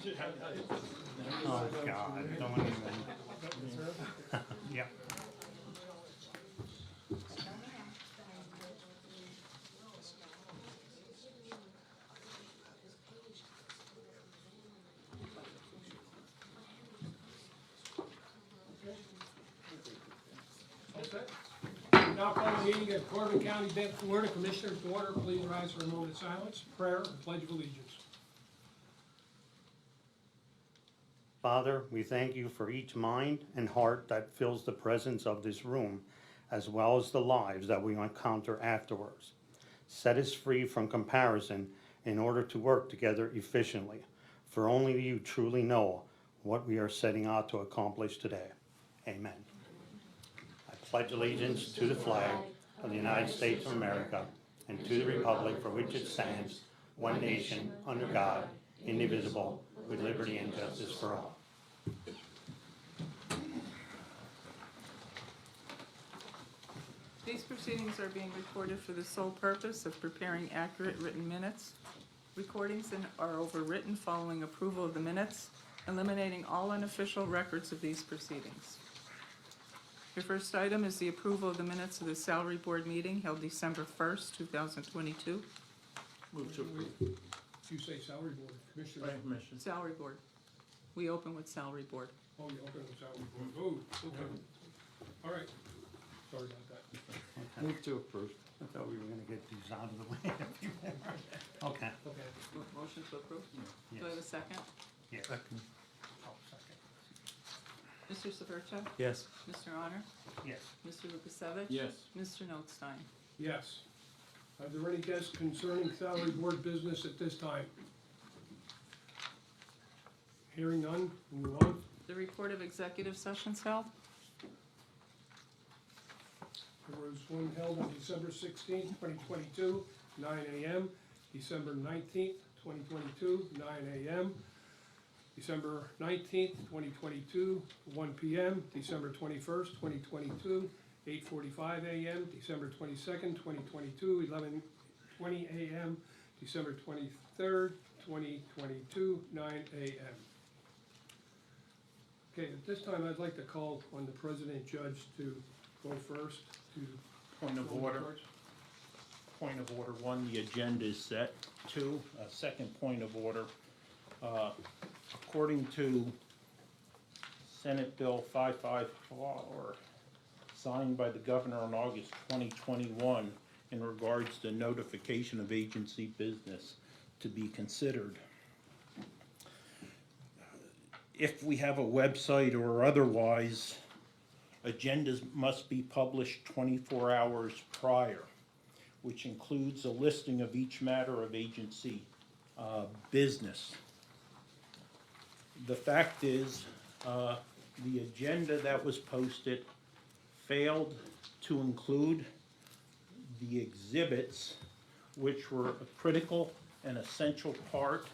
Oh, God, don't even. Yeah. Now call the meeting of Corbin County Board of Commissioners to order. Please rise for a moment of silence, prayer, and pledge of allegiance. Father, we thank you for each mind and heart that fills the presence of this room, as well as the lives that we encounter afterwards. Set us free from comparison in order to work together efficiently, for only you truly know what we are setting out to accomplish today. Amen. I pledge allegiance to the flag of the United States of America and to the republic for which it stands, one nation, under God, indivisible, with liberty and justice for all. These proceedings are being recorded for the sole purpose of preparing accurate written minutes. Recordings are overwritten following approval of the minutes, eliminating all unofficial records of these proceedings. Your first item is the approval of the minutes of the Salary Board meeting held December 1st, 2022. Move to approve. You say salary board, commissioner. Right, Commissioner. Salary Board. We open with Salary Board. Oh, you open with salary board. Oh, okay. All right. Sorry about that. Move to approve. I thought we were gonna get these out of the way. Okay. Okay. Motion to approve? Yes. Do I have a second? Yes. Second. Oh, second. Mr. Severcek? Yes. Mr. Honor? Yes. Mr. Lukasevich? Yes. Mr. Notstein? Yes. Are there any guests concerning salary board business at this time? Hearing none, move on. The report of executive sessions held? There was one held on December 16th, 2022, 9 a.m., December 19th, 2022, 9 a.m., December 19th, 2022, 1 p.m., December 21st, 2022, 8:45 a.m., December 22nd, 2022, 11:20 a.m., December 23rd, 2022, 9 a.m. Okay, at this time, I'd like to call on the president judge to go first to Point of order. Point of order. One, the agenda is set. Two, second point of order. According to Senate Bill 554, signed by the governor on August 2021 in regards to notification of agency business to be considered. If we have a website or otherwise, agendas must be published 24 hours prior, which includes a listing of each matter of agency business. The fact is, the agenda that was posted failed to include the exhibits, which were a critical and essential part,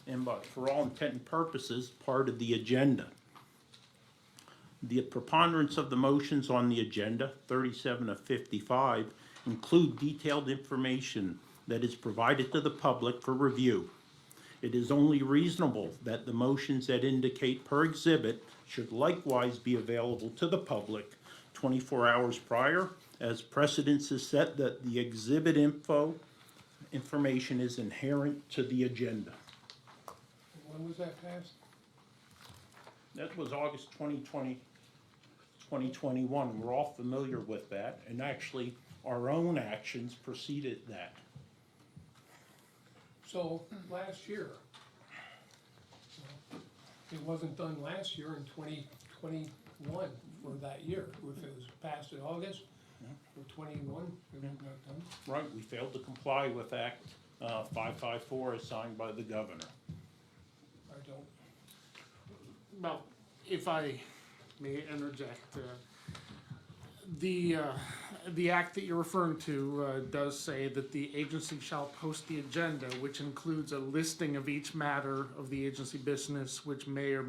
and but for all intent and purposes, part of the agenda. The preponderance of the motions on the agenda, 37 of 55, include detailed information that is provided to the public for review. It is only reasonable that the motions that indicate per exhibit should likewise be available to the public 24 hours prior, as precedence is set that the exhibit information is inherent to the agenda. When was that passed? That was August 2021. We're all familiar with that, and actually our own actions preceded that. So, last year, it wasn't done last year in 2021 for that year. If it was passed in August, for 21, it was not done. Right, we failed to comply with Act 554 as signed by the governor. I don't. Well, if I may interject, the act that you're referring to does say that the agency shall post the agenda, which includes a listing of each matter of the agency business, which may or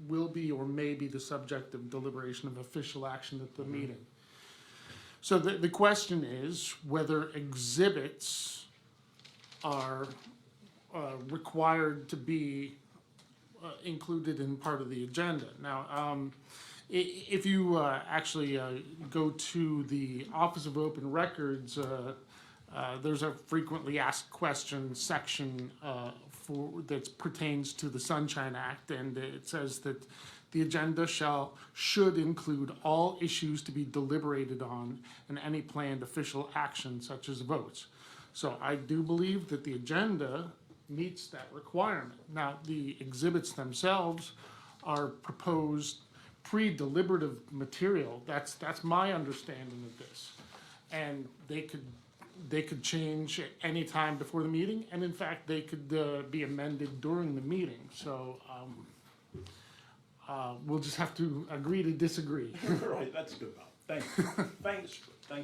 will be or may be the subject of deliberation of official action at the meeting. So the question is whether exhibits are required to be included in part of the agenda. Now, if you actually go to the Office of Open Records, there's a frequently asked questions section that pertains to the Sunshine Act, and it says that the agenda should include all issues to be deliberated on and any planned official action such as votes. So I do believe that the agenda meets that requirement. Now, the exhibits themselves are proposed pre-deliberative material. That's my understanding of this. And they could change at any time before the meeting, and in fact, they could be amended during the meeting. So we'll just have to agree to disagree. Right, that's good, Bob. Thanks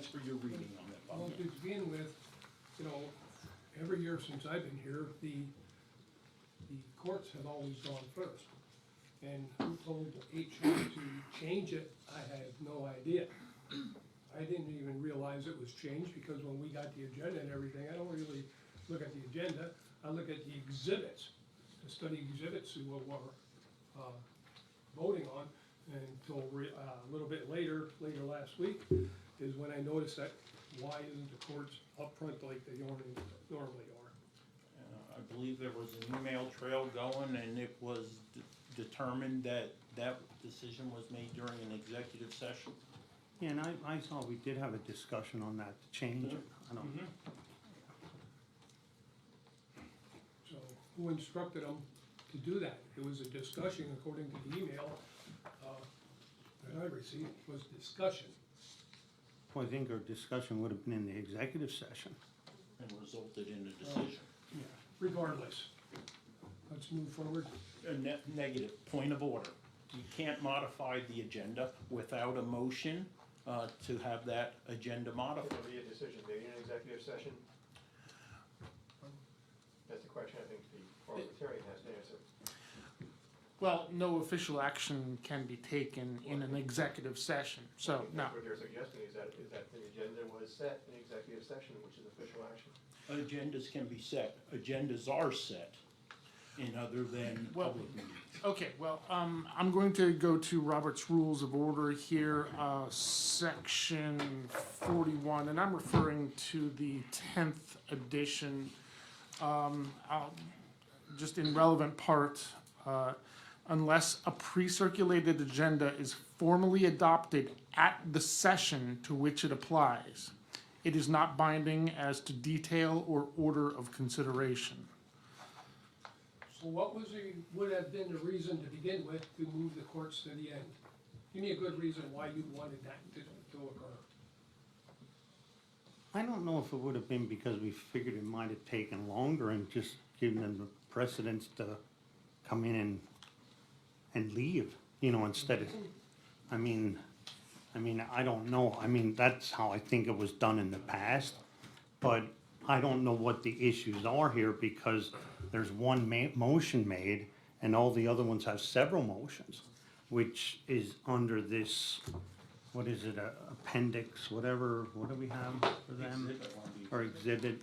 for your reading on that, Well, Bob. to begin with, you know, every year since I've been here, the courts have always gone first. And who told HR to change it, I have no idea. I didn't even realize it was changed, because when we got the agenda and everything, I don't really look at the agenda, I look at the exhibits, the study exhibits, what we're voting on, until a little bit later last week, is when I noticed that, why isn't the courts up front like they normally are? I believe there was an email trail going, and it was determined that that decision was made during an executive session. Yeah, and I saw we did have a discussion on that to change it. I don't, So who instructed them to do that? It was a discussion, according to the email that I received, was discussion. well, I think our discussion would have been in the executive session. And resulted in a decision. Regardless, let's move forward. Negative, point of order. You can't modify the agenda without a motion to have that agenda modified. Will there be a decision made in an executive session? That's the question I think the parliamentarian has to answer. Well, no official action can be taken in an executive session, so, no. What they're suggesting is that the agenda was set in executive session, which is official action. Agendas can be set. Agendas are set in other than public meetings. Okay, well, I'm going to go to Robert's Rules of Order here, section 41, and I'm referring to the 10th edition. Just in relevant part, unless a pre-circulated agenda is formally adopted at the session to which it applies, it is not binding as to detail or order of consideration. So what would have been the reason to begin with to move the courts to the end? Give me a good reason why you wanted that to occur. I don't know if it would have been because we figured it might have taken longer and just given them the precedence to come in and leave, you know, instead of, I mean, I don't know. I mean, that's how I think it was done in the past. But I don't know what the issues are here because there's one motion made and all the other ones have several motions, which is under this, what is it, appendix, whatever, what do we have for them? Or exhibit.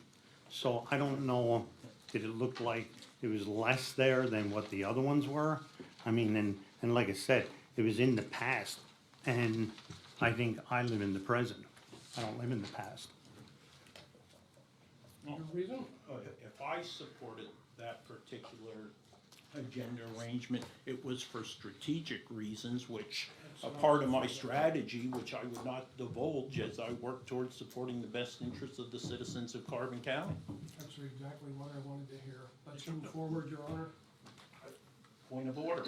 So I don't know, did it look like it was less there than what the other ones were? I mean, and like I said, it was in the past, and I think I live in the present. I don't live in the past. Your reason? If I supported that particular agenda arrangement, it was for strategic reasons, which a part of my strategy, which I would not divulge as I work towards supporting the best interests of the citizens of Carbon County. That's exactly what I wanted to hear. Let's move forward, Your Honor. Point of order.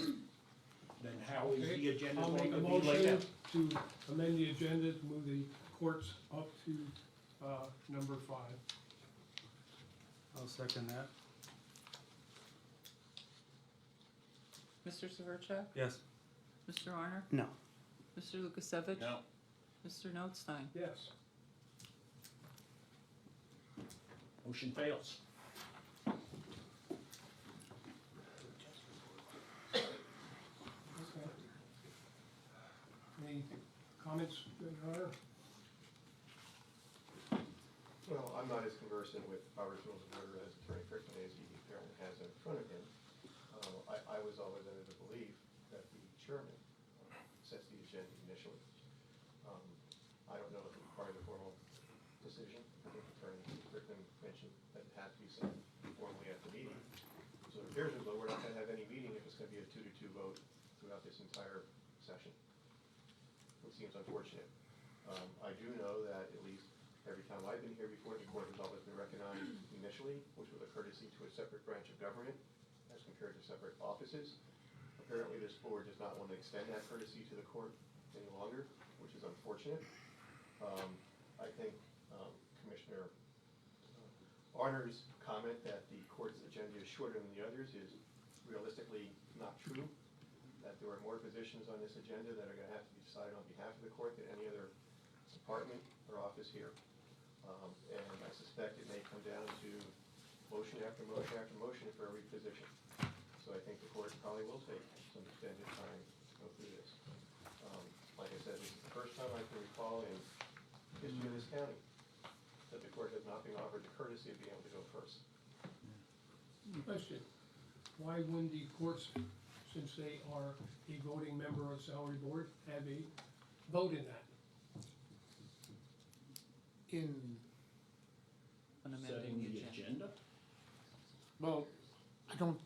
Then how is the agenda I'll going make to a be laid motion out? to amend the agenda to move the courts up to number 5. I'll second that. Mr. Severcek? Yes. Mr. Honor? No. Mr. Lukasevich? No. Mr. Notstein? Yes. Motion fails. Okay. Any comments, Your Honor? Well, I'm not as conversant with Robert's Rules of Order as Attorney Crickman is, he apparently has it in front of him. I was always under the belief that the chairman sets the agenda initially. I don't know if it's part of the formal decision. I think Attorney Crickman mentioned that it had to be set formally at the meeting. So it appears as though we're not gonna have any meeting if it's gonna be a 2-2 vote throughout this entire session, which seems unfortunate. I do know that at least every time I've been here before, the court has always been recognized initially, which was a courtesy to a separate branch of government as compared to separate offices. Apparently, this board does not want to extend that courtesy to the court any longer, which is unfortunate. I think Commissioner Arner's comment that the court's agenda is shorter than the others is realistically not true, that there are more positions on this agenda that are going to have to be decided on behalf of the court than any other department or office here. And I suspect it may come down to motion after motion after motion for every position. So I think the court probably will take some extended time to go through this. Like I said, this is the first time I can recall in history of this county that the court has not been offered the courtesy of being able to go first. Question, why wouldn't the courts, since they are a voting member of the salary board, have a vote in that? In, On Setting amending the agenda? well, I don't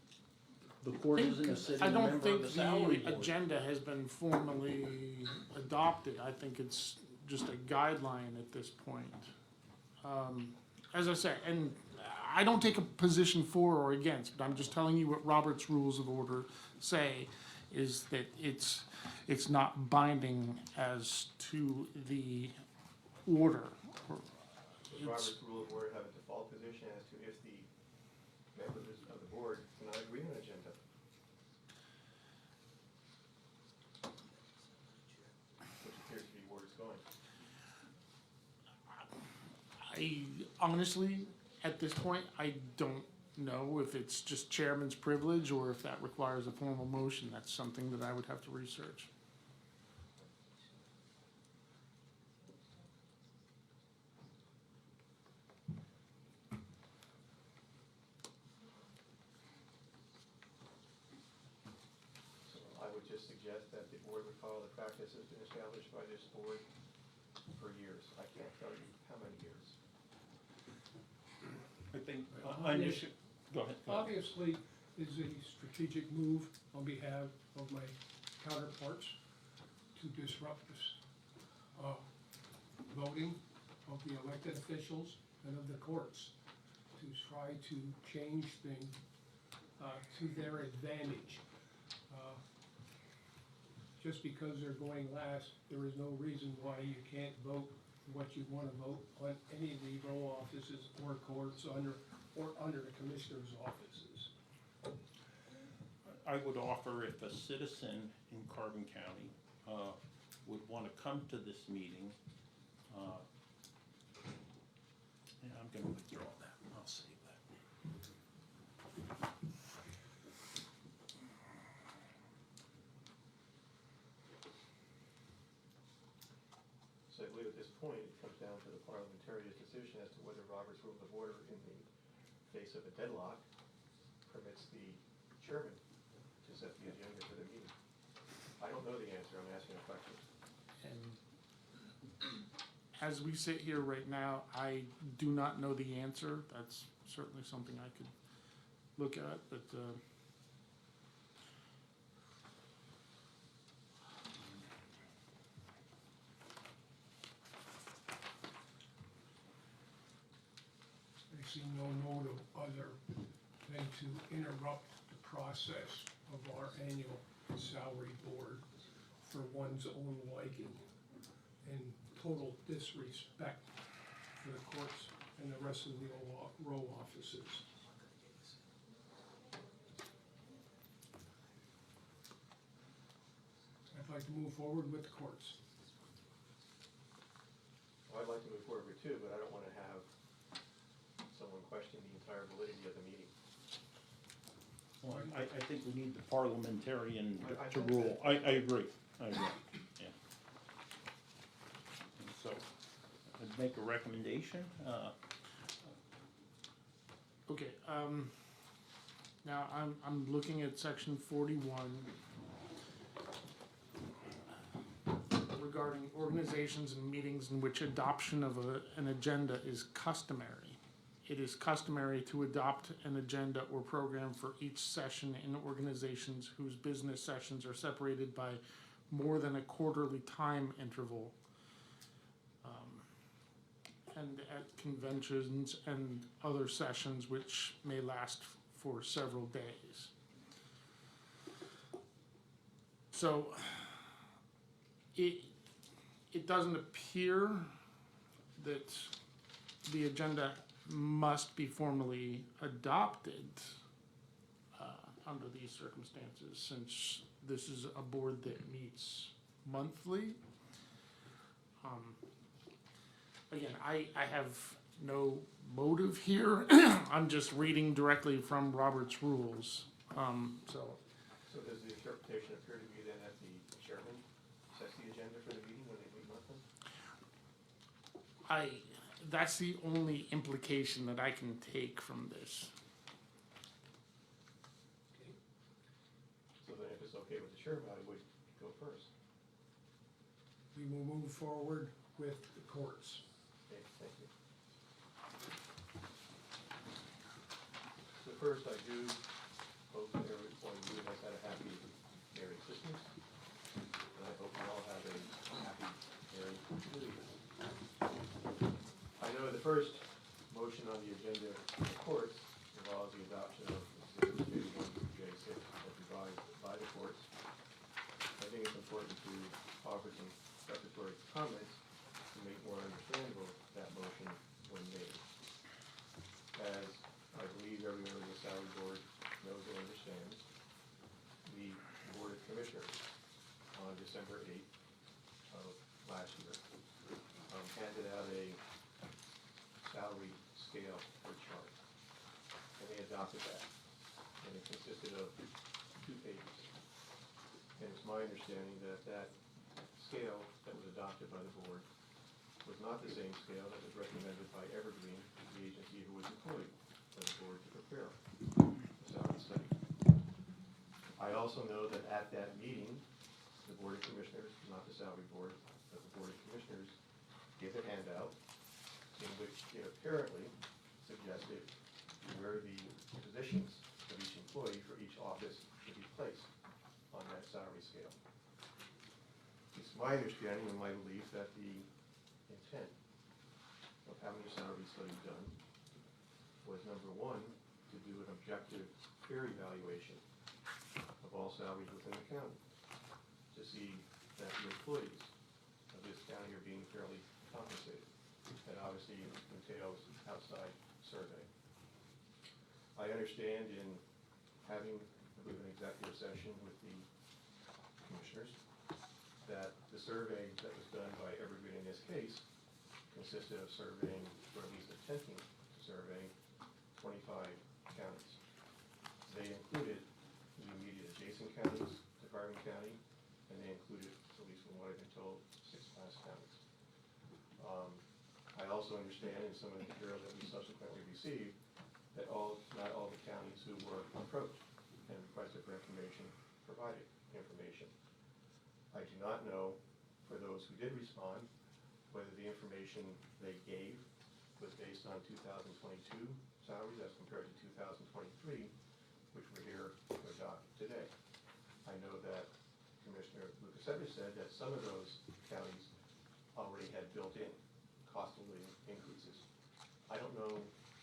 The court isn't a sitting I don't member of think the salary the board. agenda has been formally adopted. I think it's just a guideline at this point. As I said, and I don't take a position for or against, but I'm just telling you what Robert's Rules of Order say, is that it's not binding as to the order. Does Robert's Rule of Order have a default position as to if the members of the board cannot agree on an agenda? Which appears to be where it's going. I honestly, at this point, I don't know if it's just chairman's privilege or if that requires a formal motion. That's something that I would have to research. So I would just suggest that the board would follow the practice that's been established by this board for years. I can't tell you how many years. I think, Obvious- go ahead. Obviously, is a strategic move on behalf of my counterparts to disrupt this voting of the elected officials and of the courts, to try to change things to their advantage. Just because they're going last, there is no reason why you can't vote what you wanna vote on any of the row offices or courts under the commissioner's offices. I would offer if a citizen in Carbon County would want to come to this meeting, and I'm going to withdraw that, I'll save that. So I believe at this point, it comes down to the parliamentarian's decision as to whether Robert's Rules of Order in the face of a deadlock permits the chairman to set the agenda for the meeting. I don't know the answer, I'm asking a question. And as we sit here right now, I do not know the answer. That's certainly something I could look at, but, I see no motive other than to interrupt the process of our annual salary board for one's own liking and total disrespect for the courts and the rest of the row offices. I'd like to move forward with the courts. Well, I'd like to move forward with too, but I don't want to have someone question the entire validity of the meeting. Well, I think we need the parliamentarian I to think rule. that- I agree, yeah. And so, I'd make a recommendation, Now, I'm looking at section 41 regarding organizations and meetings in which adoption of an agenda is customary. It is customary to adopt an agenda or program for each session in organizations whose business sessions are separated by more than a quarterly time interval. And at conventions and other sessions which may last for several days. So it doesn't appear that the agenda must be formally adopted under these circumstances, since this is a board that meets monthly. Again, I have no motive here. I'm just reading directly from Robert's rules. So So does the interpretation appear to be then that the chairman sets the agenda for the meeting when they meet monthly? that's the only implication that I can take from this. Okay. So then if it's okay with the chairman, I would go first. We will move forward with the courts. Okay, thank you. So first, I do hope that every one of you has had a happy Merry Christmas. And I hope you all have a happy Merry New Year. I know the first motion on the agenda of the courts involves the adoption of the 651J6 as revised by the courts. I think it's important to offer some preparatory comments to make more understandable that motion when made. As I believe every member of the salary board knows and understands, the Board of Commissioners on December 8th of last year handed out a salary scale or chart, and they adopted that, and it consisted of 2 pages. And it's my understanding that that scale that was adopted by the board was not the same scale that was recommended by Evergreen, the agency who was employed by the board to prepare the salary study. I also know that at that meeting, the Board of Commissioners, not the salary board, but the Board of Commissioners, gave a handout in which it apparently suggested where the positions of each employee for each office should be placed on that salary scale. It's my understanding and my belief that the intent of having a salary study done was, number one, to do an objective peer evaluation of all salaries within the county, to see that the employees of this county are being fairly compensated. That obviously entails outside survey. I understand in having, I believe, an executive session with the commissioners, that the survey that was done by Evergreen in this case consisted of surveying, or at least attempting to survey, 25 counties. They included the immediate adjacent counties to Carbon County, and they included, at least from what I've been told, 6 class counties. I also understand in some of the material that we subsequently received that not all the counties who were approached and requested for information provided information. I do not know, for those who did respond, whether the information they gave was based on 2022 salaries as compared to 2023, which we're here to adopt today. I know that Commissioner Lukasevich said that some of those counties already had built-in cost of living increases. I don't know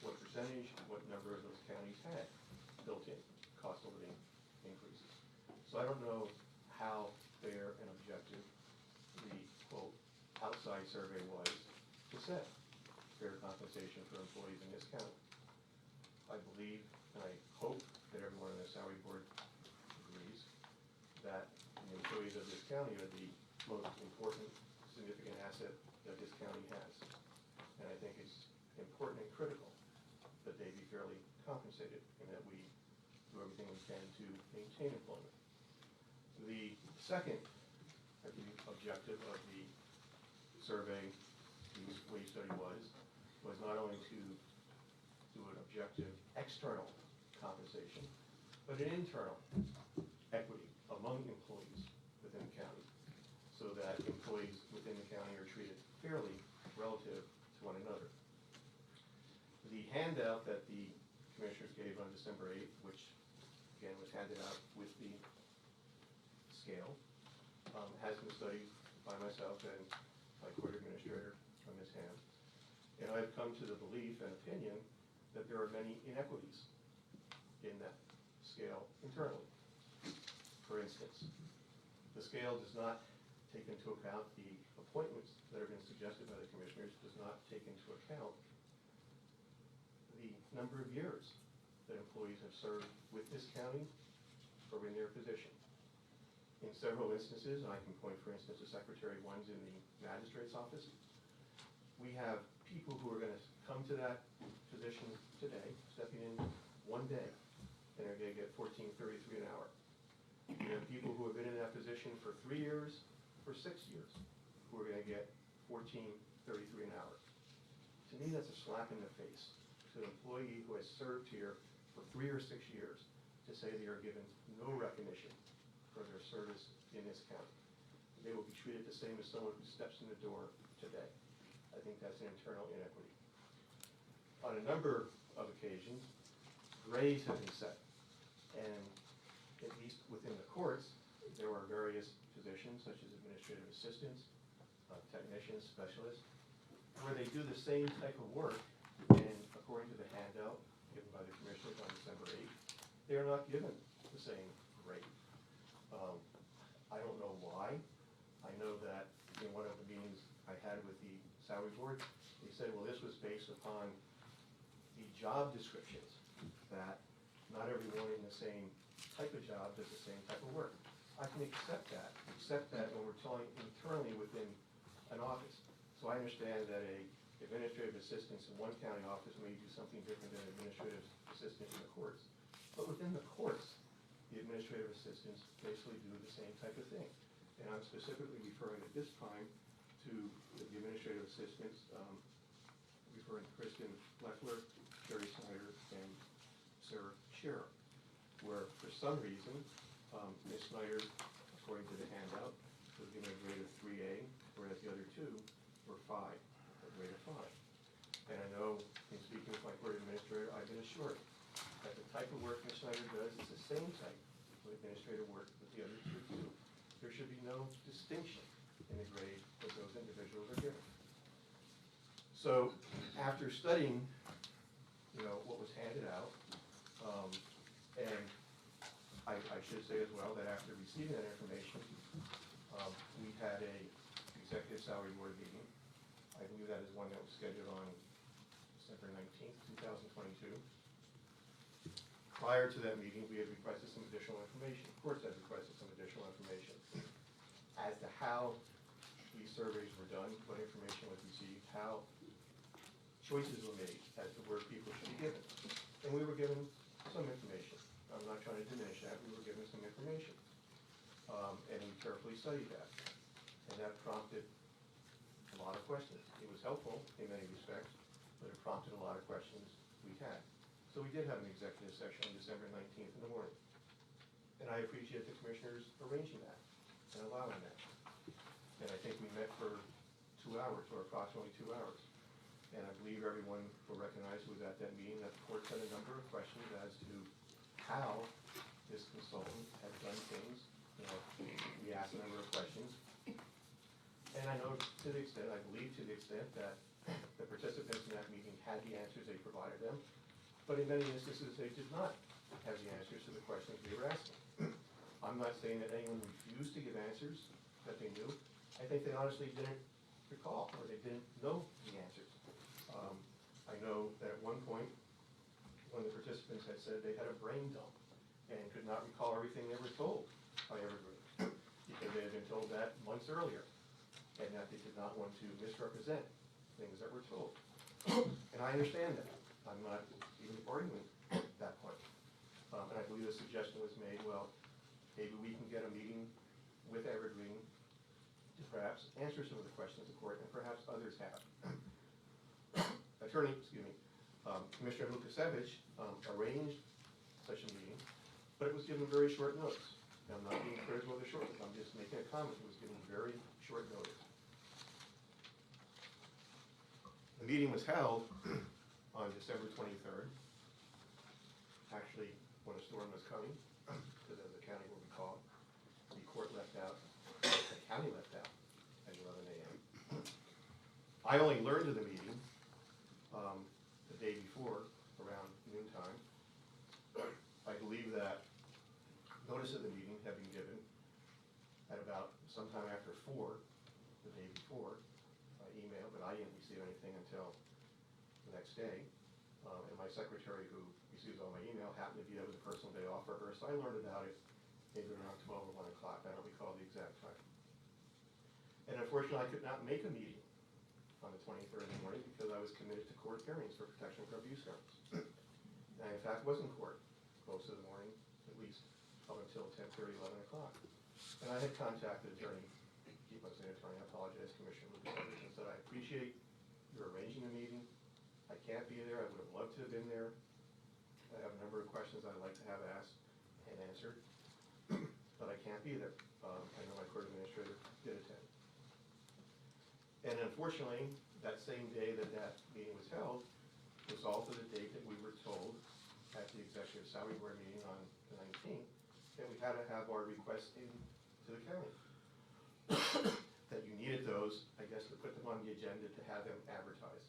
what percentage, what number of those counties had built-in cost of living increases. So I don't know how fair and objective the, quote, outside survey was to set fair compensation for employees in this county. I believe, and I hope that everyone on the salary board agrees, that the employees of this county are the most important, significant asset that this county has. And I think it's important and critical that they be fairly compensated and that we do everything we can to maintain employment. The second, I believe, objective of the survey, the wage study was not only to do an objective external compensation, but an internal equity among employees within the county, so that employees within the county are treated fairly relative to one another. The handout that the commissioners gave on December 8th, which again was handed out with the scale, has been studied by myself and my court administrator, Ms. Ham. And I've come to the belief and opinion that there are many inequities in that scale internally. For instance, the scale does not take into account the appointments that have been suggested by the commissioners, does not take into account the number of years that employees have served with this county or in their position. In several instances, and I can point, for instance, to Secretary One's in the magistrate's office, we have people who are going to come to that position today, stepping in one day, and they're going to get $14.33 an hour. We have people who have been in that position for 3 years, for 6 years, who are going to get $14.33 an hour. To me, that's a slap in the face to an employee who has served here for 3 or 6 years to say they are given no recognition for their service in this county. They will be treated the same as someone who steps in the door today. I think that's an internal inequity. On a number of occasions, grades have been set, and at least within the courts, there are various positions such as administrative assistants, technicians, specialists, where they do the same type of work, and according to the handout given by the commissioners on December 8th, they are not given the same rate. I don't know why. I know that in one of the meetings I had with the salary board, they said, well, this was based upon the job descriptions, that not everyone in the same type of job does the same type of work. I can accept that when we're talking internally within an office. So I understand that a administrative assistant in one county office may do something different than an administrative assistant in the courts. But within the courts, the administrative assistants basically do the same type of thing. And I'm specifically referring at this time to the administrative assistants, referring to Kristen Leffler, Sherry Snyder, and Sarah Scherer, where for some reason, Ms. Snyder, according to the handout, was given a grade of 3A, whereas the other two were 5, a grade of 5. And I know, in speaking with my court administrator, I've been assured that the type of work Ms. Snyder does is the same type of administrative work that the other two do. There should be no distinction in the grade that those individuals are given. So after studying, what was handed out, and I should say as well that after receiving that information, we had a executive salary board meeting. I believe that is one that was scheduled on December 19th, 2022. Prior to that meeting, we had requested some additional information. The courts had requested some additional information as to how these surveys were done, what information was received, how choices were made as to where people should be given. And we were given some information. I'm not trying to diminish that. We were given some information. And we carefully studied that. And that prompted a lot of questions. It was helpful in many respects, but it prompted a lot of questions we had. So we did have an executive session on December 19th in the morning. And I appreciate the commissioners arranging that and allowing that. And I think we met for 2 hours, or approximately 2 hours. And I believe everyone will recognize who was at that meeting that the court had a number of questions as to how this consultant had done things. We asked a number of questions. And I know to the extent, I believe to the extent that the participants in that meeting had the answers, they provided them. But in many instances, they did not have the answers to the questions we were asking. I'm not saying that anyone refused to give answers that they knew. I think they honestly didn't recall, or they didn't know the answers. I know that at one point, one of the participants had said they had a brain dump and could not recall everything they were told by everybody, because they had been told that months earlier, and that they did not want to misrepresent things that were told. And I understand that. I'm not even arguing that point. And I believe a suggestion was made, well, maybe we can get a meeting with Evergreen to perhaps answer some of the questions the court, and perhaps others have. Attorney, excuse me, Commissioner Lukasevich arranged such a meeting, but it was given very short notice. And I'm not being critical of the short, I'm just making a comment, it was given very short notice. The meeting was held on December 23rd, actually when a storm was coming, because as the county will recall, the court left out, the county left out at 11 a.m. I only learned of the meeting the day before, around noontime. I believe that notice of the meeting had been given at about sometime after 4, the day before, email, but I didn't receive anything until the next day. And my secretary, who receives all my email, happened to be, that was a personal day off for her, so I learned about it maybe around 12 or 1 o'clock. I don't recall the exact time. And unfortunately, I could not make a meeting on the 23rd in the morning because I was committed to court hearings for protection from abuse hearings. And I, in fact, was in court most of the morning, at least up until 10:30, 11 o'clock. And I had contacted attorney, keep on saying attorney, I apologize, Commissioner Lucas, and said, I appreciate your arranging the meeting. I can't be there, I would have loved to have been there. I have a number of questions I'd like to have asked and answered, but I can't be there. I know my court administrator did attend. And unfortunately, that same day that that meeting was held was also the date that we were told at the Executive Salary Board meeting on the 19th that we had to have our requests in to the county. That you needed those, I guess, to put them on the agenda to have them advertised.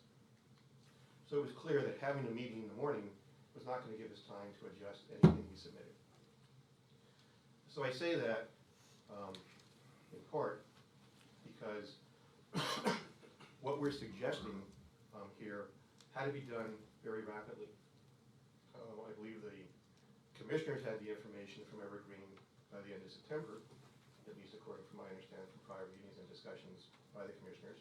So it was clear that having a meeting in the morning was not going to give us time to adjust anything we submitted. So I say that in part because what we're suggesting here had to be done very rapidly. I believe the commissioners had the information from Evergreen by the end of September, at least according to my understanding from prior meetings and discussions by the commissioners.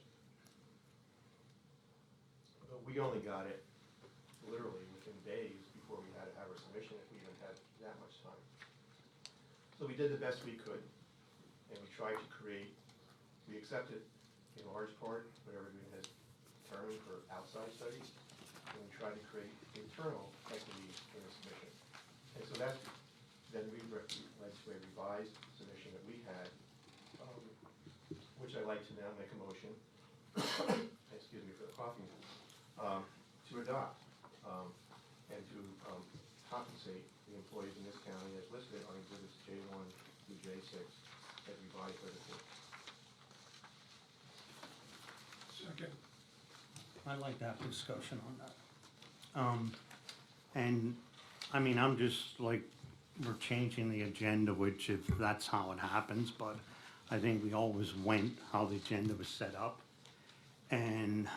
But we only got it literally within days before we had to have our submission, if we even had that much time. So we did the best we could, and we tried to create, we accepted in large part what Evergreen has determined for outside studies, and we tried to create internal equity in the submission. And so that then led to a revised submission that we had, which I'd like to now make a motion, excuse me for the coughing, to adopt and to compensate the employees in this county as listed on exhibits J1 through J6 as revised by the court. Second. I'd like to have a discussion on that. And, I mean, I'm just like, we're changing the agenda, which if that's how it happens, but I think we always went how the agenda was set up. And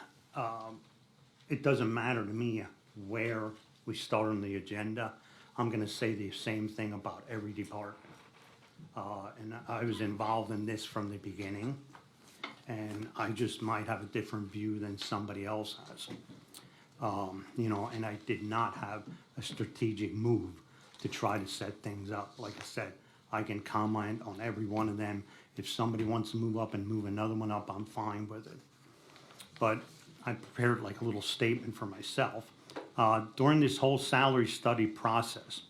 it doesn't matter to me where we start on the agenda. I'm gonna say the same thing about every department. And I was involved in this from the beginning, and I just might have a different view than somebody else has. You know, and I did not have a strategic move to try to set things up. Like I said, I can comment on every one of them. If somebody wants to move up and move another one up, I'm fine with it. But I prepared like a little statement for myself. During this whole salary study process,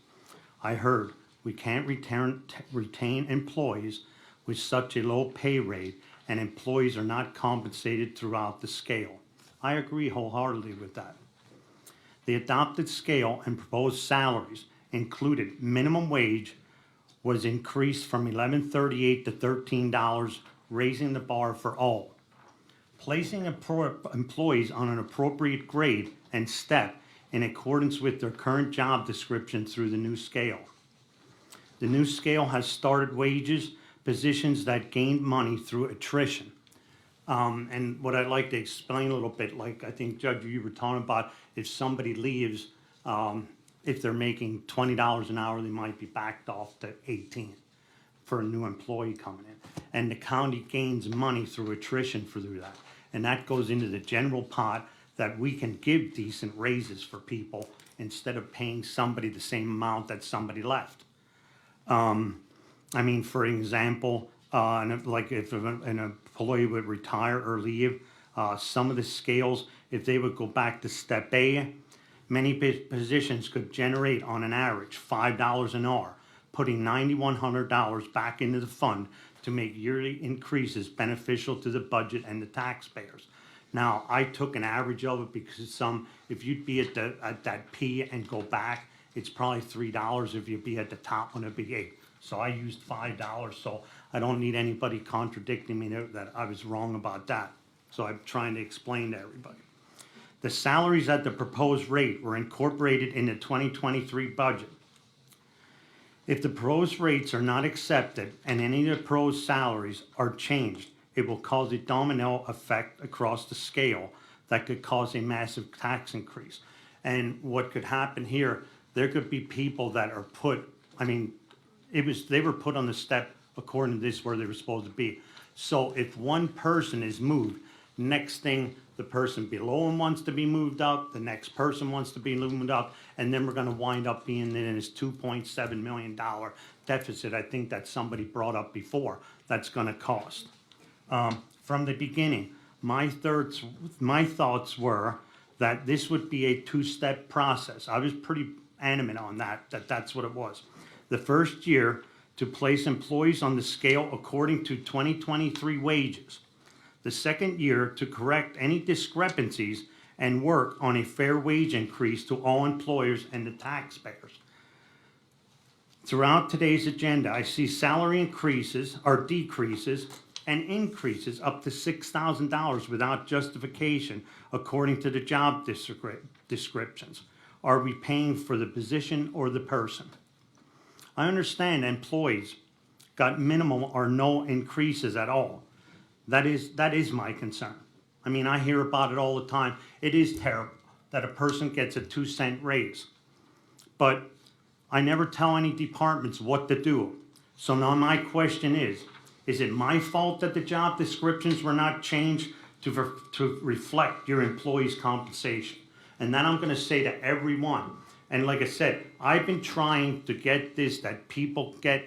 I heard we can't retain employees with such a low pay rate, and employees are not compensated throughout the scale. I agree wholeheartedly with that. The adopted scale and proposed salaries included minimum wage was increased from $11.38 to $13, raising the bar for all. Placing employees on an appropriate grade and step in accordance with their current job description through the new scale. The new scale has started wages, positions that gained money through attrition. And what I'd like to explain a little bit, like I think Judge, you were talking about, if somebody leaves, if they're making $20 an hour, they might be backed off to 18 for a new employee coming in. And the county gains money through attrition through that. And that goes into the general pot that we can give decent raises for people instead of paying somebody the same amount that somebody left. I mean, for example, like if an employee would retire or leave, some of the scales, if they would go back to step A, Many positions could generate on an average $5 an hour, putting $9,100 back into the fund to make yearly increases beneficial to the budget and the taxpayers. Now, I took an average of it because if you'd be at that P and go back, it's probably $3. If you'd be at the top one, it'd be $8. So I used $5, so I don't need anybody contradicting me that I was wrong about that. So I'm trying to explain to everybody. The salaries at the proposed rate were incorporated in the 2023 budget. If the proposed rates are not accepted and any of the proposed salaries are changed, it will cause a domino effect across the scale that could cause a massive tax increase. And what could happen here, there could be people that are put, they were put on the step according to this where they were supposed to be. So if one person is moved, next thing, the person below him wants to be moved up, the next person wants to be moved up, and then we're gonna wind up being in this $2.7 million deficit, I think that somebody brought up before, that's gonna cost. From the beginning, my thoughts were that this would be a two-step process. I was pretty adamant on that's what it was. The first year, to place employees on the scale according to 2023 wages. The second year, to correct any discrepancies and work on a fair wage increase to all employers and the taxpayers. Throughout today's agenda, I see salary increases or decreases and increases up to $6,000 without justification according to the job descriptions. Are we paying for the position or the person? I understand employees got minimal or no increases at all. That is my concern. I hear about it all the time. It is terrible that a person gets a 2-cent raise. But I never tell any departments what to do. So now my question is it my fault that the job descriptions were not changed to reflect your employees' compensation? And that I'm gonna say to everyone. And like I said, I've been trying to get this, that people get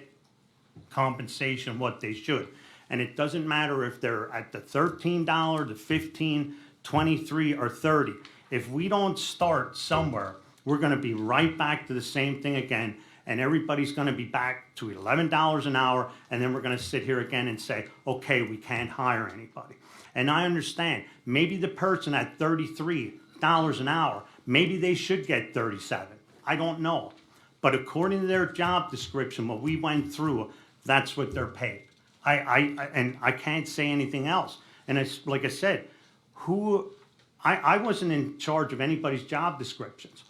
compensation what they should. And it doesn't matter if they're at the $13, the $15, 23, or 30. If we don't start somewhere, we're gonna be right back to the same thing again, and everybody's gonna be back to $11 an hour, and then we're gonna sit here again and say, okay, we can't hire anybody. And I understand, maybe the person at $33 an hour, maybe they should get 37. I don't know. But according to their job description, what we went through, that's what they're paid. I can't say anything else. And it's like I said, I wasn't in charge of anybody's job descriptions.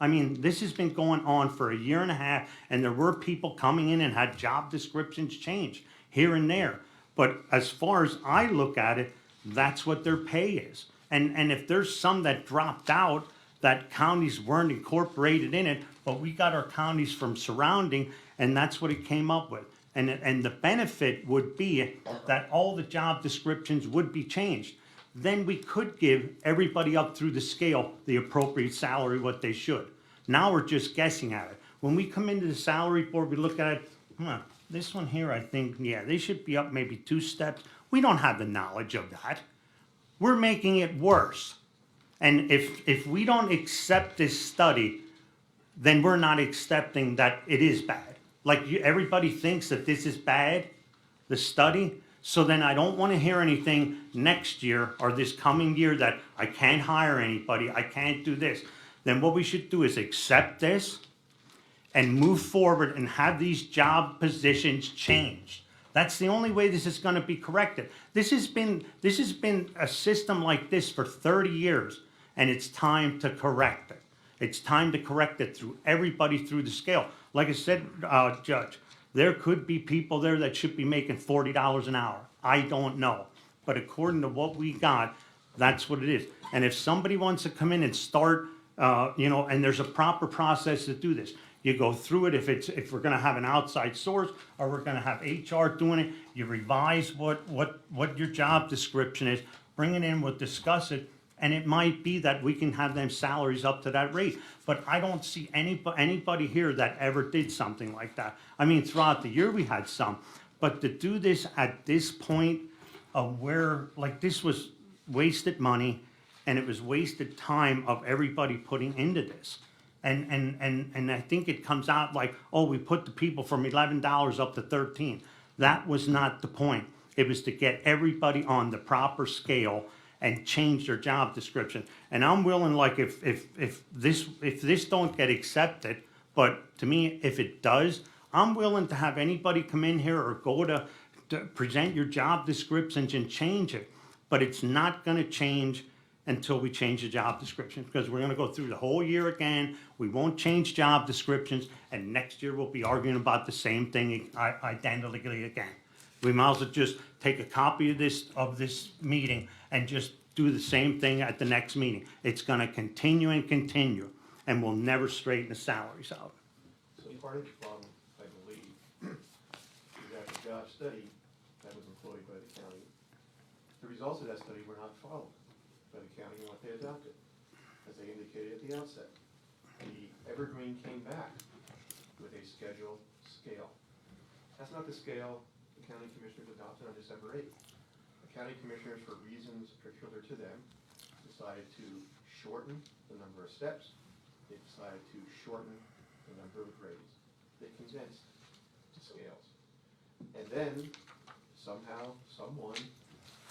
This has been going on for a year and a half, and there were people coming in and had job descriptions changed here and there. But as far as I look at it, that's what their pay is. And if there's some that dropped out, that counties weren't incorporated in it, but we got our counties from surrounding, and that's what it came up with. And the benefit would be that all the job descriptions would be changed. Then we could give everybody up through the scale the appropriate salary, what they should. Now we're just guessing at it. When we come into the salary board, we look at it, this one here, I think, yeah, they should be up maybe 2 steps. We don't have the knowledge of that. We're making it worse. And if we don't accept this study, then we're not accepting that it is bad. Like everybody thinks that this is bad, the study. So then I don't want to hear anything next year or this coming year that I can't hire anybody, I can't do this. Then what we should do is accept this and move forward and have these job positions changed. That's the only way this is going to be corrected. This has been a system like this for 30 years, and it's time to correct it. It's time to correct it through everybody through the scale. Like I said, Judge, there could be people there that should be making $40 an hour. I don't know. But according to what we got, that's what it is. And if somebody wants to come in and start, and there's a proper process to do this. You go through it if we're gonna have an outside source or we're gonna have HR doing it, you revise what your job description is, bring it in, we'll discuss it, and it might be that we can have them salaries up to that rate. But I don't see anybody here that ever did something like that. Throughout the year we had some, but to do this at this point of where, like, this was wasted money, and it was wasted time of everybody putting into this. And I think it comes out like, oh, we put the people from $11 up to 13. That was not the point. It was to get everybody on the proper scale and change their job description. And I'm willing, like, if this don't get accepted, but to me, if it does, I'm willing to have anybody come in here or go to present your job descriptions and change it. But it's not gonna change until we change the job description, because we're gonna go through the whole year again. We won't change job descriptions, and next year we'll be arguing about the same thing identically again. We might as well just take a copy of this meeting and just do the same thing at the next meeting. It's gonna continue and continue, and we'll never straighten the salaries out. So part of the problem, I believe, is that the job study that was employed by the county, the results of that study were not followed by the county and what they adopted, as they indicated at the outset. The Evergreen came back with a schedule scale. That's not the scale the county commissioners adopted on December 8th. The county commissioners, for reasons peculiar to them, decided to shorten the number of steps. They decided to shorten the number of grades. They condensed the scales. And then, somehow, someone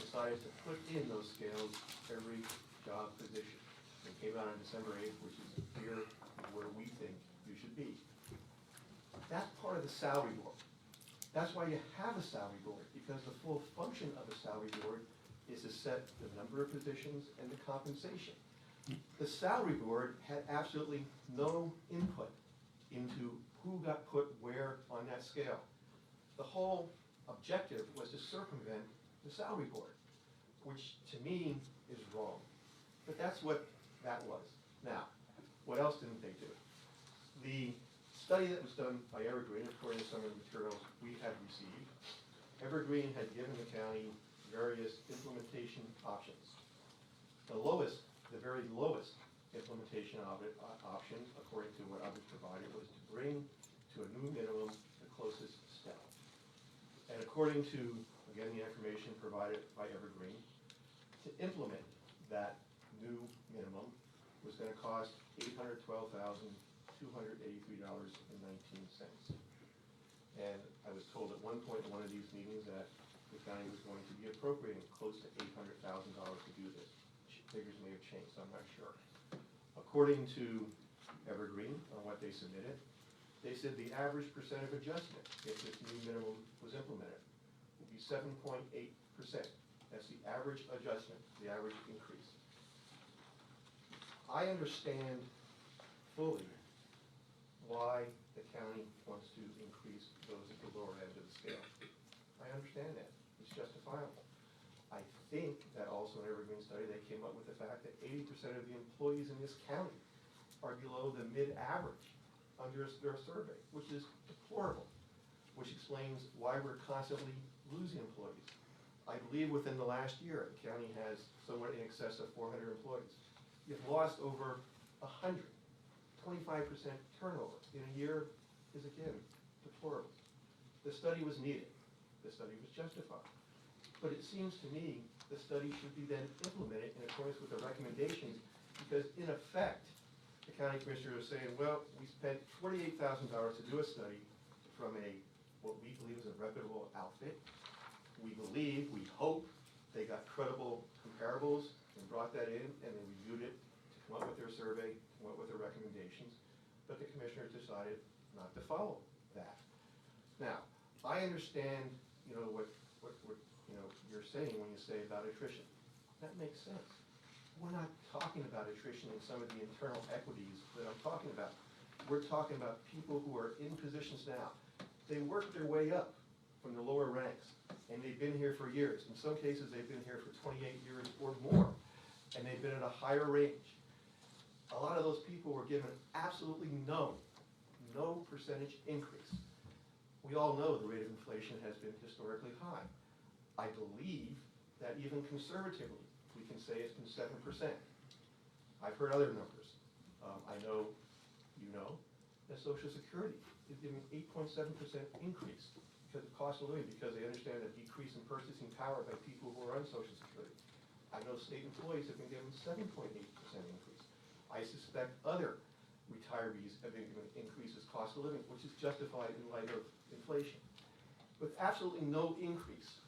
decided to put in those scales every job position. It came out on December 8th, which is here where we think you should be. That's part of the salary board. That's why you have a salary board, because the full function of a salary board is to set the number of positions and the compensation. The salary board had absolutely no input into who got put where on that scale. The whole objective was to circumvent the salary board, which to me is wrong. But that's what that was. Now, what else didn't they do? The study that was done by Evergreen, according to some of the materials we had received, Evergreen had given the county various implementation options. The very lowest implementation of it, option, according to what I was provided, was to bring to a new minimum the closest step. And according to, again, the information provided by Evergreen, to implement that new minimum was going to cost $812,283.19. And I was told at one point in one of these meetings that the county was going to be appropriating close to $800,000 to do this. Figures may have changed, I'm not sure. According to Evergreen, on what they submitted, they said the average percent of adjustment if this new minimum was implemented would be 7.8%. That's the average adjustment, the average increase. I understand fully why the county wants to increase those at the lower end of the scale. I understand that. It's justifiable. I think that also in Evergreen study, they came up with the fact that 80% of the employees in this county are below the mid-average under their survey, which is deplorable, which explains why we're constantly losing employees. I believe within the last year, the county has somewhat in excess of 400 employees. You've lost over 100, 25% turnover in a year is, again, deplorable. The study was needed. The study was justified. But it seems to me the study should be then implemented in accordance with the recommendations, because in effect, the county commissioner is saying, well, we spent $48,000 to do a study from what we believe is a reputable outfit. We believe, we hope, they got credible comparables and brought that in, and they reviewed it to come up with their survey, come up with their recommendations, but the commissioner decided not to follow that. Now, I understand, what you're saying when you say about attrition. That makes sense. We're not talking about attrition in some of the internal equities that I'm talking about. We're talking about people who are in positions now. They work their way up from the lower ranks, and they've been here for years. In some cases, they've been here for 28 years or more, and they've been at a higher range. A lot of those people were given absolutely no percentage increase. We all know the rate of inflation has been historically high. I believe that even conservatively, we can say it's been 7%. I've heard other numbers. I know, that Social Security is giving 8.7% increase because of cost of living, because they understand a decrease in purchasing power by people who are on Social Security. I know state employees have been given 7.8% increase. I suspect other retirees have been given increases cost of living, which is justified in light of inflation. With absolutely no increase,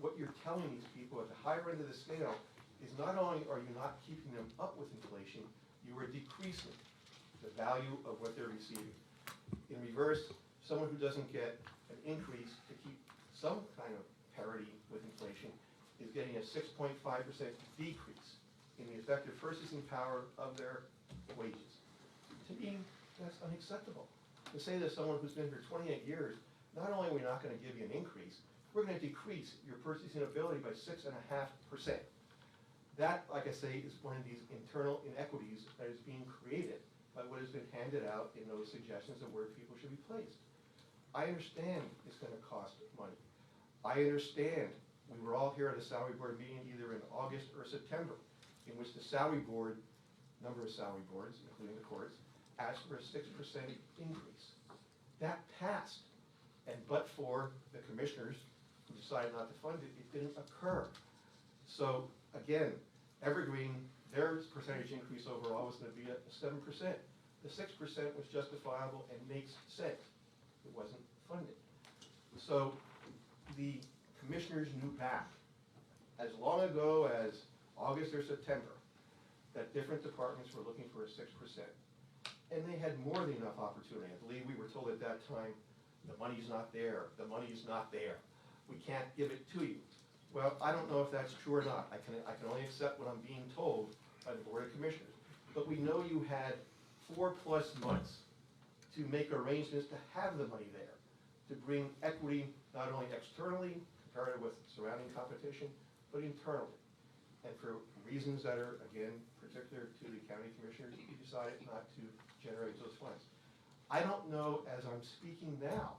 what you're telling these people at the higher end of the scale is not only are you not keeping them up with inflation, you are decreasing the value of what they're receiving. In reverse, someone who doesn't get an increase to keep some kind of parity with inflation is getting a 6.5% decrease in the effective purchasing power of their wages. To me, that's unacceptable. To say to someone who's been here 28 years, not only are we not going to give you an increase, we're going to decrease your purchasing ability by 6.5%. That, like I say, is one of these internal inequities that is being created by what has been handed out in those suggestions of where people should be placed. I understand it's going to cost money. I understand we were all here at a salary board meeting either in August or September, in which the salary board, number of salary boards, including the courts, asked for a 6% increase. That passed, and but for the commissioners who decided not to fund it, it didn't occur. So again, Evergreen, their percentage increase overall was going to be at 7%. The 6% was justifiable and makes sense. It wasn't funded. So the commissioners knew back as long ago as August or September that different departments were looking for a 6%. And they had more than enough opportunity. I believe we were told at that time, the money's not there, the money's not there. We can't give it to you. Well, I don't know if that's true or not. I can only accept what I'm being told by the Board of Commissioners. But we know you had 4+ months to make arrangements to have the money there, to bring equity not only externally, comparative with surrounding competition, but internally. And for reasons that are, again, particular to the county commissioners, you decided not to generate those funds. I don't know, as I'm speaking now,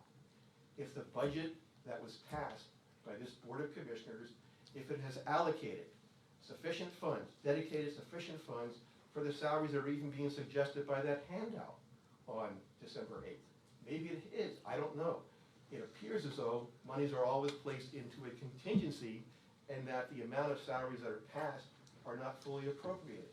if the budget that was passed by this Board of Commissioners, if it has allocated sufficient funds, dedicated sufficient funds for the salaries that are even being suggested by that handout on December 8th. Maybe it is, I don't know. It appears as though monies are always placed into a contingency and that the amount of salaries that are passed are not fully appropriated.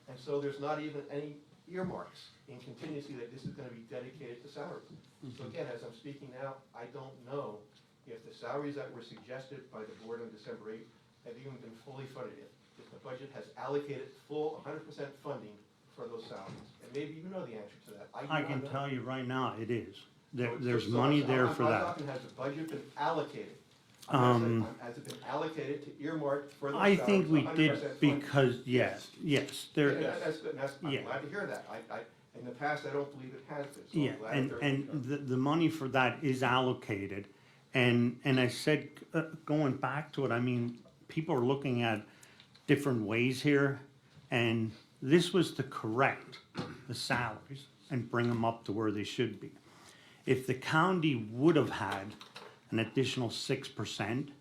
And so there's not even any earmarks in contingency that this is going to be dedicated to salaries. So again, as I'm speaking now, I don't know if the salaries that were suggested by the board on December 8th have even been fully funded, if the budget has allocated full 100% funding for those salaries. And maybe you know the answer to that. I can tell you right now, it is. So- There's so money there I'm for that. talking, has the budget been allocated? Has it been allocated to earmark for those I salaries? think we 100% did funded? because, yes, there, Yeah, that's good, I'm Yeah. glad to hear that. In the past, I don't believe it has been, so yeah, I'm glad that and the money for that is allocated. And I said, going back to it, I mean, people are looking at different ways here, and this was to correct the salaries and bring them up to where they should be. If the county would have had an additional 6%,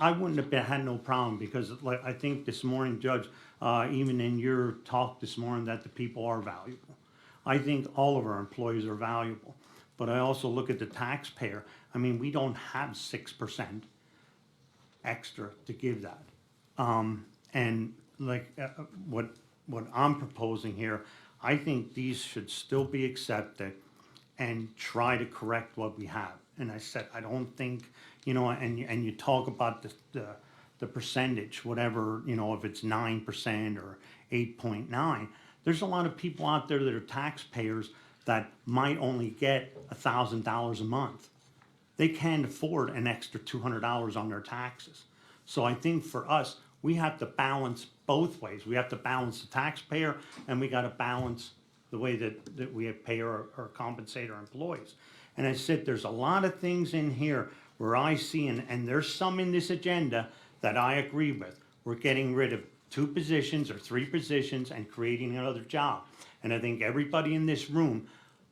I wouldn't have had no problem, because like, I think this morning, Judge, even in your talk this morning, that the people are valuable. I think all of our employees are valuable, but I also look at the taxpayer. I mean, we don't have 6% extra to give that. And like what I'm proposing here, I think these should still be accepted and try to correct what we have. And I said, I don't think, you know, and you talk about the percentage, whatever, you know, if it's 9% or 8.9, there's a lot of people out there that are taxpayers that might only get $1,000 a month. They can't afford an extra $200 on their taxes. So I think for us, we have to balance both ways. We have to balance the taxpayer, and we got to balance the way that we pay or compensate our employees. And I said, there's a lot of things in here where I see, and there's some in this agenda that I agree with. We're getting rid of 2 positions or 3 positions and creating another job. And I think everybody in this room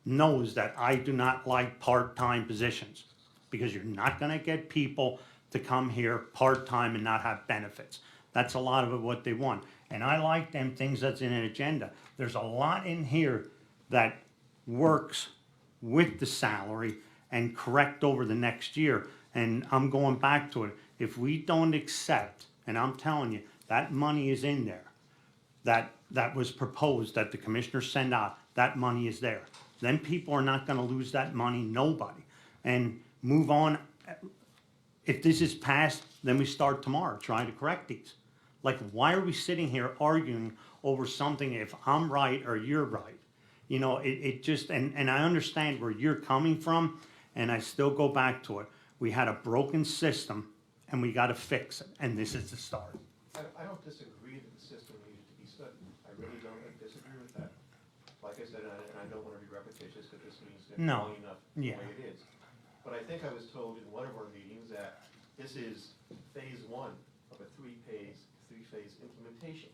knows that I do not like part-time positions, because you're not gonna get people to come here part-time and not have benefits. That's a lot of it what they want. And I like them things that's in an agenda. There's a lot in here that works with the salary and correct over the next year. And I'm going back to it. If we don't accept, and I'm telling you, That money is in there. That was proposed, that the commissioners send out, that money is there. Then people are not gonna lose that money, nobody, and move on. If this is passed, then we start tomorrow, trying to correct these. Like, why are we sitting here arguing over something if I'm right or you're right? You know, it just, and I understand where you're coming from, and I still go back to it. We had a broken system, and we gotta fix it, and this is the start. I don't disagree that the system needed to be studied. I really don't disagree with that. Like I said, and I don't want to be repetitious because this means that No. long enough the Yeah. way it is. But I think I was told in one of our meetings that this is phase one of a three-phase implementation.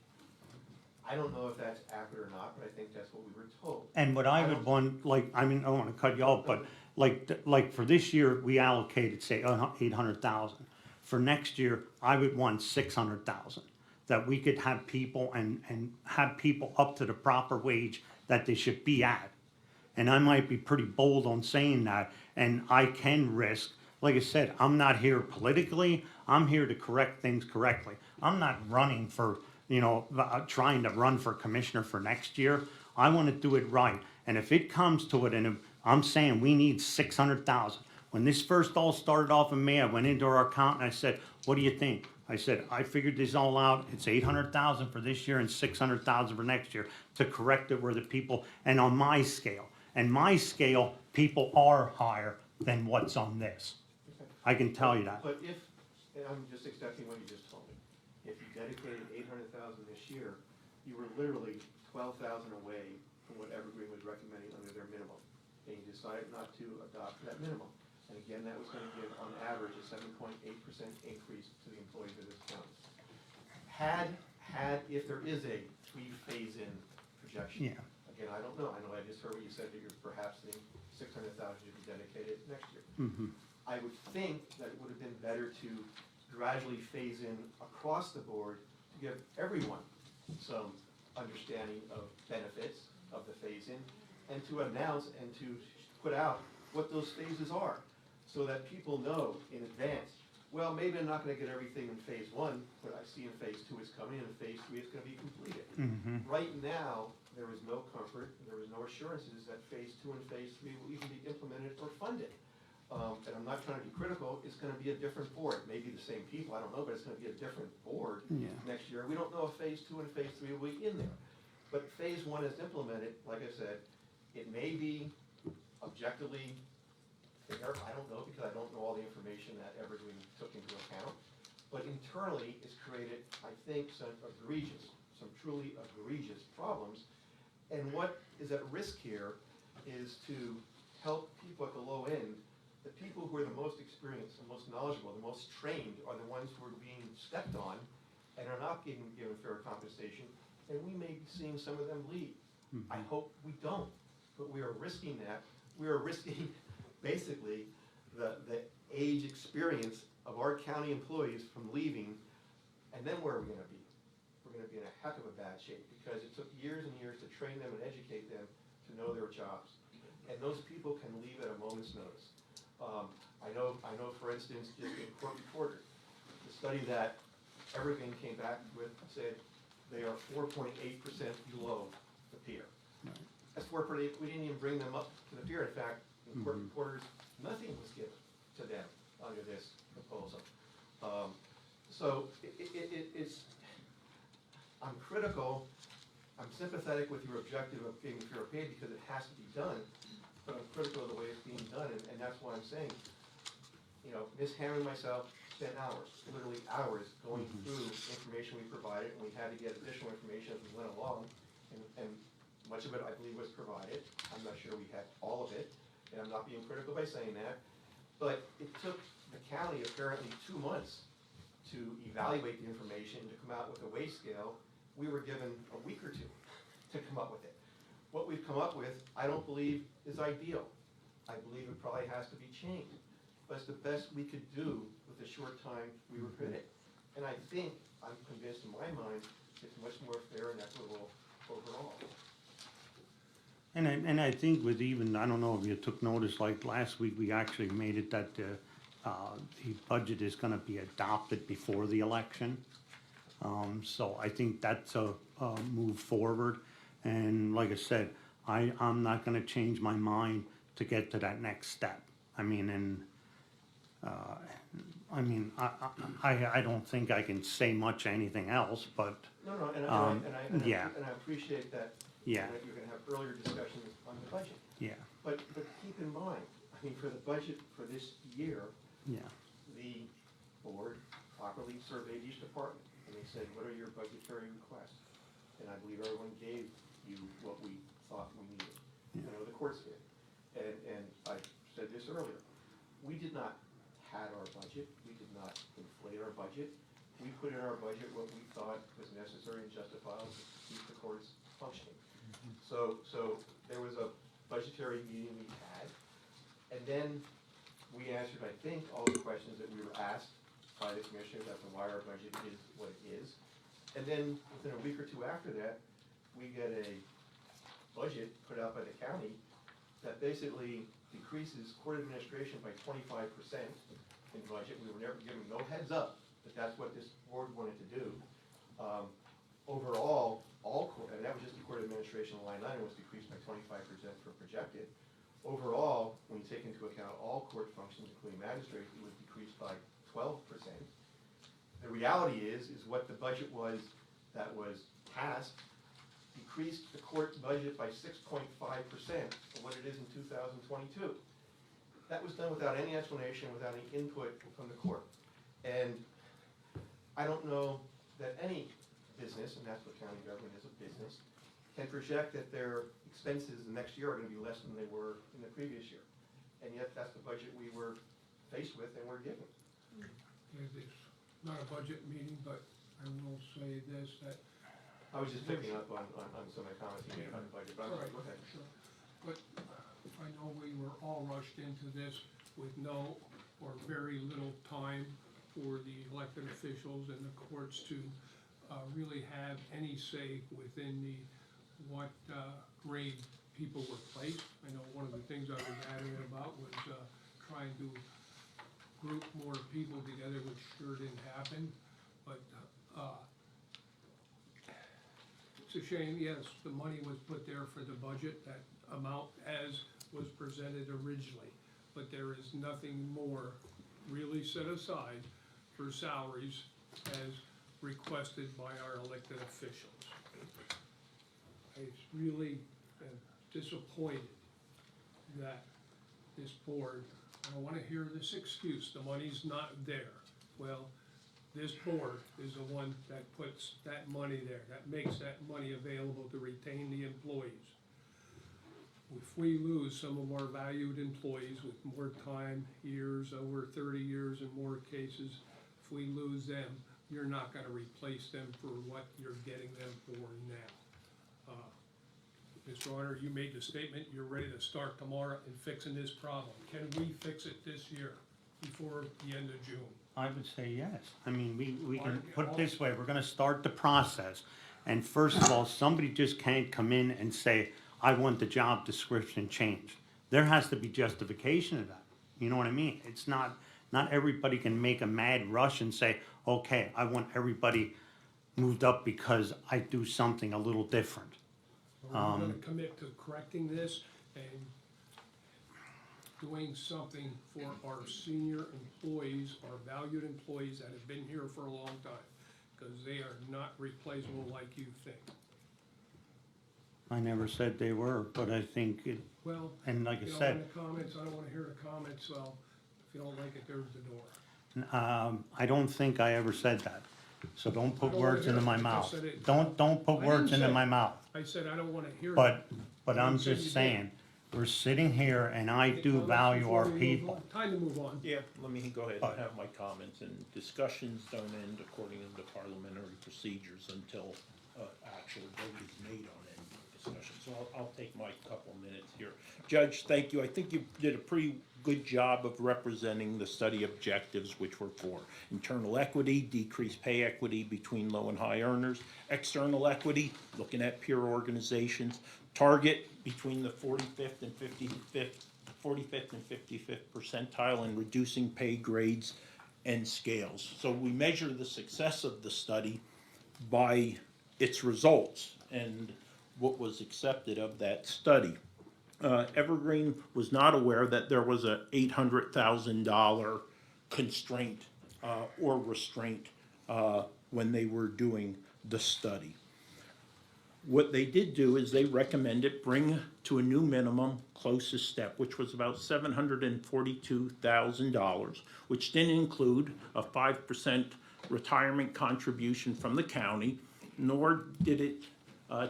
I don't know if that's accurate or not, but I think that's what we were told. And what I would want, like, I mean, I don't wanna cut you off, but like for this year, we allocated, say, 800,000. For next year, I would want 600,000, that we could have people and have people up to the proper wage that they should be at. And I might be pretty bold on saying that, and I can risk, like I said, I'm not here politically, I'm here to correct things correctly. I'm not running for, trying to run for commissioner for next year. I wanna do it right, and if it comes to it, and I'm saying we need 600,000. When this first all started off in May, I went into our account and I said, what do you think? I said, I figured this all out, it's 800,000 for this year and 600,000 for next year to correct it where the people, and on my scale. And my scale, people are higher than what's on this. I can tell you that. But if, and I'm just accepting what you just told me, if you dedicated 800,000 this year, you were literally 12,000 away from what Evergreen was recommending under their minimum. And you decided not to adopt that minimum. And again, that was gonna give, on average, a 7.8% increase to the employees of this county. If there is a phase-in projection. Yeah. Again, I don't know, I just heard what you said, that you're perhaps thinking 600,000 should be dedicated next year. I would think that it would have been better to gradually phase in across the board to give everyone some understanding of benefits of the phase-in, and to announce and to put out what those phases are, so that people know in advance, well, maybe I'm not gonna get everything in phase one, but I see in phase two it's coming, and in phase three it's gonna be completed. Right now, there is no comfort, there is no assurances that phase two and phase three will even be implemented or funded. And I'm not trying to be critical, it's gonna be a different board, maybe the same people, I don't know, but it's gonna be a different board next year. We don't know if phase two and phase three will be in there. But phase one is implemented, like I said, it may be objectively fair, I don't know, because I don't know all the information that Evergreen took into account. But internally, it's created, I think, some truly egregious problems. And what is at risk here is to help people at the low end. The people who are the most experienced, the most knowledgeable, the most trained are the ones who are being stepped on and are not given fair compensation, and we may be seeing some of them leave. I hope we don't, but we are risking that. We are risking basically the age experience of our county employees from leaving, and then where are we gonna be? We're gonna be in a heck of a bad shape, because it took years and years to train them and educate them to know their jobs. And those people can leave at a moment's notice. I know, for instance, just in court reporter, the study that Evergreen came back with said they are 4.8% below the peer. That's 4.8, we didn't even bring them up to the peer. In fact, in court reporters, nothing was given to them under this proposal. So it's, I'm critical, I'm sympathetic with your objective of getting fair pay because it has to be done, but I'm critical of the way it's being done, and that's why I'm saying, Ms. Hammer and myself spent hours, literally hours, going through information we provided, and we had to get additional information as we went along, and much of it, I believe, was provided. I'm not sure we had all of it, and I'm not being critical by saying that, but it took the county apparently 2 months to evaluate the information, to come out with a wage scale. We were given a week or two to come up with it. What we've come up with, I don't believe is ideal. I believe it probably has to be changed, but it's the best we could do with the short time we were permitted. And I think, I'm convinced in my mind, it's much more fair and equitable overall. And I think with even, I don't know if you took notice, like last week, we actually made it that the budget is gonna be adopted before the election. So I think that's a move forward. And like I said, I'm not gonna change my mind to get to that next step. I mean, and, I don't think I can say much anything else, but, No, no, yeah. and I appreciate that. Yeah. That you're gonna have earlier discussions on the budget. yeah, But keep in mind, I mean, for the budget for this year, yeah, the board properly surveyed each department, and they said, what are your budgetary requests? And I believe everyone gave you what we thought we needed. You know, the courts did. And I said this earlier, we did not pad our budget, we did not inflate our budget. We put in our budget what we thought was necessary and justifiable to keep the courts functioning. So there was a budgetary meeting we had, and then we answered, I think, all the questions that we were asked by the commissioners as to why our budget is what it is. And then within a week or two after that, we get a budget put out by the county that basically decreases court administration by 25% in budget. We were never given no heads up that that's what this board wanted to do. Overall, all court, and that was just the court administration line item, was decreased by 25% for projected. Overall, when you take into account all court functions, including magistrates, it was decreased by 12%. The reality is what the budget was that was passed decreased the court budget by 6.5% of what it is in 2022. That was done without any explanation, without any input from the court. And I don't know that any business, and that's what county government is, a business, can project that their expenses the next year are gonna be less than they were in the previous year. And yet, that's the budget we were faced with and were given. It's not a budget meeting, but I will say this, that. I was just picking up on some of the comments you made about the budget, but I'm sorry, go ahead. Sure. But I know we were all rushed into this with no or very little time for the elected officials and the courts to really have any say within what grade people were placed. I know one of the things I was adamant about was trying to group more people together, which sure didn't happen. But it's a shame, yes, the money was put there for the budget, that amount as was presented originally. But there is nothing more really set aside for salaries as requested by our elected officials. I really am disappointed that this board, I don't wanna hear this excuse, the money's not there. Well, this board is the one that puts that money there, that makes that money available to retain the employees. If we lose some of our valued employees with more time, years, over 30 years in more cases, if we lose them, you're not gonna replace them for what you're getting them for now. Mr. Honor, you made the statement, you're ready to start tomorrow in fixing this problem. Can we fix it this year, before the end of June? I would say yes. I mean, we can put it this way, we're gonna start the process. And first of all, somebody just can't come in and say, I want the job description changed. There has to be justification of that. You know what I mean? It's not everybody can make a mad rush and say, okay, I want everybody moved up because I do something a little different. We're gonna commit to correcting this and doing something for our senior employees, our valued employees that have been here for a long time, because they are not replaceable like you think. I never said they were, but I think it, Well, and like I you know, in said, the comments, I don't wanna hear the comments, well, if you don't like it, there's the door. I don't think I ever said that. So don't put I don't words wanna into hear my it. I mouth. said it. Don't put I words didn't into say my it. mouth. I said, I don't wanna hear it. But I'm didn't say you just did. saying, we're sitting here and I Okay, do comments value before our we move people. on. Time to move on. Yeah, let me go ahead But- and have my comments, and discussions don't end according to the parliamentary procedures until actual vote is made on any discussion. So I'll take my couple minutes here. Judge, thank you. I think you did a pretty good job of representing the study objectives, which were for internal equity, decreased pay equity between low and high earners, external equity, looking at peer organizations, target between the 45th and 55th percentile, and reducing pay grades and scales. So we measure the success of the study by its results and what was accepted of that study. Evergreen was not aware that there was a $800,000 constraint or restraint when they were doing the study. What they did do is they recommended bring to a new minimum closest step, which was about $742,000, which didn't include a 5% retirement contribution from the county, nor did it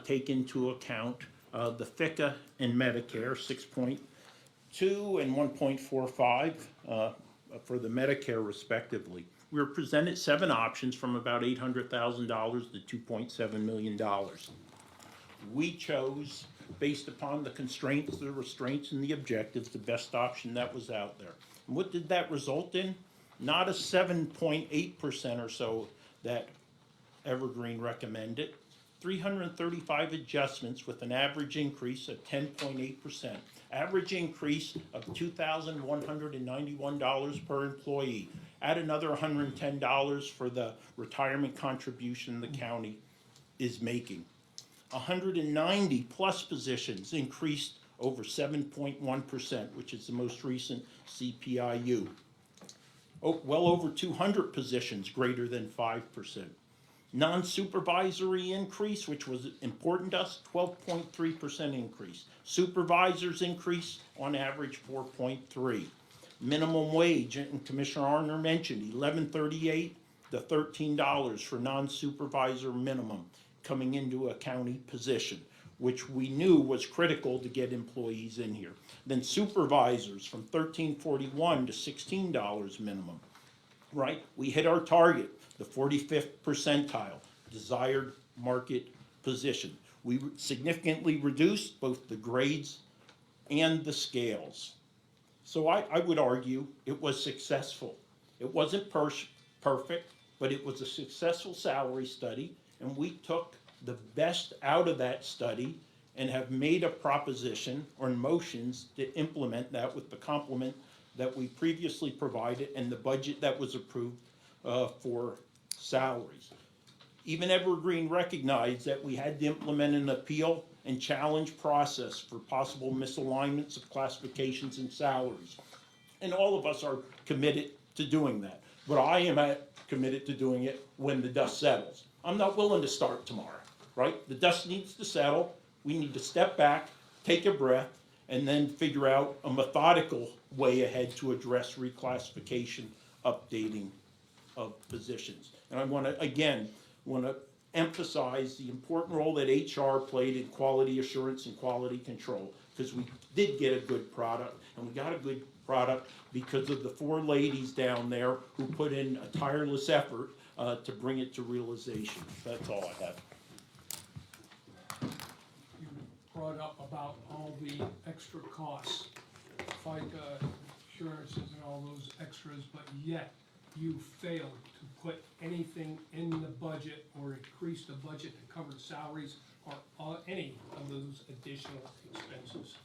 take into account the FICA and Medicare, 6.2 and 1.45 for the Medicare respectively. We were presented 7 options from about $800,000 to $2.7 million. We chose, based upon the constraints, the restraints, and the objectives, the best option that was out there. And what did that result in? Not a 7.8% or so that Evergreen recommended, 335 adjustments with an average increase of 10.8%. Average increase of $2,191 per employee. Add another $110 for the retirement contribution the county is making. 190 plus positions increased over 7.1%, which is the most recent CPIU. Well over 200 positions greater than 5%. Non-supervisory increase, which was important to us, 12.3% increase. Supervisors increase on average 4.3. Minimum wage, and Commissioner Arner mentioned, $11.38 to $13 for non-supervisor minimum coming into a county position, which we knew was critical to get employees in here. Then supervisors from $13.41 to $16 minimum, right? We hit our target, the 45th percentile, desired market position. We significantly reduced both the grades and the scales. So I would argue it was successful. It wasn't perfect, but it was a successful salary study, and we took the best out of that study and have made a proposition or motions to implement that with the complement that we previously provided and the budget that was approved for salaries. Even Evergreen recognized that we had to implement an appeal and challenge process for possible misalignments of classifications and salaries. And all of us are committed to doing that. But I am committed to doing it when the dust settles. I'm not willing to start tomorrow, right? The dust needs to settle. We need to step back, take a breath, and then figure out a methodical way ahead to address reclassification, updating of positions. And I want to emphasize the important role that HR played in quality assurance and quality control, because we did get a good product, and we got a good product because of the 4 ladies down there who put in a tireless effort to bring it to realization. That's all I have. You brought up about all the extra costs, FICA, insurances and all those extras, but yet you failed to put anything in the budget or increase the budget to cover salaries or any of those additional expenses.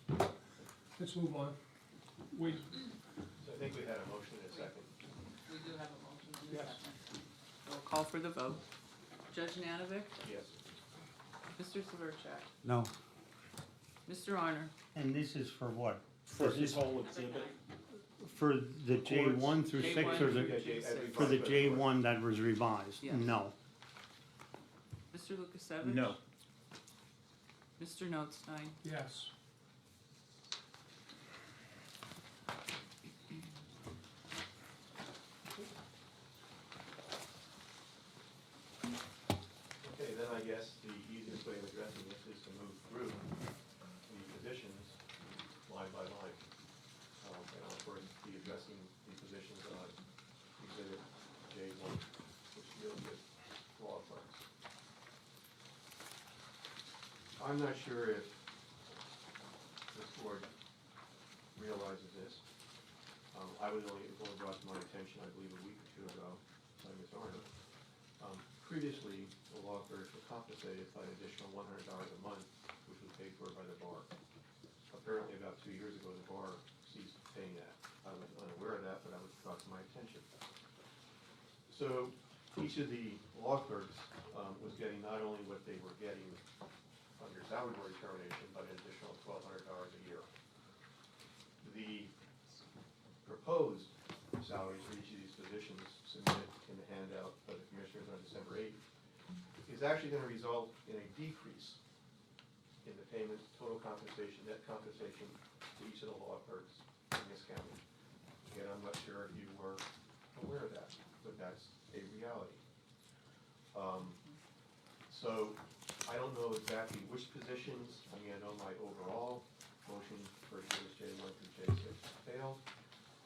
Let's move on. So I think we had a motion and a second. We do have a motion in a Yes. second. We'll call for the vote. Judge Nanovic? Yes. Mr. Severcek? No. Mr. Arner? And this is for what? For this whole exhibit, For the J1 through 6 or J1 the, through six. for the J1 that was revised? Yes. No. Mr. Lukasevich? no. Mr. Notstein? Yes. Okay, then I guess the easiest way of addressing this is to move through the positions line by line. And I'll first be addressing the positions on exhibit J1, which deals with law firms. I'm not sure if this board realizes this. I was only brought to my attention, I believe, a week or 2 ago by Ms. Arno. Previously, the law clerks were compensated by an additional $100 a month, which was paid for by the bar. Apparently, about 2 years ago, the bar ceased paying that. I was unaware of that, but that was brought to my attention. So, each of the law clerks was getting not only what they were getting under salary board determination, but an additional $1,200 a year. The proposed salaries for each of these positions submitted in the handout by the commissioners on December 8th is actually going to result in a decrease in the payment, total compensation, net compensation to each of the law clerks in this county. Again, I'm not sure if you were aware of that, but that's a reality. So I don't know exactly which positions. I mean, I know my overall motion for J1 through J6 failed,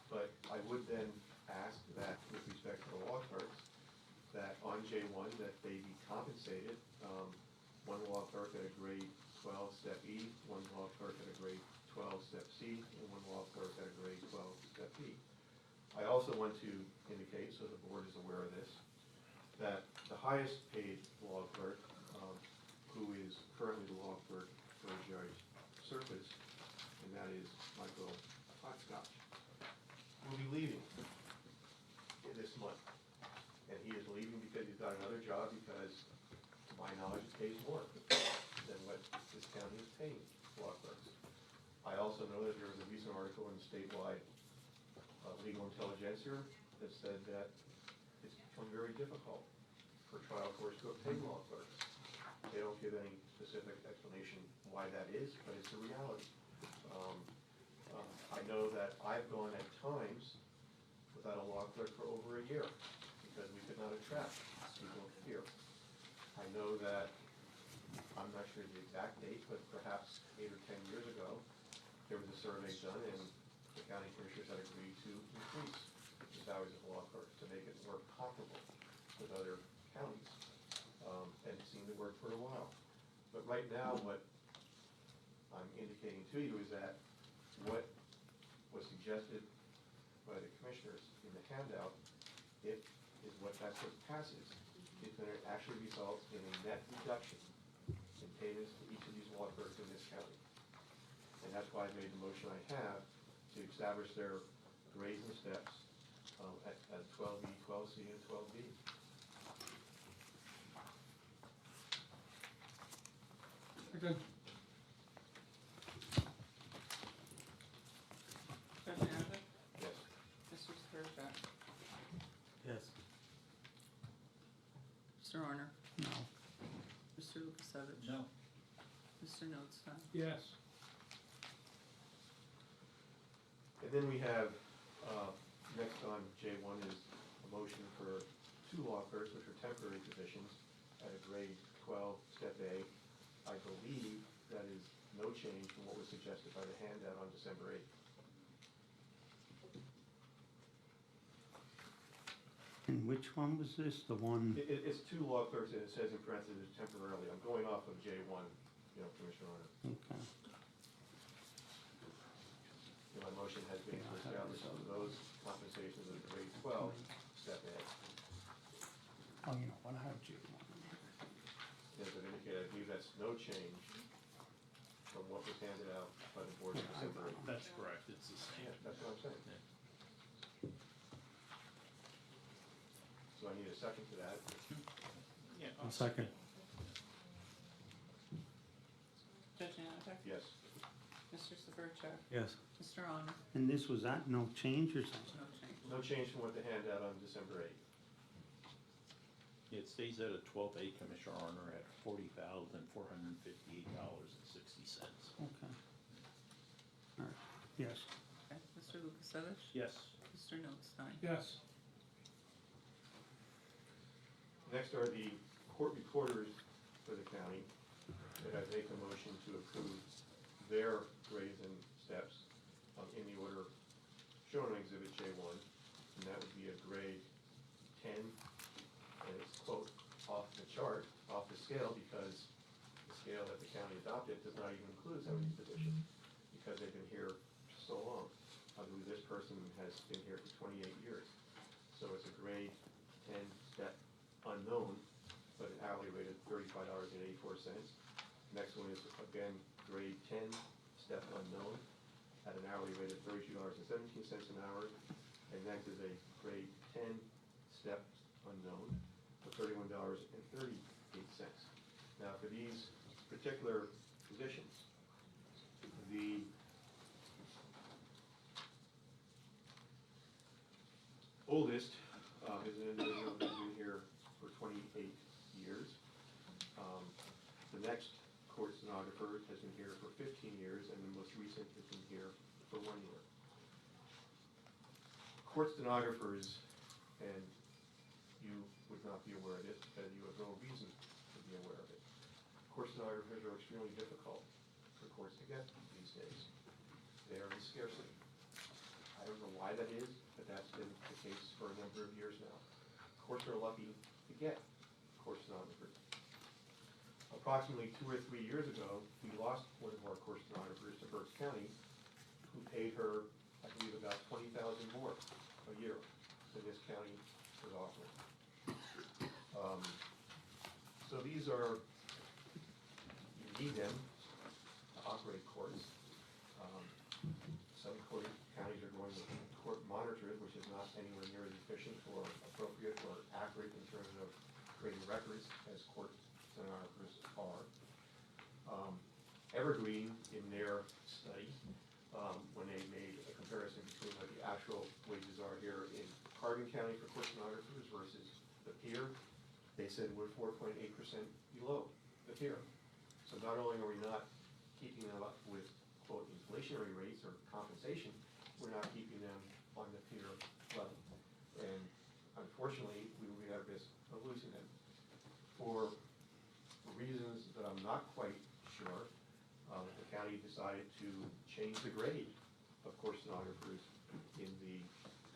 but I would then ask that with respect to the law clerks, that on J1 that they be compensated, one law clerk at a grade 12 step E, one law clerk at a grade 12 step C, and one law clerk at a grade 12 step B. I also want to indicate, so the board is aware of this, that the highest paid law clerk, who is currently the law clerk for Judge Surface, and that is Michael Hopscotch, will be leaving this month. And he is leaving because he's got another job because, to my knowledge, it pays more than what this county is paying law clerks. I also know that there was a recent article in Statewide Legal Intelligencer that said that it's become very difficult for trial courts to obtain law clerks. They don't give any specific explanation why that is, but it's a reality. I know that I've gone at times without a law clerk for over a year because we could not attract people here. I know that, I'm not sure the exact date, but perhaps 8 or 10 years ago, there was a survey done and the county commissioners had agreed to increase the salaries of law clerks to make it more comparable with other counties. And it seemed to work for a while. But right now, what I'm indicating to you is that what was suggested by the commissioners in the handout, that's what passes, is going to actually result in a net reduction in payments to each of these law clerks in this county. And that's why I made the motion I have to establish their grades and steps at 12E, 12C, and 12B. Second. Judge Nanovic? Yes. Mr. Severcek? Yes. Mr. Honor? No. Mr. Lukasevich? No. Mr. Notstein? Yes. And then we have, next on J1 is a motion for 2 law clerks, which are temporary positions, at a grade 12, step A. I believe that is no change from what was suggested by the handout on December 8th. And which one was this? The one? It's 2 law clerks, and it says in parentheses temporarily. I'm going off of J1, Commissioner Arnold. Okay. My motion has been to establish those compensations at grade 12, step A. Oh, you know what, I have J1. As I've indicated, I believe that's no change from what was handed out by the board in December 8th. That's correct, it's the same. Yeah, that's what I'm saying. So I need a second to that. Yeah, A second. Judge Nanovic? Yes. Mr. Severcek? Yes. Mr. Honor? And this was that, no change or something? No change. No change from what they handed out on December 8th. It stays at a 12A, Commissioner Arner, at $40,458.60. Okay. All right, yes. Okay. Mr. Lukasevich? Yes. Mr. Notstein? Yes. Next are the court reporters for the county that I make a motion to approve their grades and steps in the order shown on Exhibit J1, and that would be a grade 10, and it's, quote, off the chart, off the scale, because the scale that the county adopted does not even include some of these positions, because they've been here so long. I believe this person has been here for 28 years. So it's a grade 10 step unknown, but an hourly rate of $35.84. Next one is, again, grade 10 step unknown at an hourly rate of $32.17 an hour. And next is a grade 10 step unknown $31.38. Now, for these particular positions, the oldest is an individual who's been here for 28 years. The next court stenographer has been here for 15 years, and the most recent has been here for 1 year. Court stenographers, and you would not be aware of it, and you have no reason to be aware of it. Court stenographers are extremely difficult for courts to get these days. They are in scarcity. I don't know why that is, but that's been the case for a number of years now. Courts are lucky to get court stenographers. Approximately 2 or 3 years ago, we lost one of our court stenographers to Berks County, who paid her, I believe, about $20,000 more a year than this county was offering. So these are, you need them to operate courts. Some counties are going with court monitors, which is not anywhere near as efficient or appropriate or accurate in terms of creating records as court stenographers are. Evergreen, in their study, when they made a comparison between what the actual wages are here in Hardin County for court stenographers versus the peer, they said we're 4.8% below the peer. So not only are we not keeping them up with, quote, inflationary rates or compensation, we're not keeping them on the peer level. And unfortunately, we will be at risk of losing them. For reasons that I'm not quite sure, the county decided to change the grade of court stenographers in the,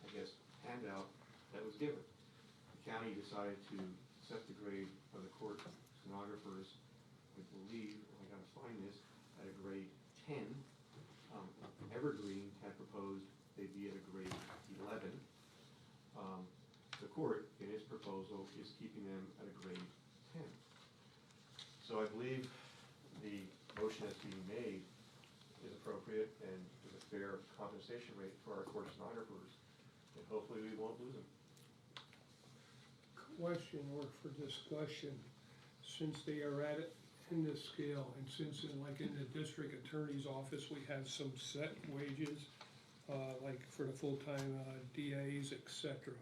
I guess, handout that was given. The county decided to set the grade of the court stenographers, I believe, I gotta find this, at a grade 10. Evergreen had proposed they'd be at a grade 11. The court, in its proposal, is keeping them at a grade 10. So I believe the motion that's being made is appropriate and is a fair compensation rate for our court stenographers, and hopefully we won't lose them. Question or for discussion, since they are at it in this scale, and since like in the district attorney's office, we have some set wages, like for the full-time DAs, et cetera.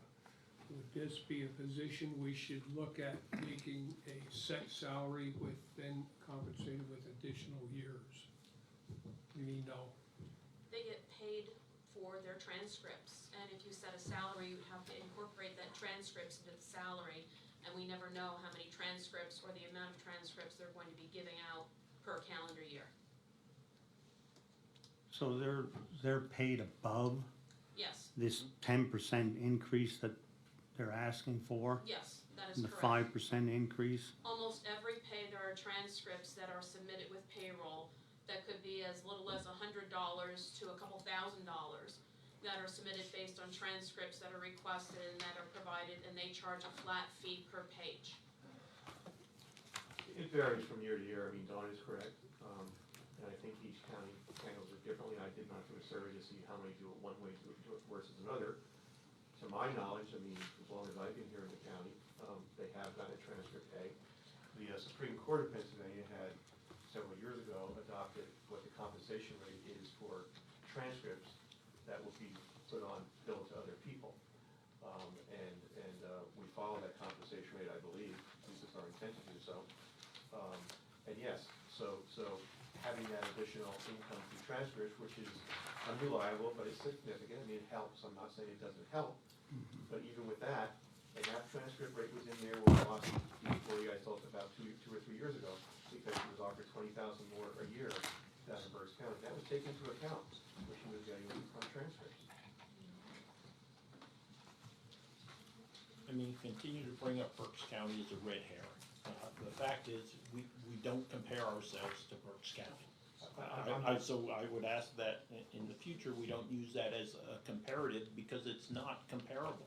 Would this be a position we should look at making a set salary with then compensated with additional years? You mean no? They get paid for their transcripts, and if you set a salary, you have to incorporate that transcripts into the salary, and we never know how many transcripts or the amount of transcripts they're going to be giving out per calendar year. So they're paid above Yes, this 10% increase that they're asking for? yes, that is And the correct. 5% increase? Almost every pay, there are transcripts that are submitted with payroll that could be as little as $100 to a couple $1,000 that are submitted based on transcripts that are requested and that are provided, and they charge a flat fee per page. It varies from year to year. I mean, Dawn is correct. And I think each county handles it differently. I did not do a survey to see how many do it one way, do it versus another. To my knowledge, I mean, as long as I've been here in the county, they have gotten a transcript pay. The Supreme Court of Pennsylvania had several years ago adopted what the compensation rate is for transcripts that will be put on billed to other people. And we follow that compensation rate, I believe, at least it's our intent to do so. And yes, so having that additional income through transcripts, which is unreliable, but it's significant. I mean, it helps. I'm not saying it doesn't help. But even with that, and that transcript rate was in there when we lost the employee I talked about two or 3 years ago, because she was offered $20,000 more a year down in Berks County. That was taken into account when she was getting on transcripts. I mean, continue to bring up Berks County as a red herring. The fact is, we don't compare ourselves to Berks County. So I would ask that in the future, we don't use that as a comparative because it's not comparable.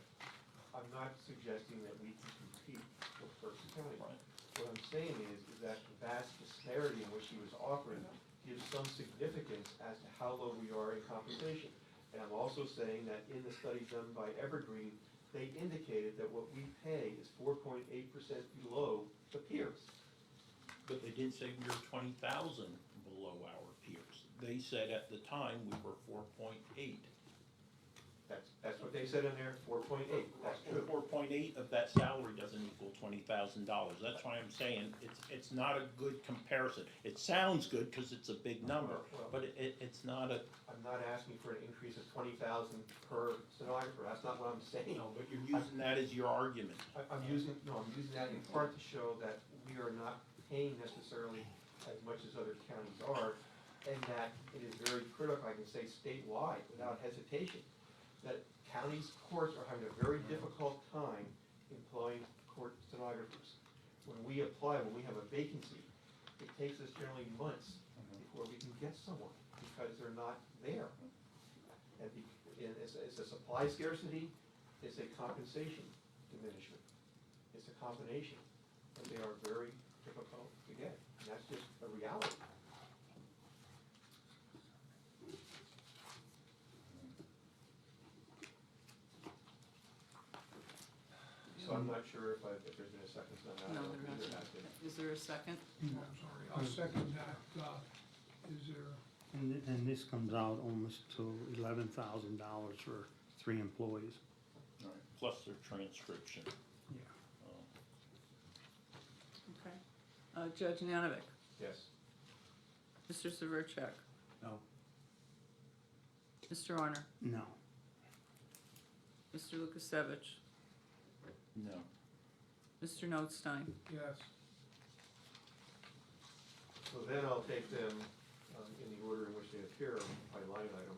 I'm not suggesting that we can compete with Berks County. Right. What I'm saying is that the vast disparity in which he was offering gives some significance as to how low we are in compensation. And I'm also saying that in the study done by Evergreen, they indicated that what we pay is 4.8% below the peers. But they didn't say we were 20,000 below our peers. They said at the time we were 4.8. That's what they said in there, 4.8, that's true. 4.8 of that salary doesn't equal $20,000. That's why I'm saying it's not a good comparison. It sounds good because it's a big number, but it's not a. I'm not asking for an increase of 20,000 per stenographer, that's not what I'm saying. No, but you're using that as your argument. I'm using that in part to show that we are not paying necessarily as much as other counties are, and that it is very critical, I can say statewide, without hesitation, that counties' courts are having a very difficult time employing court stenographers. When we apply, when we have a vacancy, it takes us generally months before we can get someone, because they're not there. And it's a supply scarcity, it's a compensation diminishment. It's a combination, but they are very difficult to get, and that's just a reality. So I'm not sure if there's been a second on that. I No, don't there think hasn't. has been. Is there a second? I'm sorry, I'll second that. Is there, And this comes out almost to $11,000 for 3 employees. Plus their transcription. Yeah. Okay. Judge Nanovic, Yes. Mr. Severcek, No. Mr. Honor, No. Mr. Lukasevich, No. Mr. Notstein, yes, So then I'll take them in the order in which they appear by line item.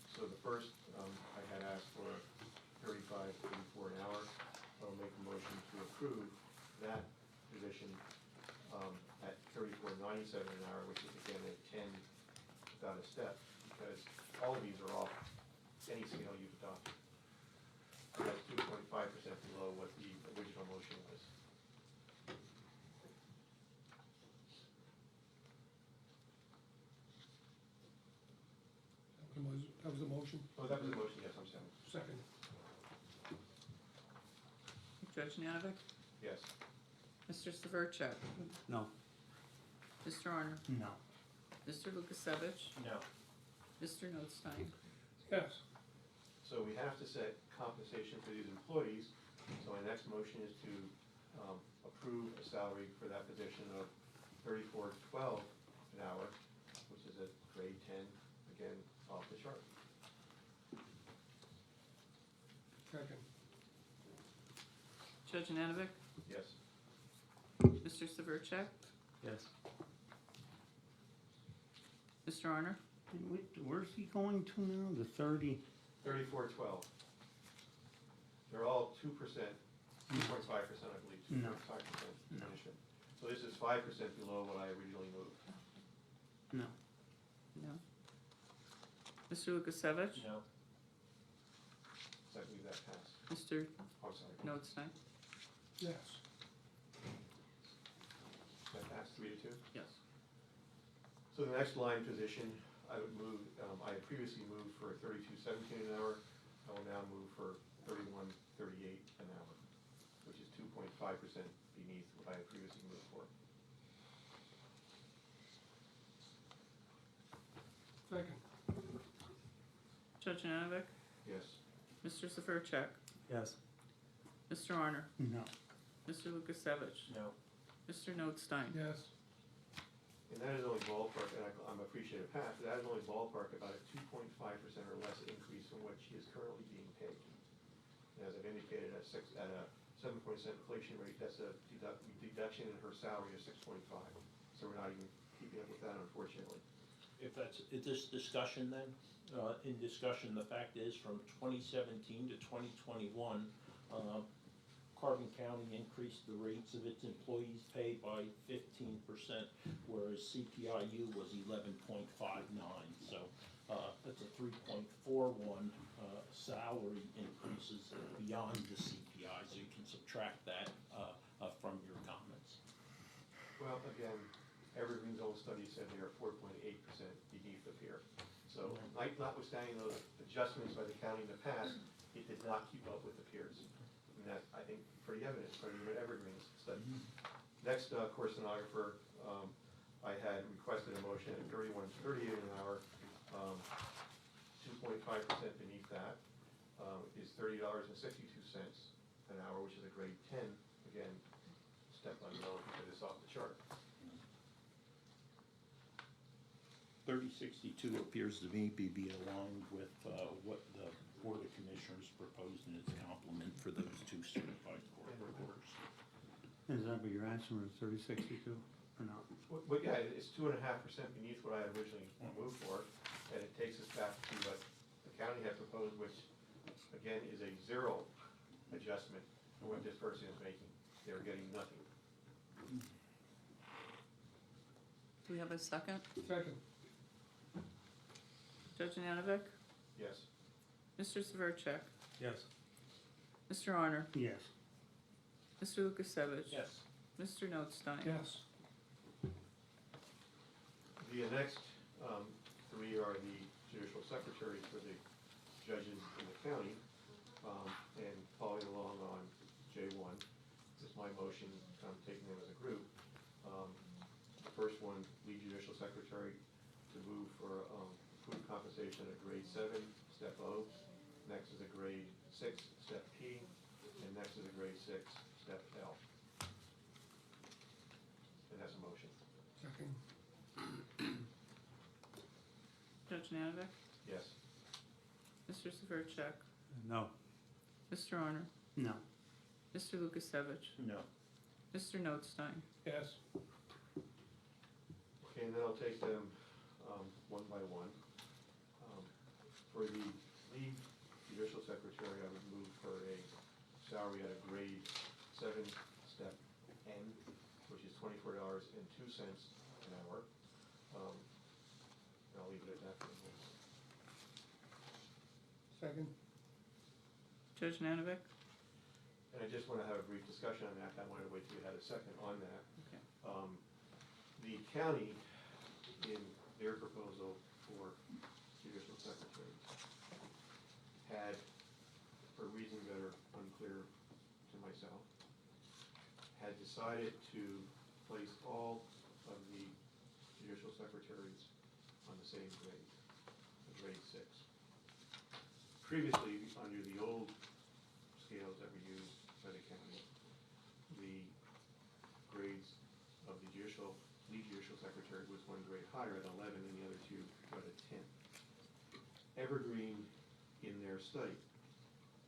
So the first, I had asked for $35.84 an hour. I'll make a motion to approve that position at $34.97 an hour, which is again a 10 without a step, because all of these are off any scale you've adopted. And that's 2.5% below what the original motion was. that was the motion, Oh, that was the motion, yes, I'm sorry. second, Judge Nanovic, Yes. Mr. Severcek, No. Mr. Honor, No. Mr. Lukasevich, No. Mr. Notstein. yes, So we have to set compensation for these employees. So my next motion is to approve a salary for that position of $34.12 an hour, which is a grade 10, again, off the chart. second, Judge Nanovic, Yes. Mr. Severcek, Yes. Mr. Honor, Where's he going to now? The 30? $34.12. They're all 2%, 2.5%, I believe, No. 2.5% No. diminishment. So this is 5% below what I originally moved. No. no. Mr. Lukasevich, No. So I believe that passed. Mr. Oh, I'm sorry. Notstein, yes, That passed 3-2. yes. So the next line position, I would move, I had previously moved for $32.17 an hour. I will now move for $31.38 an hour, which is 2.5% beneath what I had previously moved for. second, Judge Nanovic, Yes. Mr. Severcek, Yes. Mr. Honor, No. Mr. Lukasevich, No. Mr. Notstein. yes, And that is only ballpark, and I'm appreciative of Pat, but that is only ballpark about a 2.5% or less increase from what she is currently being paid. And as I've indicated, at a 7% inflation rate, that's a deduction in her salary of 6.5. So we're not even keeping up with that, unfortunately. If that's, is this discussion then, in discussion, the fact is from 2017 to 2021, Carbon County increased the rates of its employees' pay by 15%, whereas CPIU was 11.59. So that's a 3.41 salary increases beyond the CPI. So you can subtract that from your comments. Well, again, Evergreen's own study said they are 4.8% beneath the peer. So notwithstanding those adjustments by the county in the past, it did not keep up with the peers. And that, I think, pretty evident from even Evergreen's study. Next, core stenographer, I had requested a motion at $31.38 an hour. 2.5% beneath that is $30.62 an hour, which is a grade 10. Again, step below because it's off the chart. 3062 appears to me to be aligned with what the Board of Commissioners proposed in its complement for those two certified court reporters. Is that what you're asking for, 3062 or not? But yeah, it's 2.5% beneath what I had originally moved for, and it takes us back to what the county had proposed, which again is a zero adjustment for what this person is making. They're getting nothing. Do we have a second? Second. Judge Nanovic? Yes. Mr. Severcek? Yes. Mr. Honor? Yes. Mr. Lukasevich? Yes. Mr. Notstein? Yes. The next three are the judicial secretaries for the judges in the county. And following along on J1 is my motion, I'm taking them as a group. The first one, lead judicial secretary, to move for food compensation at grade 7, step O. Next is a grade 6, step P. And next is a grade 6, step L. And that's a motion. Second. Judge Nanovic? Yes. Mr. Severcek? No. Mr. Honor? No. Mr. Lukasevich? No. Mr. Notstein? Yes. Okay, and then I'll take them one by one. For the lead judicial secretary, I would move for a salary at a grade 7, step N, which is $24.02 an hour. And I'll leave it at that for the moment. Second. Judge Nanovic? And I just want to have a brief discussion on that. I wanted to wait till you had a second on that. Okay. The county, in their proposal for judicial secretary, had, for reasons that are unclear to myself, had decided to place all of the judicial secretaries on the same grade, grade 6. Previously, under the old scales that were used by the county, the grades of the lead judicial secretary was one grade higher at 11 and the other two were at 10. Evergreen, in their study,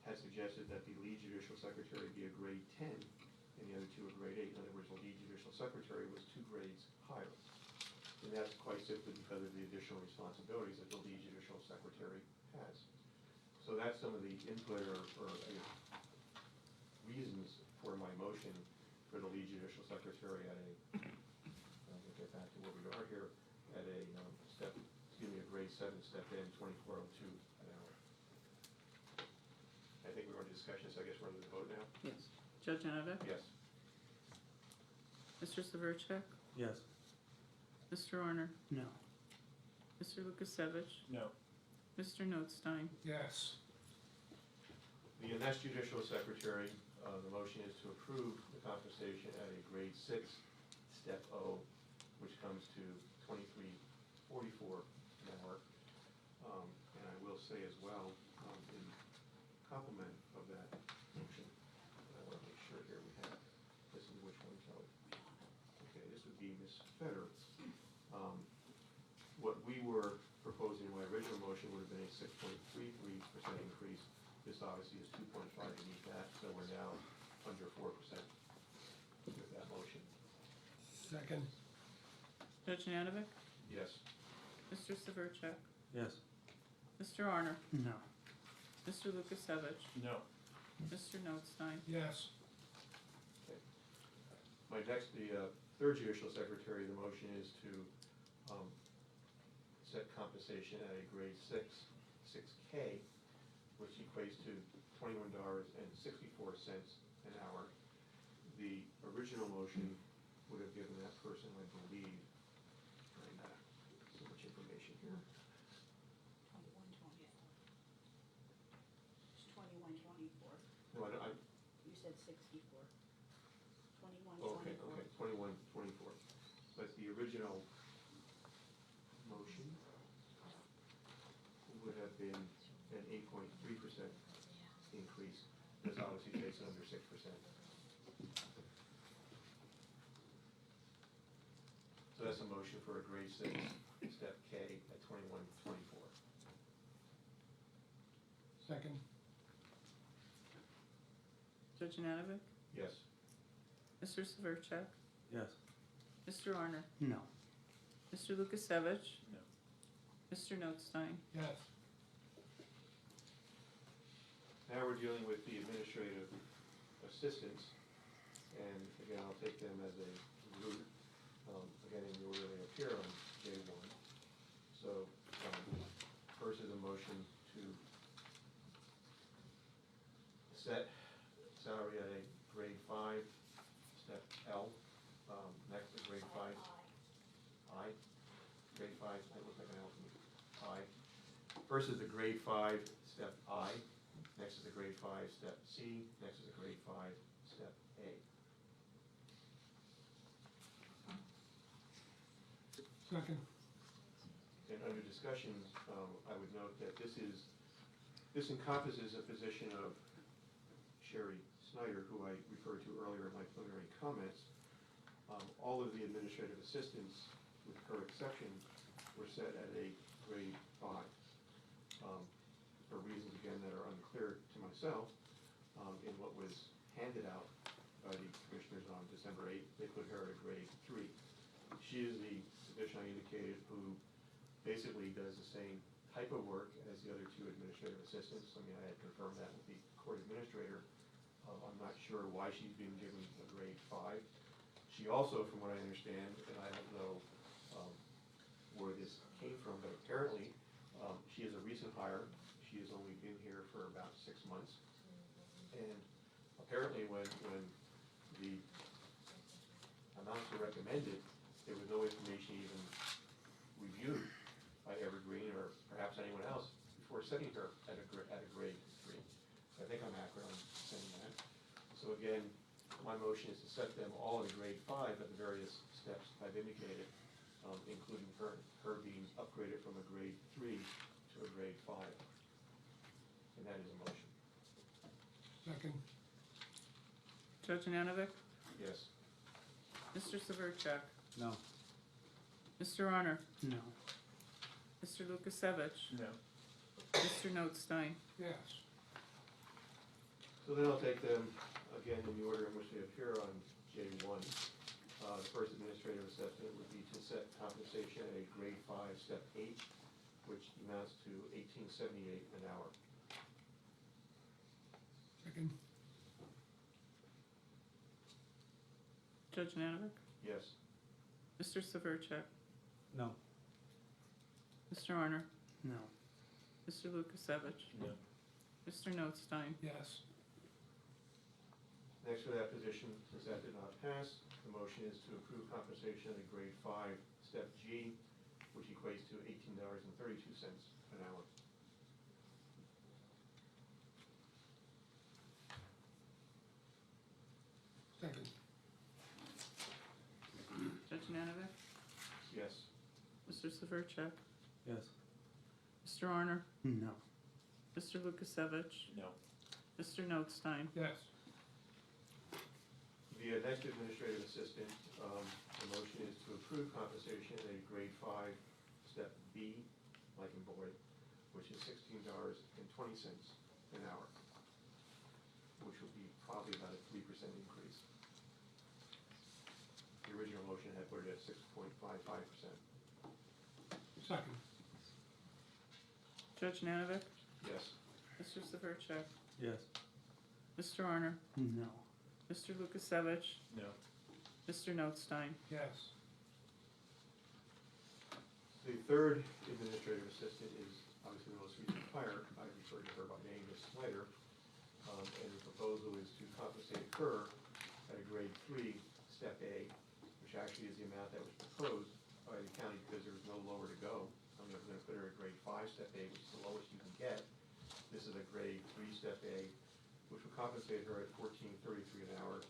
has suggested that the lead judicial secretary be a grade 10 and the other two a grade 8. In other words, the lead judicial secretary was 2 grades higher. And that's quite simply because of the additional responsibilities that the lead judicial secretary has. So that's some of the input or reasons for my motion for the lead judicial secretary at a, I'll get back to where we are here, at a a grade 7 step in, $24.02 an hour. I think we're on discussion, so I guess we're on the vote now? Yes. Judge Nanovic? Yes. Mr. Severcek? Yes. Mr. Honor? No. Mr. Lukasevich? No. Mr. Notstein? Yes. The next judicial secretary, the motion is to approve the compensation at a grade 6, step O, which comes to $23.44 an hour. And I will say as well, in complement of that motion, I want to make sure here we have, this is which one, Kelly? Okay, this would be Ms. Feder. What we were proposing in my original motion would have been a 6.33% increase. This obviously is 2.5 beneath that, so we're now under 4% with that motion. Second. Judge Nanovic? Yes. Mr. Severcek? Yes. Mr. Honor? No. Mr. Lukasevich? No. Mr. Notstein? Yes. Okay. My next, the third judicial secretary, the motion is to set compensation at a grade 6, 6K, which equates to $21.64 an hour. The original motion would have given that person, I believe, and so much information here. 21.24. It's 21.24. No, I, You said 64. 21, okay, 21, 24. But the original motion would have been an 8.3% increase. This obviously takes it under 6%. So that's a motion for a grade 6, step K at 21, 24. Second, Judge Nanovic? Yes. Mr. Severcek? Yes. Mr. Arner? No. Mr. Lukasevich? No. Mr. Notstein? yes. Now we're dealing with the administrative assistants, and again, I'll take them as a group, again, in the order they appear on J1. So, first is a motion to set salary at a grade 5, step L, next to grade 5, I, grade 5, that looks like an L to me, I. First is the grade 5, step I, next is the grade 5, step C, next is the grade 5, step A. Second, And under discussion, I would note that this encompasses a position of Sherry Snyder, who I referred to earlier in my preliminary comments. All of the administrative assistants, with her exception, were set at a grade 5. For reasons, again, that are unclear to myself, in what was handed out by the commissioners on December 8th, they put her at a grade 3. She is the position I indicated who basically does the same type of work as the other 2 administrative assistants. I mean, I had confirmed that with the court administrator. I'm not sure why she's being given a grade 5. She also, from what I understand, and I don't know where this came from, but apparently she is a recent hire. She has only been here for about 6 months. And apparently when the amounts were recommended, there was no information even reviewed by Evergreen or perhaps anyone else before setting her at a grade 3. So I think I'm accurate on saying that. So again, my motion is to set them all at a grade 5 at the various steps I've indicated, including her being upgraded from a grade 3 to a grade 5. And that is a motion. second, Judge Nanovic? Yes. Mr. Severcek? No. Mr. Arner? No. Mr. Lukasevich? No. Mr. Notstein? yes. So then I'll take them again in the order in which they appear on J1. The first administrative assessment would be to set compensation at a grade 5, step 8, which amounts to $18.78 an hour. Second, Judge Nanovic? Yes. Mr. Severcek? No. Mr. Arner? No. Mr. Lukasevich? No. Mr. Notstein? yes. Next for that position, since that did not pass, the motion is to approve compensation at a grade 5, step G, which equates to $18.32 an hour. Second, Judge Nanovic? Yes. Mr. Severcek? Yes. Mr. Arner? No. Mr. Lukasevich? No. Mr. Notstein? yes. The next administrative assistant, the motion is to approve compensation at a grade 5, step B, like in Boyd, which is $16.20 an hour, which will be probably about a 3% increase. The original motion had put it at 6.55%. Second, Judge Nanovic? Yes. Mr. Severcek? Yes. Mr. Arner? No. Mr. Lukasevich? No. Mr. Notstein? yes. The third administrative assistant is obviously the most recent hire. I referred to her by name, Ms. Snyder. And the proposal is to compensate her at a grade 3, step A, which actually is the amount that was proposed by the county because there was no lower to go. I'm going to put her at grade 5, step A, which is the lowest you can get. This is a grade 3, step A, which will compensate her at $14.33 an hour,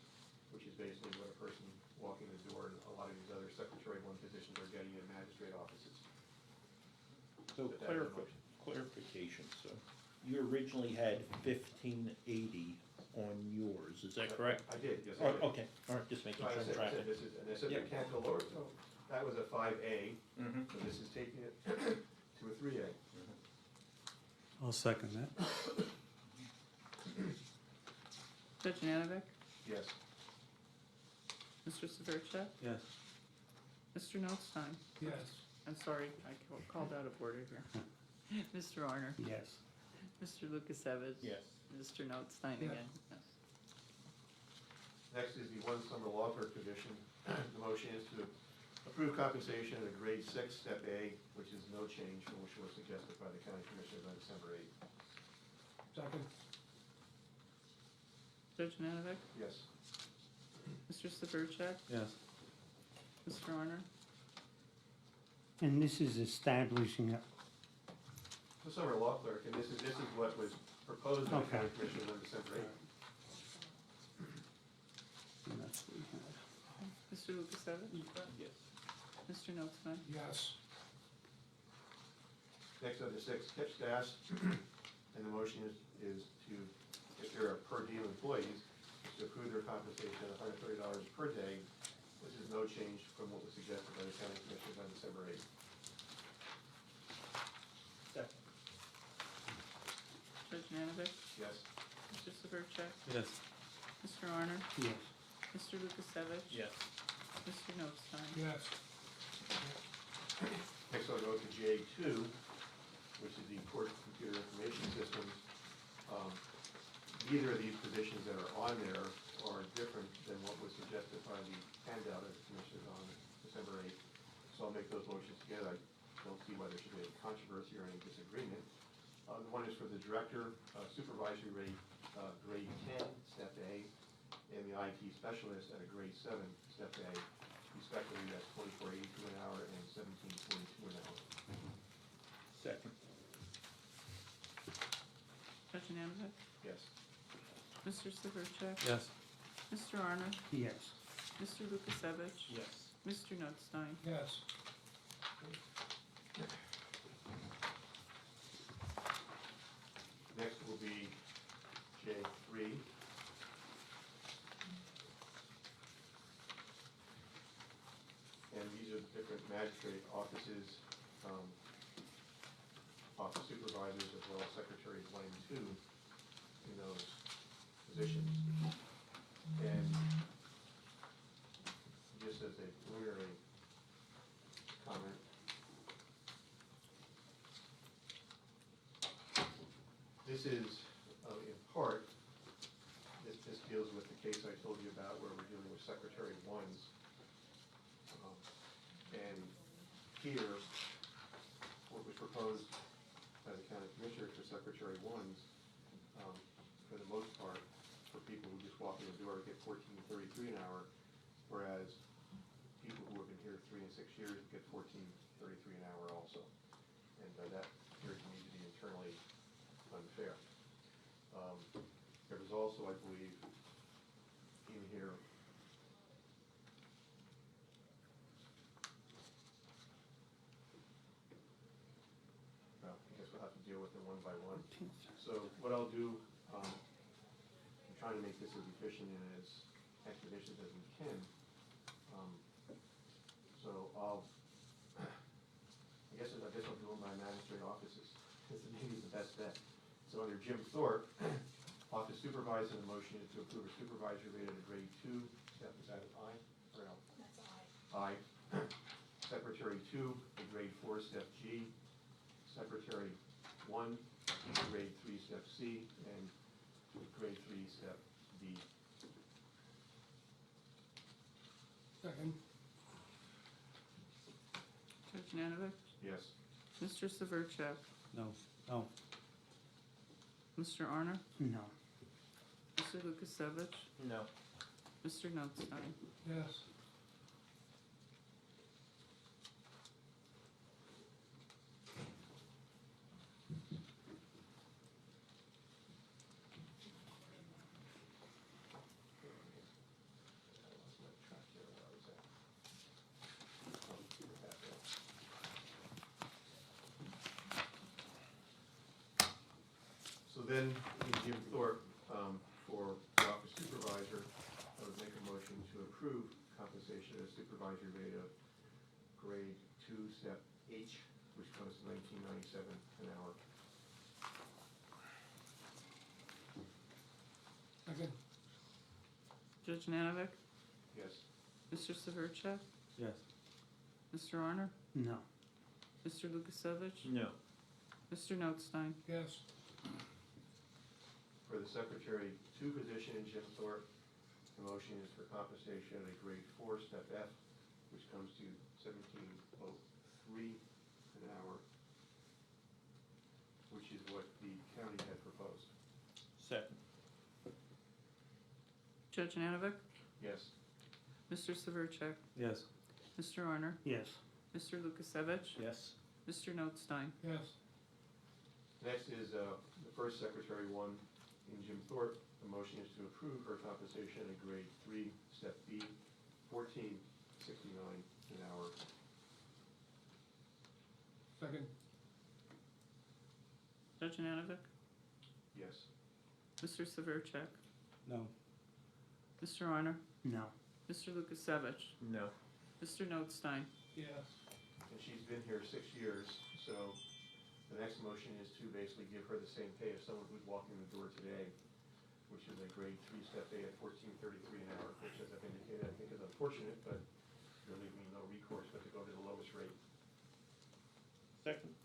which is basically what a person walking the door and a lot of these other Secretary One positions are getting in magistrate offices. So But that is a motion. clarification, so you originally had 1580 on yours, is that correct? I did, yes, Oh, I did. okay, all right, just making So sure I I'm said, tracking. this is, and I said they Yep. can't go lower, so that was a 5A, Mhm. so this is taking it to a 3A. I'll second that. Judge Nanovic? Yes. Mr. Severcek? Yes. Mr. Notstein? Yes. I'm sorry, I called out of order here. Mr. Arner? Yes. Mr. Lukasevich? Yes. Mr. Notstein Yeah. again, yes. Next is the one summer law clerk position. The motion is to approve compensation at a grade 6, step A, which is no change from which was suggested by the county commissioners on December 8th. Second. Judge Nanovic? Yes. Mr. Severcek? Yes. Mr. Arner? And this is establishing a The summer law clerk, and this is what was proposed by the county Okay. commissioners on December 8th. and that's what we have. Mr. Lukasevich? Yes. Mr. Notstein? Yes. Next under 6, tip staffs, and the motion is to, if there are per diem employees, to approve their compensation at $130 per day, which is no change from what was suggested by the county commissioners on December 8th. Second. Judge Nanovic? Yes. Mr. Severcek? Yes. Mr. Arner? Yes. Mr. Lukasevich? Yes. Mr. Notstein? Yes. Next I'll go to J2, which is the court computer information systems. Neither of these positions that are on there are different than what was suggested by the handout of the commissioners on December 8th. So I'll make those motions together. I don't see why there should be any controversy or any disagreement. The one is for the director, supervisory rate, grade 10, step A, and the IT specialist at a grade 7, step A, respectively, that's $24.82 an hour and $17.42 an hour. Second. Judge Nanovic? Yes. Mr. Severcek? Yes. Mr. Arner? Yes. Mr. Lukasevich? Yes. Mr. Notstein? Yes. Next will be J3. And these are the different magistrate offices, office supervisors, as well as secretaries 1 and 2 in those positions. And just as a preliminary comment, this is, in part, this deals with the case I told you about where we're dealing with Secretary Ones. And here, what was proposed by the county commissioners for Secretary Ones, for the most part, for people who just walk in the door get $14.33 an hour, whereas people who have been here 3 and 6 years get $14.33 an hour also. And that appears to me to be internally unfair. There was also, I believe, in here, well, I guess we'll have to deal with them one by one. So what I'll do, I'm trying to make this as efficient and as expeditious as we can. So I guess I'll do them by magistrate offices. This is maybe the best bet. So under Jim Thorpe, office supervisor, the motion is to approve a supervisor rated at grade 2, step, is that an I or no? That's I. I. Secretary 2, a grade 4, step G. Secretary 1, grade 3, step C, and grade 3, step D. Second. Judge Nanovic? Yes. Mr. Severcek? No. No. Mr. Arner? No. Mr. Lukasevich? No. Mr. Notstein? Yes. then, in Jim Thorpe, for the office supervisor, I would make a motion to approve compensation at a supervisory rate of grade 2, step H, which comes to $19.97 an hour. Second. Judge Nanovic? Yes. Mr. Severcek? Yes. Mr. Honor? No. Mr. Lukasevich? No. Mr. Notstein? Yes. For the Secretary 2 position in Jim Thorpe, the motion is for compensation at a grade 4, step F, which comes to $17.03 an hour, which is what the county had proposed. Second. Judge Nanovic? Yes. Mr. Severcek? Yes. Mr. Honor? Yes. Mr. Lukasevich? Yes. Mr. Notstein? Yes. Next is the first Secretary 1 in Jim Thorpe. The motion is to approve her compensation at a grade 3, step B, $14.69 an hour. Second. Judge Nanovic? Yes. Mr. Severcek? No. Mr. Honor? No. Mr. Lukasevich? No. Mr. Notstein? Yes. And she's been here 6 years, so the next motion is to basically give her the same pay as someone who's walking in the door today, which is a grade 3, step A at $14.33 an hour, which, as I've indicated, I think is unfortunate, but really leave me no recourse but to go to the lowest rate. Second.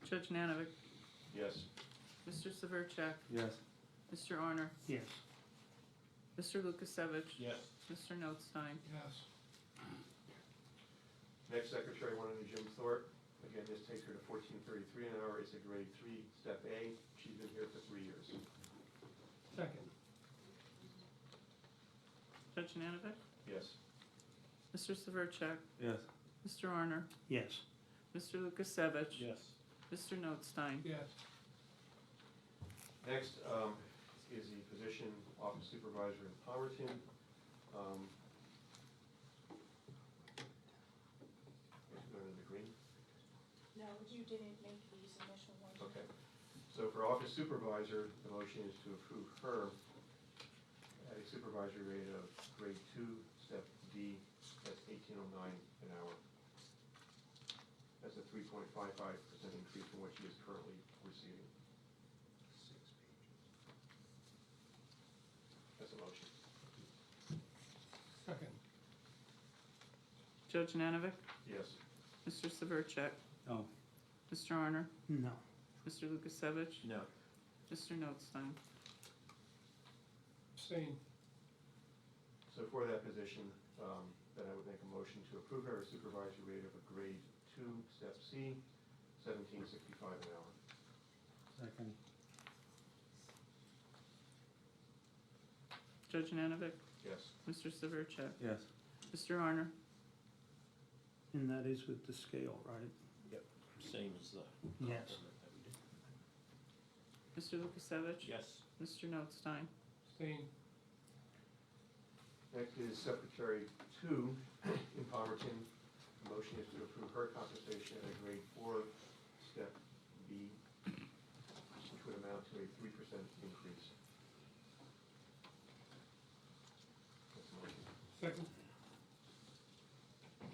Judge Nanovic? Yes. Mr. Severcek? Yes. Mr. Honor? Yes. Mr. Lukasevich? Yes. Mr. Notstein? Yes. Next Secretary 1 in Jim Thorpe. Again, this takes her to $14.33 an hour. It's a grade 3, step A. She's been here for 3 years. Second. Judge Nanovic? Yes. Mr. Severcek? Yes. Mr. Honor? Yes. Mr. Lukasevich? Yes. Mr. Notstein? Yes. Next is the position office supervisor in Palmerton. Going to the green. No, you didn't make these initial ones. Okay. So for office supervisor, the motion is to approve her at a supervisory rate of grade 2, step D, that's $18.09 an hour. That's a 3.55% increase from what she is currently receiving. That's a motion. Second. Judge Nanovic? Yes. Mr. Severcek? No. Mr. Honor? No. Mr. Lukasevich? No. Mr. Notstein? Abstain. So for that position, then I would make a motion to approve her a supervisory rate of a grade 2, step C, $17.65 an hour. Second. Judge Nanovic? Yes. Mr. Severcek? Yes. Mr. Honor? And that is with the scale, right? Yep. Same as the. Yes. complement that we did. Mr. Lukasevich? Yes. Mr. Notstein? Abstain. Next is Secretary 2 in Palmerton. The motion is to approve her compensation at a grade 4, step B, which would amount to a 3% increase. That's a motion. Second.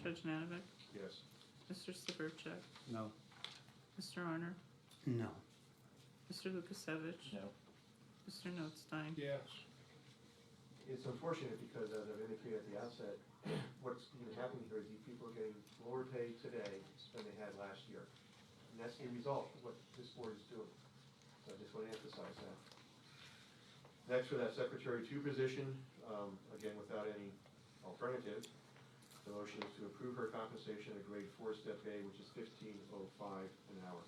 Judge Nanovic? Yes. Mr. Severcek? No. Mr. Honor? No. Mr. Lukasevich? No. Mr. Notstein? Yes. It's unfortunate because, as I've indicated at the outset, what's even happening here is these people are getting lower pay today than they had last year. And that's the result of what this board is doing. So I just want to emphasize that. Next, for that Secretary 2 position, again, without any alternative, the motion is to approve her compensation at grade 4, step A, which is $15.05 an hour.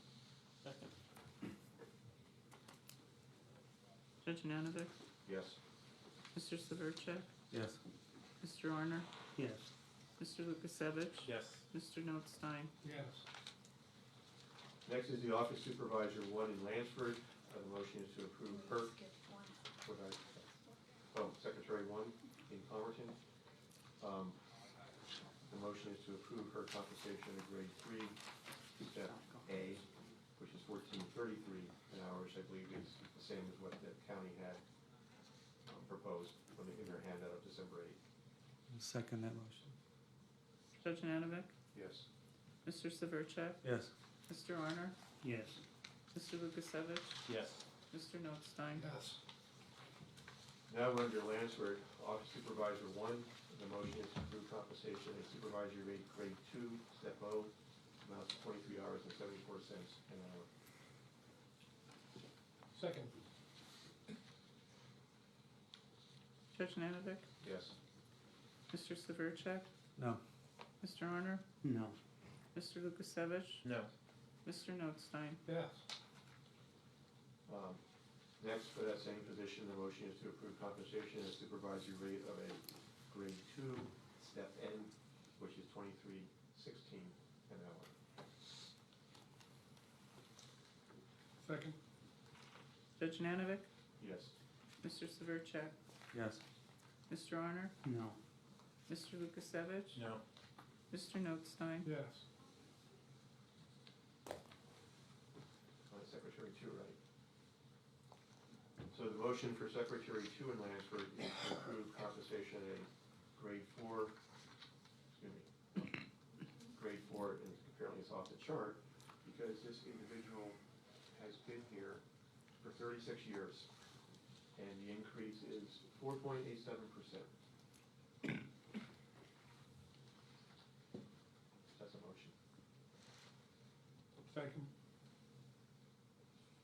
Second. Judge Nanovic? Yes. Mr. Severcek? Yes. Mr. Honor? Yes. Mr. Lukasevich? Yes. Mr. Notstein? Yes. Next is the Office Supervisor 1 in Lansford. The motion is to approve her. Skip one. What did Secretary 1 in Palmerton. The motion is to approve her compensation at grade 3, step A, which is $14.50 33 an hour, which I believe is the same as what the county had proposed in their handout of December 8th. Second that motion. Judge Nanovic? Yes. Mr. Severcek? Yes. Mr. Honor? Yes. Mr. Lukasevich? Yes. Mr. Notstein? Yes. Now we're under Lansford, Office Supervisor 1. The motion is to approve compensation at supervisory rate grade 2, step O, amounts to 23 hours and 74 cents an hour. Second. Judge Nanovic? Yes. Mr. Severcek? No. Mr. Honor? No. Mr. Lukasevich? No. Mr. Notstein? Yes. Next, for that same position, the motion is to approve compensation at supervisory rate of a grade 2, step N, which is 23.16 an hour. Second. Judge Nanovic? Yes. Mr. Severcek? Yes. Mr. Honor? No. Mr. Lukasevich? No. Mr. Notstein? Yes. Secretary 2, right? So the motion for Secretary 2 in Lansford is to approve compensation at a grade 4, grade 4, and apparently it's off the chart, because this individual has been here for 36 years, and the increase is 4.87%. That's a motion. Second.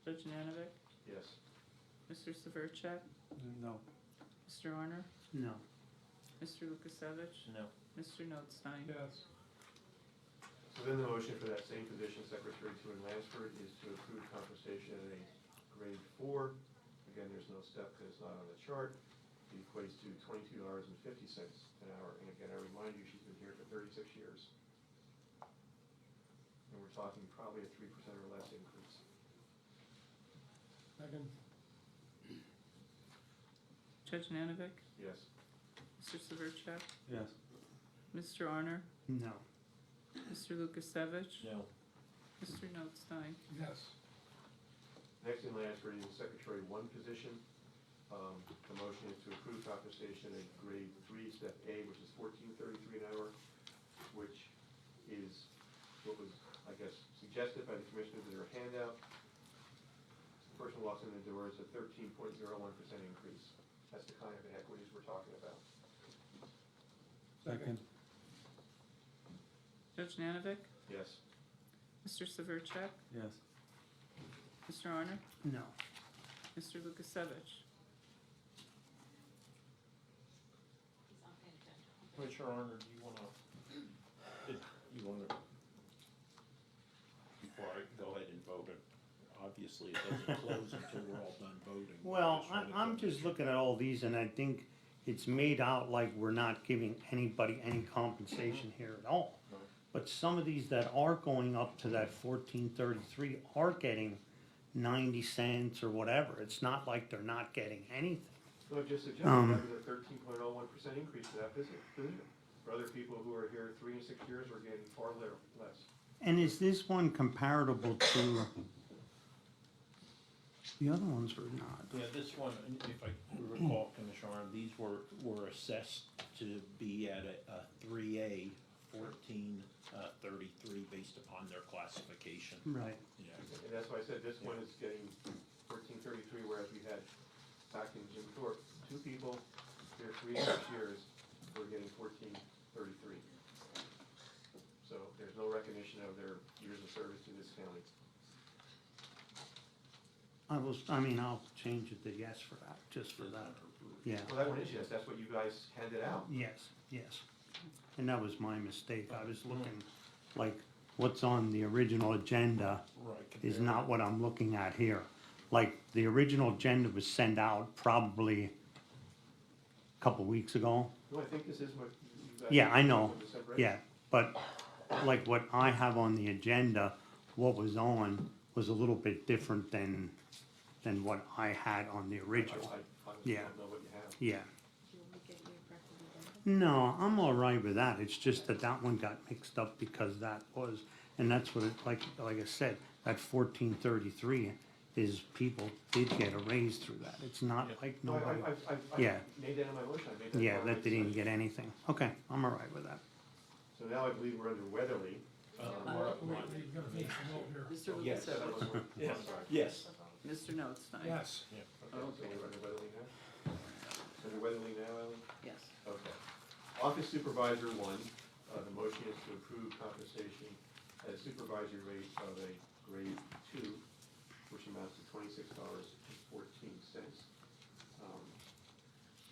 Judge Nanovic? Yes. Mr. Severcek? No. Mr. Honor? No. Mr. Lukasevich? No. Mr. Notstein? Yes. So then the motion for that same position, Secretary 2 in Lansford, is to approve compensation at a grade 4. Again, there's no step because it's not on the chart. It equates to $22.50 an hour. And again, I remind you, she's been here for 36 years. And we're talking probably a 3% or less increase. Second. Judge Nanovic? Yes. Mr. Severcek? Yes. Mr. Honor? No. Mr. Lukasevich? No. Mr. Notstein? Yes. Next in Lansford is the Secretary 1 position. The motion is to approve compensation at grade 3, step A, which is $14.33 an hour, which is what was, I guess, suggested by the commissioners in their handout. The person walks in the door, it's a 13.01% increase. That's the kind of inequities we're talking about. Second. Judge Nanovic? Yes. Mr. Severcek? Yes. Mr. Honor? No. Mr. Lukasevich? Commissioner Arner, do you wanna, before I go ahead and vote it, obviously it doesn't close until we're all done voting. but Well, wanted to I'm make just sure. looking at all these and I think it's made out like we're not giving anybody any compensation here at all. No. But some of these that are going up to that 14.33 are getting 90 cents or whatever. It's not like they're not getting anything. So I just suggested that was a 13.01% increase for that position. For other people who are here 3 and 6 years, we're getting far less. And is this one comparable to, the other ones were not? Yeah, this one, if I recall, Commissioner Arner, these were assessed to be at a 3A, 14.33 based upon their classification. Right. Yeah. And that's why I said this one is getting 14.33, whereas we had back in Jim Thorpe, 2 people here 3 and 6 years, we're getting 14.33. So there's no recognition of their years of service to this county. I'll change it to yes for that, just for that. Yeah, Well, that one is yes, that's what you guys handed out. yes, yes. And that was my mistake. I was looking, like, what's on the original agenda Right. is not what I'm looking at here. Like, the original agenda was sent out probably a couple weeks ago. No, I think this is what you guys. Yeah, I know, on December 8th. yeah, but like what I have on the agenda, what was on was a little bit different than what I had on the original. I honestly Yeah. don't know what you have. Yeah. No, I'm all right with that. It's just that one got mixed up because that was, and that's what it, like I said, that 1433 is people did get a raise through that. It's not like No, nobody, I Yeah. made that in my motion, I made that. yeah, part of that they my didn't discussion. get anything. Okay, I'm all right with that. So now I believe we're under Weatherly. Wait, you gotta make a note here. Mr. Yes. That Lukasevich, was one. Yes. I'm sorry. Yes. Mr. Notstein? Yes, Okay, so we're under Weatherly now? Under Weatherly now, Ellen? Yes. Okay. Office Supervisor 1, the motion is to approve compensation at a supervisory rate of a grade 2, which amounts to $26.14.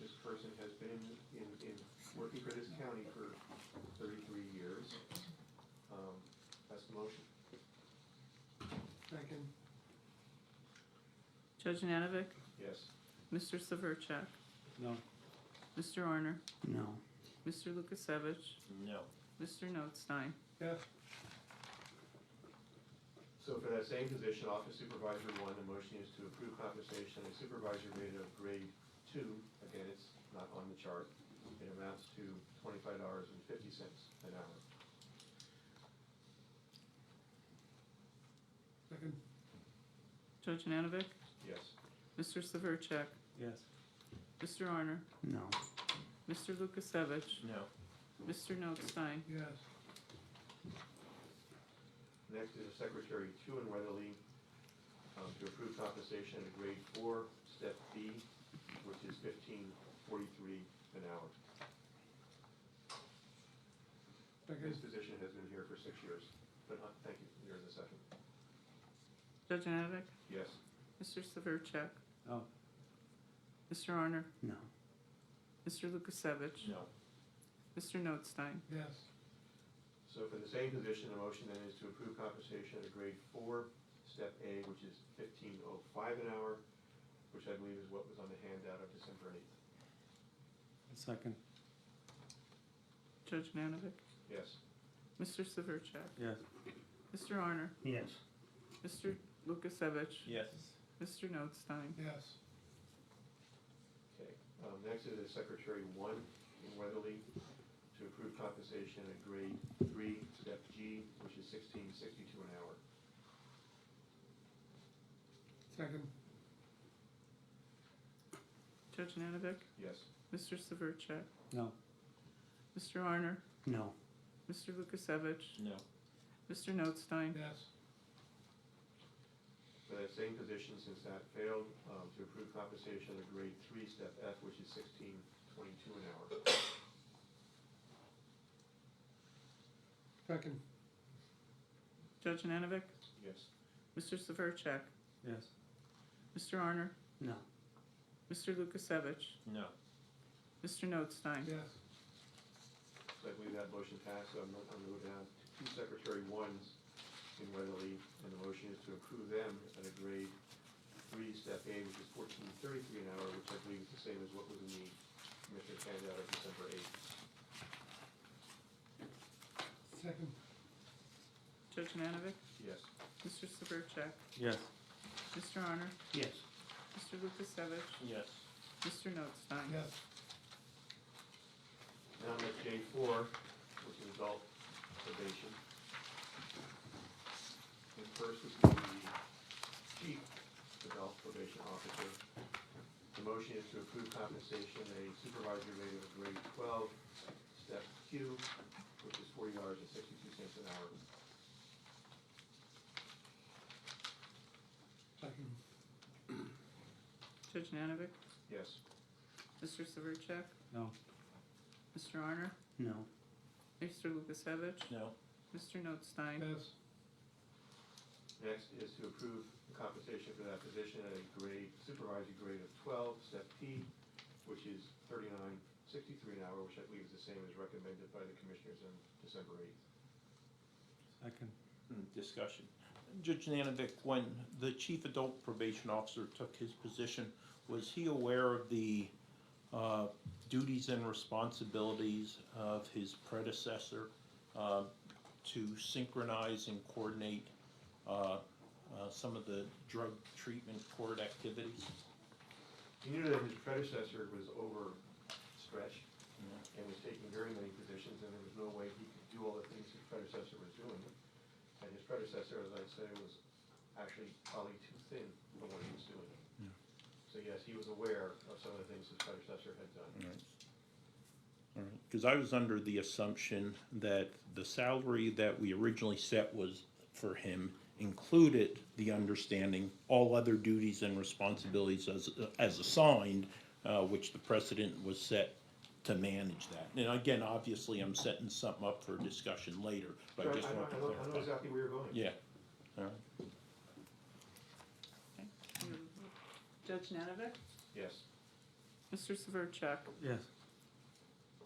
This person has been in working for this county for 33 years. That's the motion. second, Judge Nanovic? Yes. Mr. Severcek? No. Mr. Arner? No. Mr. Lukasevich? No. Mr. Notstein? yes, So for that same position, Office Supervisor 1, the motion is to approve compensation at a supervisory rate of grade 2. Again, it's not on the chart. It amounts to $25.50 an hour. second, Judge Nanovic? Yes. Mr. Severcek? Yes. Mr. Arner? No. Mr. Lukasevich? No. Mr. Notstein? yes, Next is Secretary 2 in Weatherly, to approve compensation at a grade 4, step B, which is $15.43 an hour. second, This position has been here for 6 years, but thank you, you're the second. Judge Nanovic? Yes. Mr. Severcek? No. Mr. Arner? No. Mr. Lukasevich? No. Mr. Notstein? yes, So for the same position, the motion then is to approve compensation at a grade 4, step A, which is $15.05 an hour, which I believe is what was on the handout of December 8th. Second. Judge Nanovic? Yes. Mr. Severcek? Yes. Mr. Arner? Yes. Mr. Lukasevich? Yes. Mr. Notstein? yes, Okay. Next is Secretary 1 in Weatherly, to approve compensation at grade 3, step G, which is $16.62 an hour. second, Judge Nanovic? Yes. Mr. Severcek? No. Mr. Arner? No. Mr. Lukasevich? No. Mr. Notstein? yes, For that same position, since that failed, to approve compensation at grade 3, step F, which is $16.22 an hour. second, Judge Nanovic? Yes. Mr. Severcek? Yes. Mr. Arner? No. Mr. Lukasevich? No. Mr. Notstein? yes, So I believe that motion passed, so I'm going to go down to 2 Secretary 1s in Weatherly, and the motion is to approve them at a grade 3, step A, which is $14.33 an hour, which I believe is the same as what was in the Commissioner's handout of December 8th. second, Judge Nanovic? Yes. Mr. Severcek? Yes. Mr. Arner? Yes. Mr. Lukasevich? Yes. Mr. Notstein? yes, Now I'm at J4, which is adult probation. And first is the chief adult probation officer. The motion is to approve compensation at a supervisory rate of grade 12, step Q, which is $40.62 an hour. second, Judge Nanovic? Yes. Mr. Severcek? No. Mr. Arner? No. Mr. Lukasevich? No. Mr. Notstein? yes, Next is to approve the compensation for that position at a grade, supervisory grade of 12, step P, which is $39.63 an hour, which I believe is the same as recommended by the commissioners on December 8th. Second. Discussion. Judge Nanovic, when the chief adult probation officer took his position, was he aware of the duties and responsibilities of his predecessor to synchronize and coordinate some of the drug treatment court activities? He knew that his predecessor was overstretched and was taking very many positions, and there was no way he could do all the things his predecessor was doing. And his predecessor, as I say, was actually probably too thin for what he was doing. So yes, he was aware of some of the things his predecessor had done. All right, because I was under the assumption that the salary that we originally set was for him included the understanding all other duties and responsibilities as assigned, which the precedent was set to manage that. And again, obviously, I'm setting something up for discussion later, but I Sure, just want to I know clarify. exactly where you're going. Yeah, all right. Okay. Judge Nanovic? Yes. Mr. Severcek? Yes.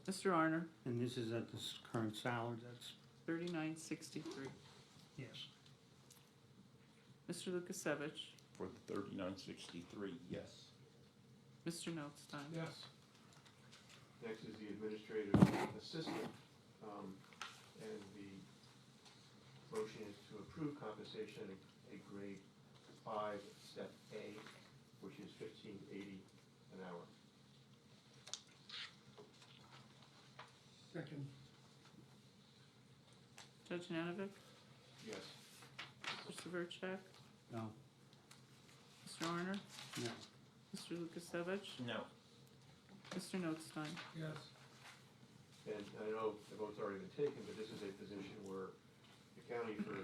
Mr. Arner? And this is at this current salary, that's, 3963. yes. Mr. Lukasevich? For the 3963, yes. Mr. Notstein? Yes. Next is the administrative assistant, and the motion is to approve compensation a grade 5, step A, which is $15.80 an hour. Second. Judge Nanovic? Yes. Mr. Severcek? No. Mr. Arner? No. Mr. Lukasevich? No. Mr. Notstein? Yes. And I know the vote's already been taken, but this is a position where the county, for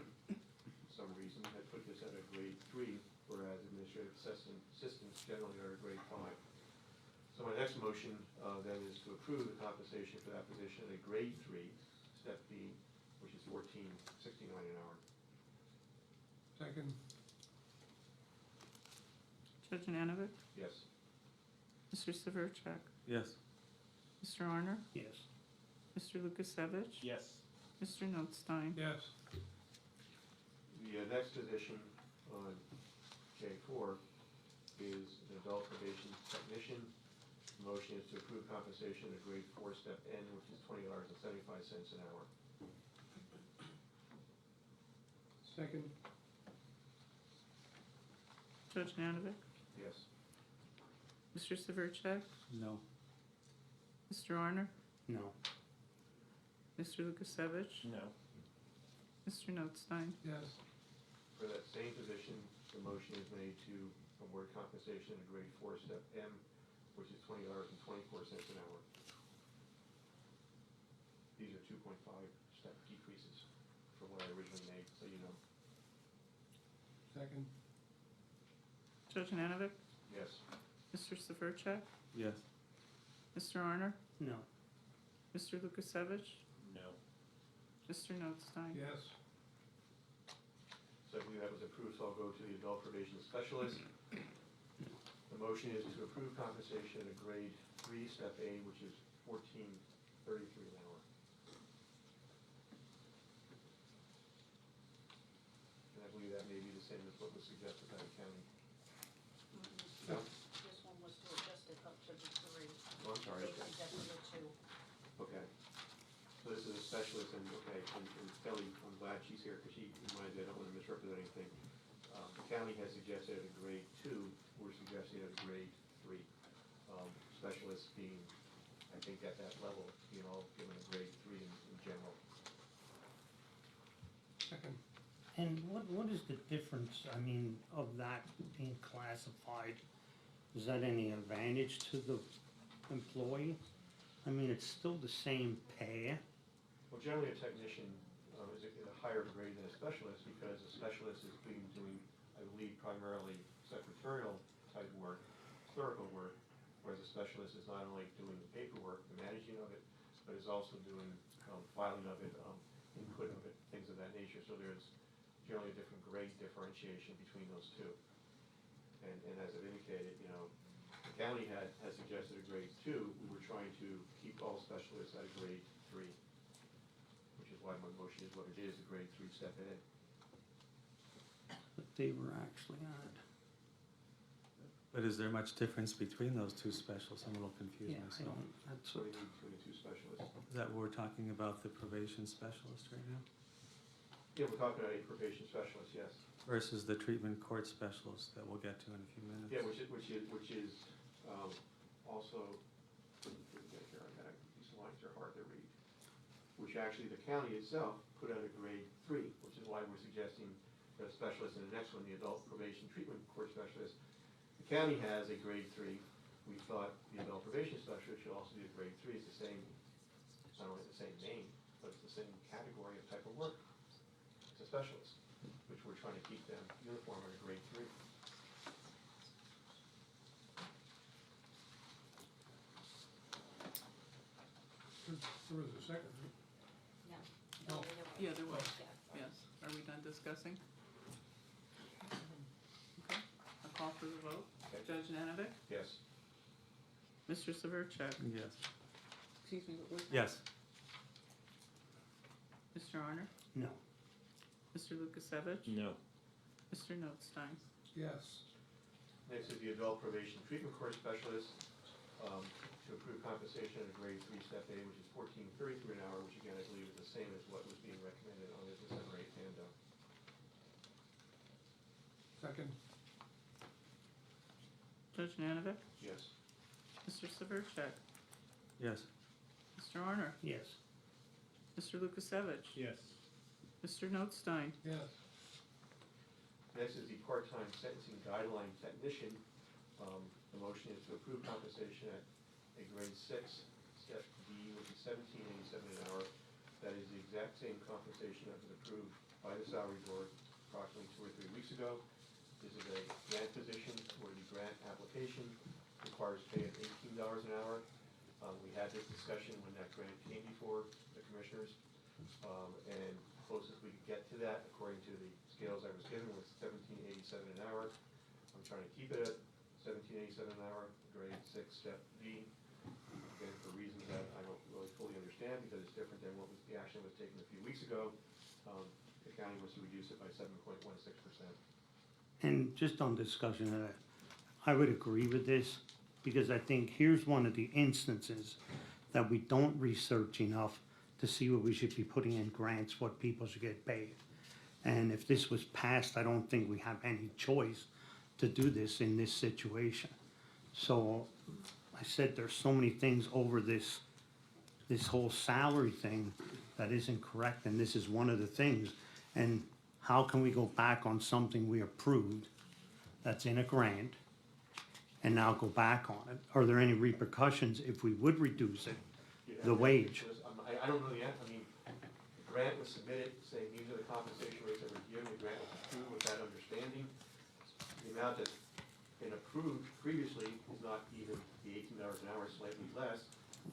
some reason, had put this at a grade 3, whereas administrative assistants generally are a grade 5. So my next motion then is to approve the compensation for that position at a grade 3, step B, which is $14.69 an hour. Second. Judge Nanovic? Yes. Mr. Severcek? Yes. Mr. Arner? Yes. Mr. Lukasevich? Yes. Mr. Notstein? Yes. The next position on J4 is an adult probation technician. The motion is to approve compensation at grade 4, step N, which is $20.75 an hour. Second. Judge Nanovic? Yes. Mr. Severcek? No. Mr. Arner? No. Mr. Lukasevich? No. Mr. Notstein? Yes. For that same position, the motion is made to award compensation at grade 4, step M, which is $20.24 an hour. These are 2.5 step decreases from what I originally made, so you know. Second. Judge Nanovic? Yes. Mr. Severcek? Yes. Mr. Arner? No. Mr. Lukasevich? No. Mr. Notstein? Yes. So I believe that was approved, so I'll go to the adult probation specialist. The motion is to approve compensation at a grade 3, step A, which is $14.33 an hour. And I believe that may be the same as what was suggested by the county. No? This one was to adjust it up to the 3. Oh, I'm sorry. They adjusted it to, Okay. So this is a specialist, and okay, and Kelly, I'm glad she's here, because she reminds me, I don't want to misrepresent anything. The county has suggested at a grade 2, we're suggesting at a grade 3. Specialists being, I think at that level, being all given a grade 3 in general. Second. And what is the difference, I mean, of that being classified? Is that any advantage to the employee? I mean, it's still the same pay. Well, generally a technician is a higher grade than a specialist, because a specialist is doing, I believe, primarily secretarial type work, clerical work, whereas a specialist is not only doing the paperwork, the managing of it, but is also doing filing of it, input of it, things of that nature. So there's generally a different grade differentiation between those two. And as I've indicated, you know, the county has suggested a grade 2. We were trying to keep all specialists at a grade 3, which is why my motion is what it is, a grade 3 step A. But they were actually at. But is there much difference between those two specials? I'm a little confused Yeah, I myself. don't, that's So what, we need between the two specialists. Is that what we're talking about, the probation specialist right now? Yeah, we're talking about a probation specialist, yes. Versus the treatment court specialist that we'll get to in a few minutes? Yeah, which is also, these lines are hard to read. Which actually the county itself put out a grade 3, which is why we're suggesting specialist, and the next one, the adult probation treatment court specialist. The county has a grade 3. We thought the adult probation specialist should also be a grade 3. It's the same, not only the same name, but it's the same category of type of work. It's a specialist, which we're trying to keep them uniform at a grade 3. There was a second, right? No. No. Yeah, there was, Yeah. yes. Are we done discussing? Okay, I'll call for the vote. Okay. Judge Nanovic? Yes. Mr. Severcek? Yes. Excuse me, what was that? Yes. Mr. Honor? No. Mr. Lukasevich? No. Mr. Notstein? Yes. Next is the adult probation treatment court specialist, to approve compensation at a grade 3 step A, which is $14.33 an hour, which again, I believe is the same as what was being recommended on the December 8th handout. Second. Judge Nanovic? Yes. Mr. Severcek? Yes. Mr. Honor? Yes. Mr. Lukasevich? Yes. Mr. Notstein? Yes. Next is the part-time sentencing guideline technician. The motion is to approve compensation at a grade 6, step D, which is $17.87 an hour. That is the exact same compensation that was approved by the salary board approximately 2 or 3 weeks ago. This is a grant position where the grant application requires pay of $18 an hour. We had this discussion when that grant came before the commissioners, and closest we could get to that, according to the scales I was given, was $17.87 an hour. I'm trying to keep it at $17.87 an hour, grade 6, step B. Again, for reasons that I don't really fully understand, because it's different than what was, the action was taken a few weeks ago. The county was to reduce it by 7.16%. And just on discussion of that, I would agree with this, because I think here's one of the instances that we don't research enough to see what we should be putting in grants, what people should get paid. And if this was passed, I don't think we have any choice to do this in this situation. So I said there's so many things over this whole salary thing that isn't correct, and this is one of the things. And how can we go back on something we approved that's in a grant and now go back on it? Are there any repercussions if we would reduce it, the wage? I don't know yet. I mean, the grant was submitted saying these are the compensation rates that were given. The grant was approved with that understanding. The amount that's been approved previously is not even the $18 an hour, slightly less.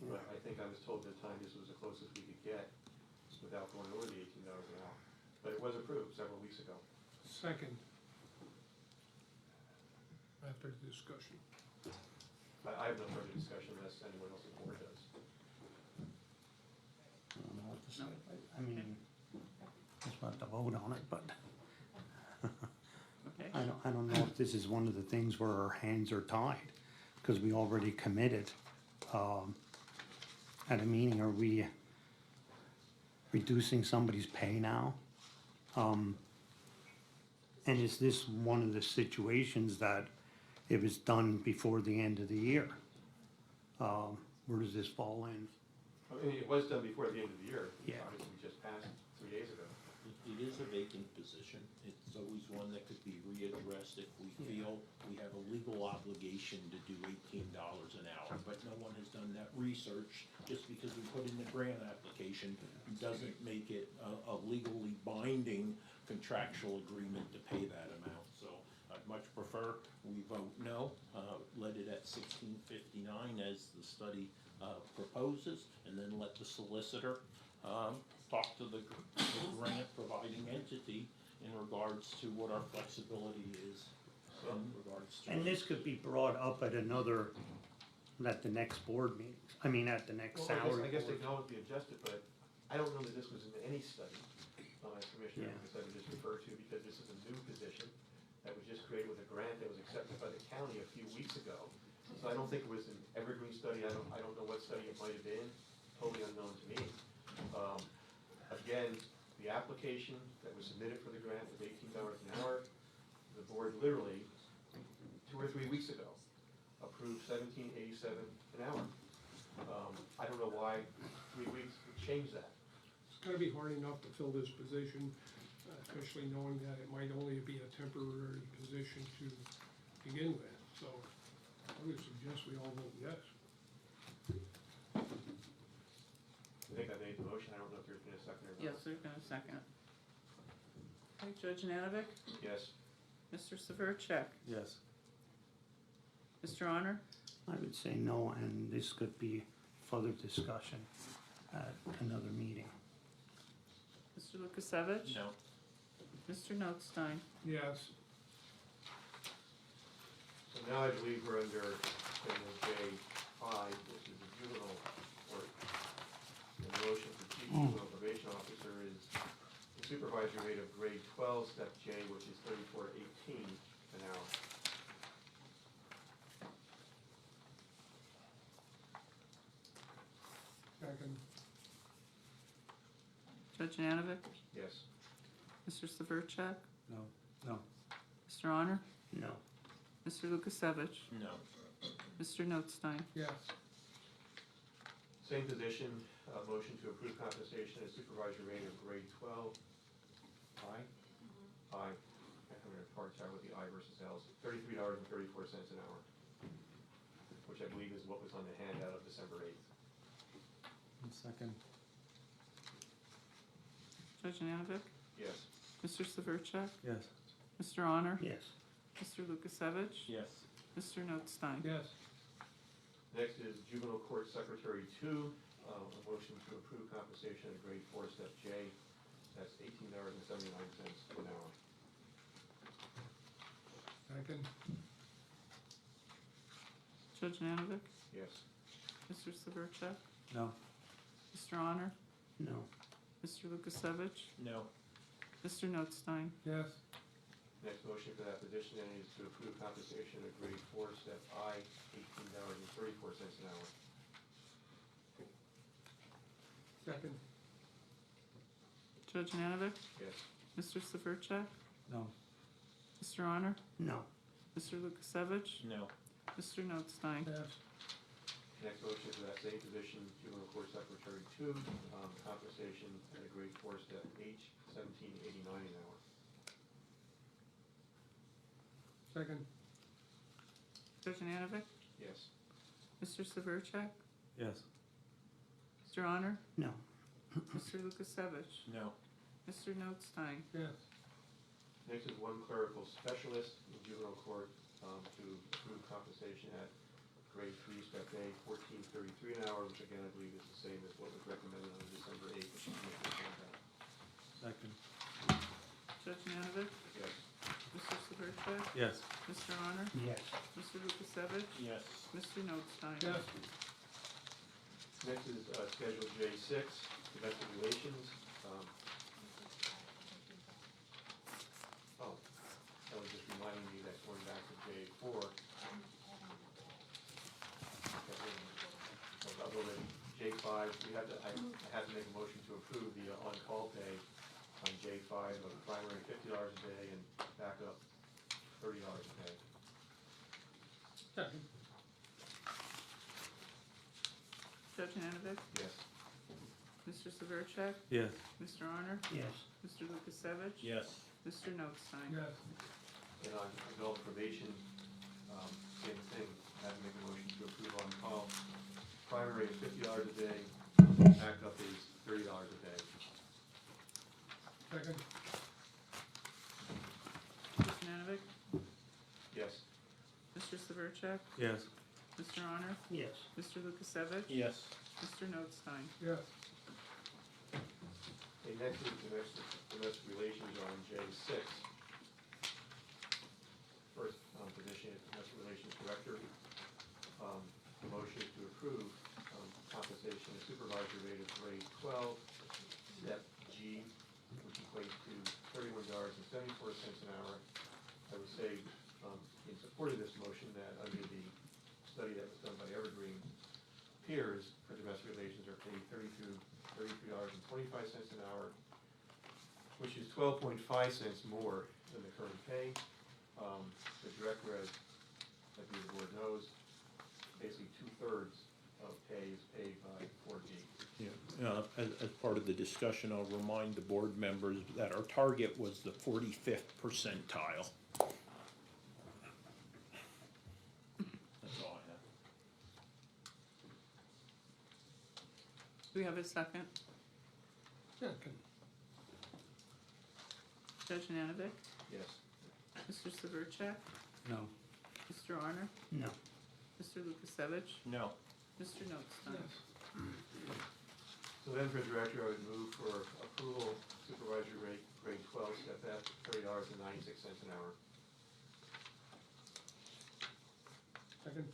But I think I was told at the time this was the closest we could get without going over the $18 an hour. But it was approved several weeks ago. Second. After the discussion. I have no further discussion unless anyone else on the board does. I don't know what to say. I mean, just want to vote on it, but Okay, I don't know if this is one of the things where our hands are tied, because we already committed, at a meeting. Are we reducing somebody's pay now? And is this one of the situations that it was done before the end of the year? Where does this fall in? I mean, it was done before the end of the year. Yeah. Obviously, we just passed 3 days ago. It is a vacant position. It's always one that could be readdressed if we feel we have a legal obligation to do $18 an hour. But no one has done that research. Just because we put in the grant application doesn't make it a legally binding contractual agreement to pay that amount. So I'd much prefer we vote no, let it at $16.59 as the study proposes, and then let the solicitor talk to the grant providing entity in regards to what our flexibility is in regards to. And this could be brought up at at the next board meeting, at the next Well, salary I guess they board. can always be adjusted, but I don't know that this was in any study, as Commissioner Yeah. Lukasevich just referred to, because this is a new position that was just created with a grant that was accepted by the county a few weeks ago. So I don't think it was an evergreen study. I don't know what study it might have been, totally unknown to me. Again, the application that was submitted for the grant was $18 an hour. The board literally, 2 or 3 weeks ago, approved $17.87 an hour. I don't know why 3 weeks would change that. It's gonna be hard enough to fill this position. especially knowing that it might only be a temporary position to begin with. So I would suggest we all vote yes. I think I made the motion, I don't know if you're gonna second or not. Yes, they're gonna second it. Okay, Judge Nanovic? Yes, Mr. Severcek? Yes. Mr. Honor? I would say no, and this could be further discussion at another meeting. Mr. Lukasevich? No. Mr. Notstein? Yes. so now I believe we're under schedule J5, which is the juvenile court. And the motion for chief juvenile probation officer is the supervisory rate of grade 12, step J, which is 34.18 an hour. Second. Judge Nanovic? Yes, Mr. Severcek? No. No. Mr. Honor? No. Mr. Lukasevich? No. Mr. Notstein? Yes. same position, motion to approve compensation as supervisory rate of grade 12. I? I, I'm gonna hard time with the I versus L's, $33.34 an hour, which I believe is what was on the handout of December 8th. Second. Judge Nanovic? Yes, Mr. Severcek? Yes. Mr. Honor? Yes. Mr. Lukasevich? Yes. Mr. Notstein? Yes. next is juvenile court secretary 2, a motion to approve compensation at grade 4, step J, that's $18.79 an hour. Second. Judge Nanovic? Yes, Mr. Severcek? No. Mr. Honor? No. Mr. Lukasevich? No. Mr. Notstein? Yes. next motion for that position then is to approve compensation at grade 4, step I, $18.34 an hour. Second. Judge Nanovic? Yes, Mr. Severcek? No. Mr. Honor? No. Mr. Lukasevich? No. Mr. Notstein? Yes. next motion for that same position, juvenile court secretary 2, compensation at a grade 4, step H, $17.89 an hour. Second. Judge Nanovic? Yes, Mr. Severcek? Yes. Mr. Honor? No. Mr. Lukasevich? No. Mr. Notstein? Yes. next is one clerical specialist in juvenile court, to approve compensation at grade 3, step A, $14.33 an hour, which again, I believe is the same as what was recommended on December 8th, which is Commissioner's handout. Second. Judge Nanovic? Yes, Mr. Severcek? Yes. Mr. Honor? Yes. Mr. Lukasevich? Yes. Mr. Notstein? Yes. next is schedule J6, domestic relations. Oh, that was just reminding me that going back to J4. I'll go with J5, we have to, I have to make a motion to approve the on-call pay on J5 of primary $50 a day and backup $30 a day. Second. Judge Nanovic? Yes, Mr. Severcek? Yes. Mr. Honor? Yes. Mr. Lukasevich? Yes. Mr. Notstein? Yes. and on adult probation, same thing, have to make a motion to approve on-call. Primary is $50 a day, backup is $30 a day. Second. Judge Nanovic? Yes, Mr. Severcek? Yes. Mr. Honor? Yes. Mr. Lukasevich? Yes. Mr. Notstein? Yes. okay, next is domestic relations on J6. First position is domestic relations director. The motion is to approve compensation of supervisory rate of grade 12, step G, which equates to $31.74 an hour. I would say, in support of this motion, that under the study that was done by Evergreen, peers for domestic relations are paid $33.25 an hour, which is 12.5 cents more than the current pay. The director, as the board knows, basically 2/3 of pay is paid by 4G. Yeah. As part of the discussion, I'll remind the board members that our target was the 45th percentile. That's all I have. Do we have a second? Yeah, Judge Nanovic? Yes. Mr. Severcek? No. Mr. Arner? No. Mr. Lukasevich? No. Mr. Notstein? yes, So then for director, I would move for approval supervisory rate grade 12, step F, $30.96 an hour. second,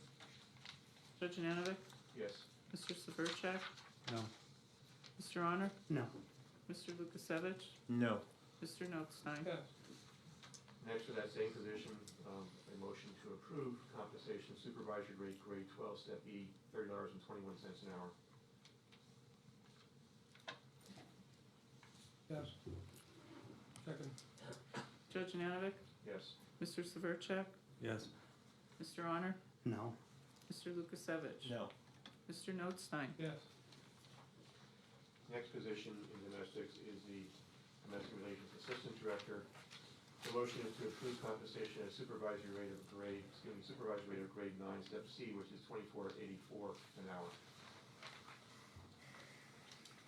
Judge Nanovic? Yes. Mr. Severcek? No. Mr. Honor? No. Mr. Lukasevich? No. Mr. Notstein? yes, Next, for that same position, a motion to approve compensation supervisory rate grade 12, step E, $30.21 an hour. yes, second, Judge Nanovic? Yes. Mr. Severcek? Yes. Mr. Honor? No. Mr. Lukasevich? No. Mr. Notstein? yes, Next position in domestics is the domestic relations assistant director. The motion is to approve compensation at supervisory rate of grade 9, step C, which is $24.84 an hour.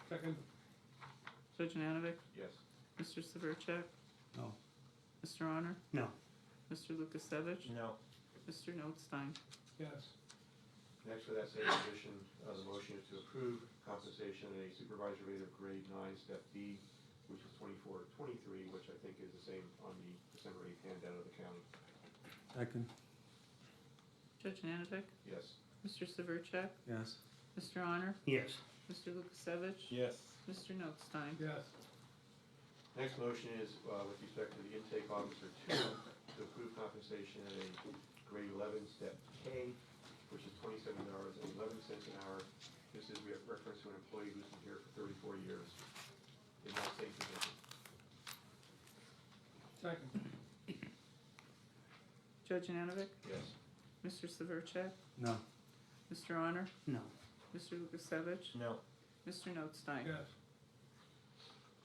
second, Judge Nanovic? Yes. Mr. Severcek? No. Mr. Honor? No. Mr. Lukasevich? No. Mr. Notstein? yes, Next, for that same position, the motion is to approve compensation at a supervisory rate of grade 9, step D, which is $24.23, which I think is the same on the December 8th handout of the county. Second. Judge Nanovic? Yes. Mr. Severcek? Yes. Mr. Honor? Yes. Mr. Lukasevich? Yes. Mr. Notstein? yes, Next motion is with respect to the intake officer 2, to approve compensation at a grade 11, step K, which is $27.11 an hour. This is reference to an employee who's been here for 34 years in that same position. second, Judge Nanovic? Yes. Mr. Severcek? No. Mr. Honor? No. Mr. Lukasevich? No. Mr. Notstein? yes,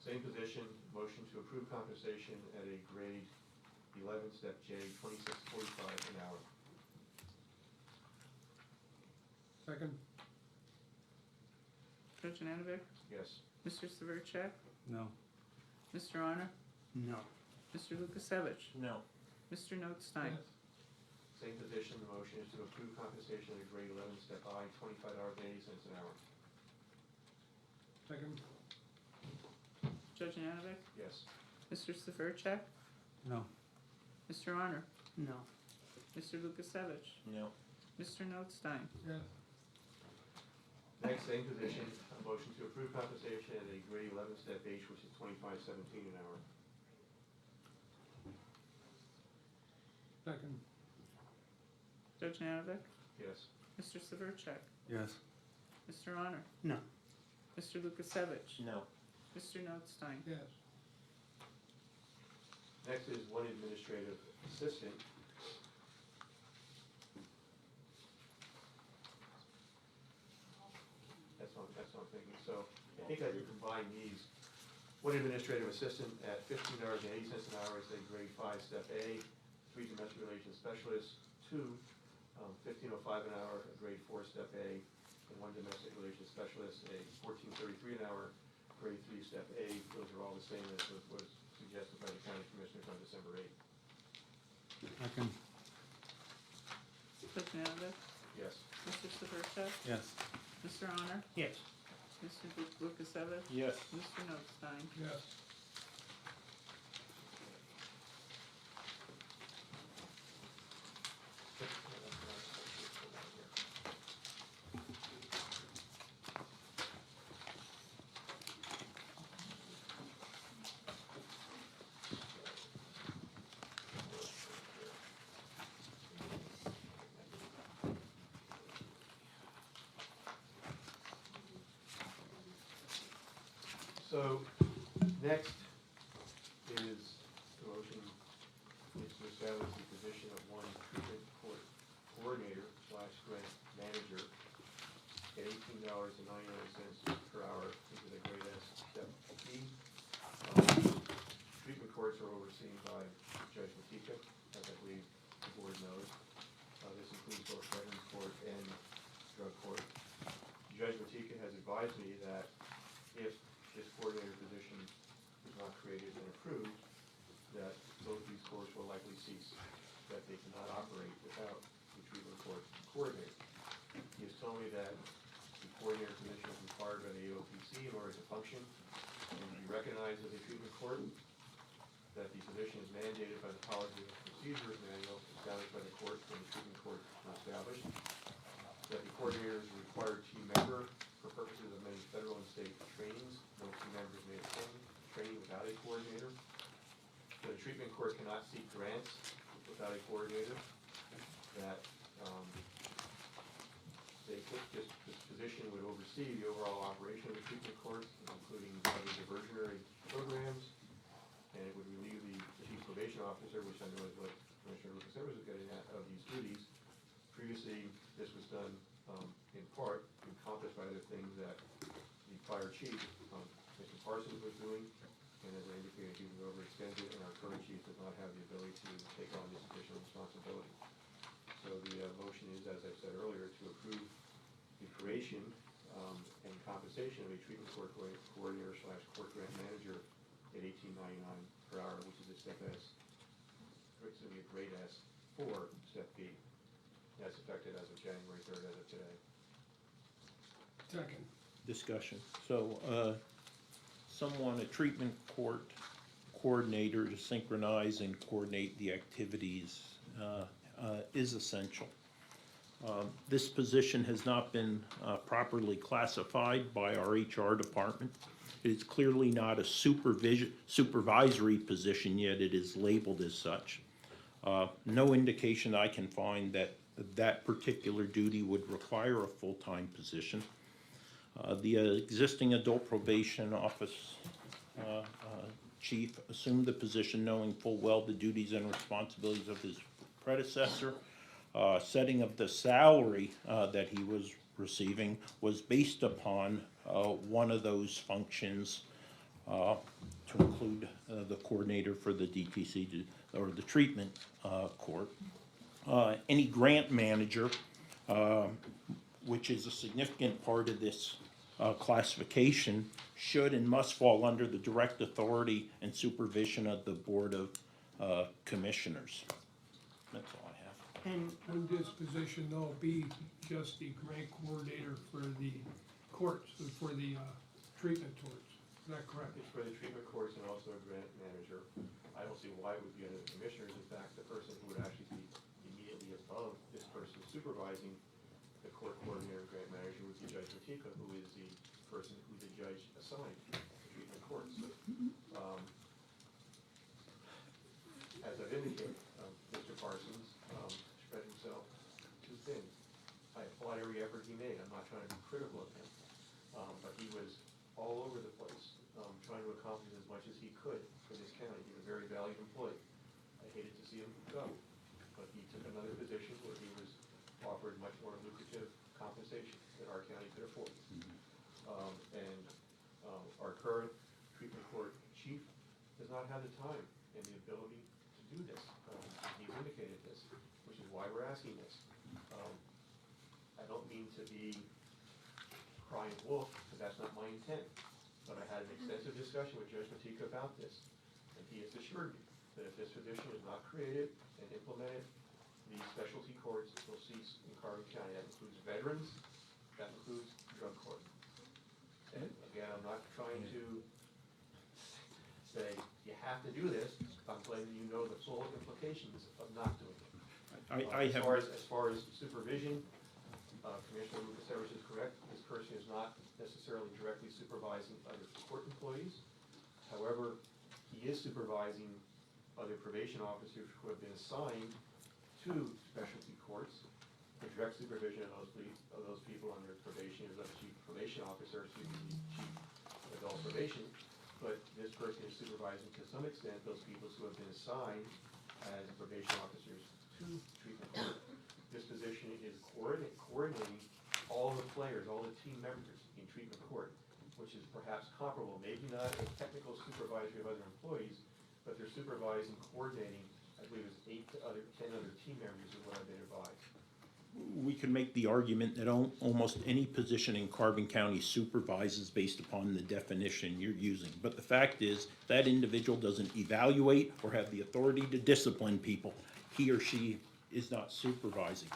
Same position, motion to approve compensation at a grade 11, step J, $26.45 an hour. second, Judge Nanovic? Yes. Mr. Severcek? No. Mr. Honor? No. Mr. Lukasevich? No. Mr. Notstein? yes, Same position, the motion is to approve compensation at a grade 11, step I, $25.80 an hour. second, Judge Nanovic? Yes. Mr. Severcek? No. Mr. Honor? No. Mr. Lukasevich? No. Mr. Notstein? yes, Next, same position, a motion to approve compensation at a grade 11, step H, which is $25.17 an hour. second, Judge Nanovic? Yes. Mr. Severcek? Yes. Mr. Honor? No. Mr. Lukasevich? No. Mr. Notstein? yes, Next is one administrative assistant. That's what I'm thinking. So I think I could combine these. One administrative assistant at $15.80 an hour is a grade 5, step A. 3 domestic relations specialists, 2, $15.05 an hour, a grade 4, step A. And 1 domestic relations specialist, a $14.33 an hour, grade 3, step A. Those are all the same as was suggested by the county commissioners on December 8th. Second. Judge Nanovic? Yes. Mr. Severcek? Yes. Mr. Honor? Yes. Mr. Lukasevich? Yes. Mr. Notstein? yes, So, next is the motion is to establish the position of one treatment court coordinator / grant manager at $18.99 per hour, overseen by Judge Matika, as I believe the board knows. This includes both Veterans Court and Drug Court. Judge Matika has advised me that if this coordinator position is not created and approved, that both these courts will likely cease, that they cannot operate without the treatment court coordinator. He has told me that the coordinator position is required by the AOPC in order to function and to be recognized as a treatment court, that the position is mandated by the Policy and Procedures Manual established by the court when the treatment court was established, that the coordinator is a required team member for purposes of many federal and state trainings. No team members may attend training without a coordinator. The treatment court cannot seek grants without a coordinator. That this position would oversee the overall operation of the treatment court, including other diversionary programs, and it would relieve the chief probation officer, which I know is what Commissioner Lucas Evers was getting at, of these duties. Previously, this was done in part encompassed by other things that the prior chief, Mr. Parsons, was doing, and as I indicated, he was overextended, and our current chief does not have the ability to take on this additional responsibility. So the motion is, as I said earlier, to approve the creation and compensation of a treatment court coordinator / court grant manager at $18.99 per hour, which is a step S, it's going to be a grade S for step B. That's effective as of January 3rd, as of today. Second. Discussion. So, someone, a treatment court coordinator to synchronize and coordinate the activities is essential. This position has not been properly classified by our HR department. It is clearly not a supervisory position, yet it is labeled as such. No indication I can find that that particular duty would require a full-time position. The existing adult probation office chief assumed the position knowing full well the duties and responsibilities of his predecessor. Setting of the salary that he was receiving was based upon one of those functions to include the coordinator for the DTC or the treatment court. Any grant manager, which is a significant part of this classification, should and must fall under the direct authority and supervision of the Board of Commissioners. That's all I have. And would this position though be just the grant coordinator for the courts, for the treatment courts? Is that correct? It's for the treatment courts and also a grant manager. I don't see why it would be under the commissioners. In fact, the person who would actually be immediately above this person supervising the court coordinator and grant manager would be Judge Matika, who is the person who the judge assigned to treatment courts. As I've indicated, Mr. Parsons spread himself too thin. I applaud every effort he made. I'm not trying to be critical of him, but he was all over the place, trying to accomplish as much as he could for this county. He's a very valued employee. I hated to see him go, but he took another position where he was offered much more lucrative compensation that our county could afford. Our current treatment court chief does not have the time and the ability to do this. He's indicated this, which is why we're asking this. I don't mean to be crying wolf, because that's not my intent. But I had an extensive discussion with Judge Matika about this, and he has assured me that if this position is not created and implemented, the specialty courts will cease in Carbon County. That includes veterans, that includes drug court. And again, I'm not trying to say you have to do this. I'm letting you know the full implications of not doing it. As far as supervision, Commissioner Lucas Evers is correct. This person is not necessarily directly supervising other court employees. However, he is supervising other probation officers who have been assigned to specialty courts. The direct supervision of those people under probation is of the chief probation officer, chief adult probation. But this person is supervising to some extent those people who have been assigned as probation officers to treatment court. This position is coordinating all the players, all the team members in treatment court, which is perhaps comparable, maybe not a technical supervisory of other employees, but they're supervising, coordinating, I believe it's 10 other team members is what I've been advised. We can make the argument that almost any position in Carbon County supervises based upon the definition you're using. But the fact is, that individual doesn't evaluate or have the authority to discipline people. He or she is not supervising.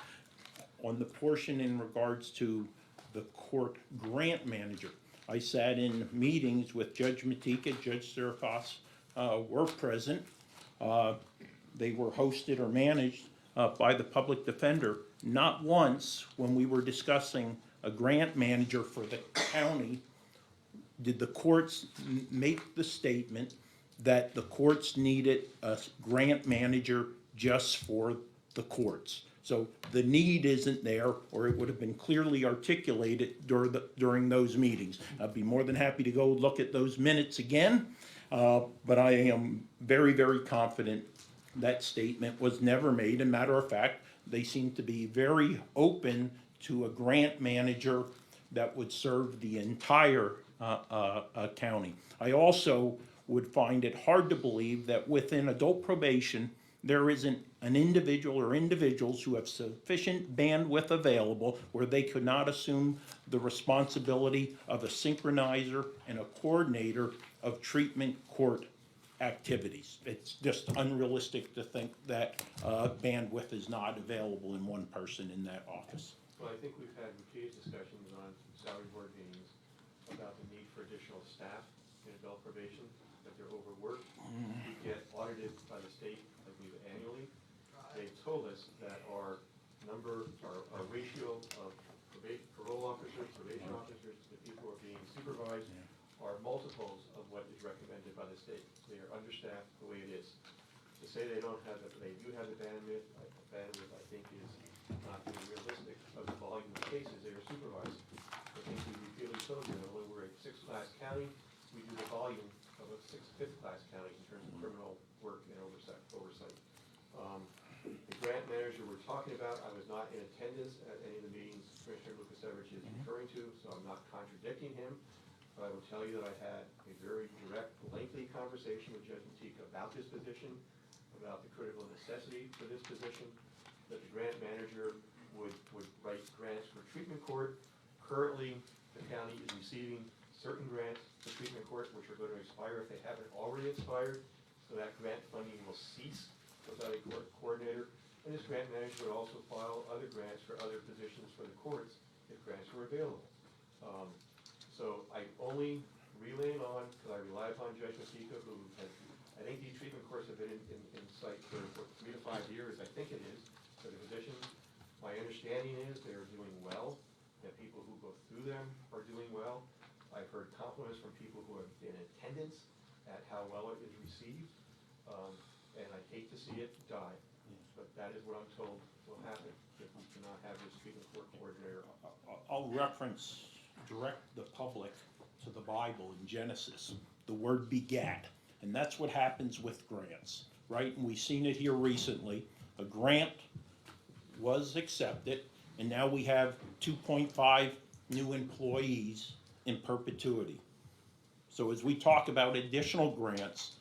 On the portion in regards to the court grant manager, I sat in meetings with Judge Matika, Judge Serafas, were present. They were hosted or managed by the public defender. Not once, when we were discussing a grant manager for the county, did the courts make the statement that the courts needed a grant manager just for the courts. So the need isn't there, or it would have been clearly articulated during those meetings. I'd be more than happy to go look at those minutes again, but I am very, very confident that statement was never made. And matter of fact, they seem to be very open to a grant manager that would serve the entire county. I also would find it hard to believe that within adult probation, there isn't an individual or individuals who have sufficient bandwidth available where they could not assume the responsibility of a synchronizer and a coordinator of treatment court activities. It's just unrealistic to think that bandwidth is not available in one person in that office. Well, I think we've had repeated discussions on salary board meetings about the need for additional staff in adult probation, that they're overworked. We get audited by the state, I believe, annually. They've told us that our ratio of parole officers, probation officers, the people who are being supervised, are multiples of what is recommended by the state. They are understaffed the way it is. To say they don't have it, they do have the bandwidth, I think is not being realistic of the volume of cases they are supervising. I think we repeatedly told you that when we're a sixth-class county, we do the volume of a fifth-class county in terms of criminal work and oversight. The grant manager we're talking about, I was not in attendance at any of the meetings Commissioner Lukasiewicz is referring to, so I'm not contradicting him. But I will tell you that I had a very direct, lengthy conversation with Judge Matika about this position, about the critical necessity for this position, that the grant manager would write grants for treatment court. Currently, the county is receiving certain grants for treatment court, which are going to expire if they haven't already expired. So that grant funding will cease without a court coordinator. And this grant manager would also file other grants for other positions for the courts if grants were available. So I only relaying on because I rely upon Judge Matika, who has, I think these treatment courts have been in sight for 3 to 5 years, I think it is, for the positions. My understanding is they are doing well, that people who go through them are doing well. I've heard compliments from people who have been in attendance at how well it is received, and I hate to see it die, but that is what I'm told will happen if we cannot have this treatment court coordinator. I'll direct the public to the Bible in Genesis. The word begat, and that's what happens with grants, right? And we've seen it here recently. A grant was accepted, and now we have 2.5 new employees in perpetuity. So as we talk about additional grants,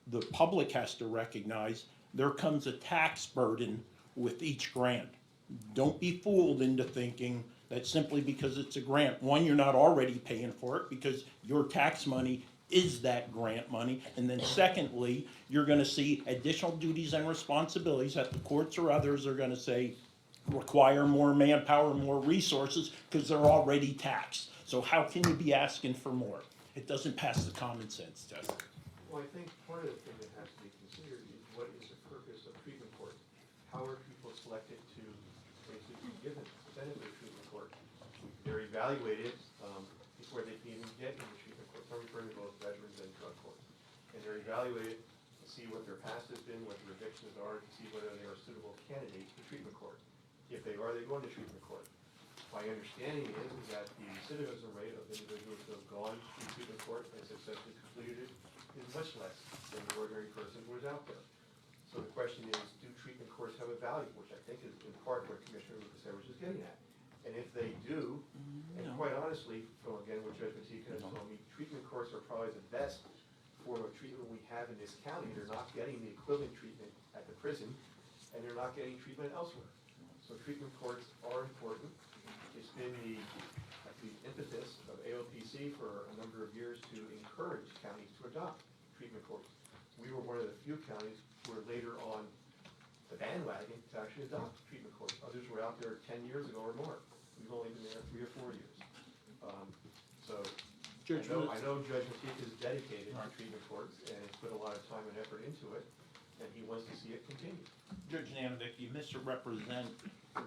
the public has to recognize there comes a tax burden with each grant. Don't be fooled into thinking that simply because it's a grant, one, you're not already paying for it because your tax money is that grant money. And then secondly, you're gonna see additional duties and responsibilities that the courts or others are gonna say require more manpower, more resources, because they're already taxed. So how can you be asking for more? It doesn't pass the common sense test. Well, I think part of the thing that has to be considered is what is the purpose of treatment court? How are people selected to basically be given the benefit of treatment court? They're evaluated before they can even get into treatment court. I'm referring to both veterans and drug courts. And they're evaluated to see what their past has been, what their evictions are, to see whether they are suitable candidates for treatment court. If they are, they go into treatment court. My understanding is that the recidivism rate of individuals who have gone through treatment court and successfully completed it is much less than the ordinary person who is out there. So the question is, do treatment courts have a value, which I think is in part what Commissioner Lukasiewicz is getting at. And if they do, and quite honestly, from again what Judge Matika has told me, treatment courts are probably the best form of treatment we have in this county. They're not getting the equivalent treatment at the prison, and they're not getting treatment elsewhere. So treatment courts are important. It's been the impetus of AOPC for a number of years to encourage counties to adopt treatment courts. We were one of the few counties who were later on the bandwagon to actually adopt treatment courts. Others were out there 10 years ago or more. We've only been there 3 or 4 years. So I know Judge McKeith is dedicated to treatment courts and has put a lot of time and effort into it, and he wants to see it continue. Judge Nanovic, you misrepresent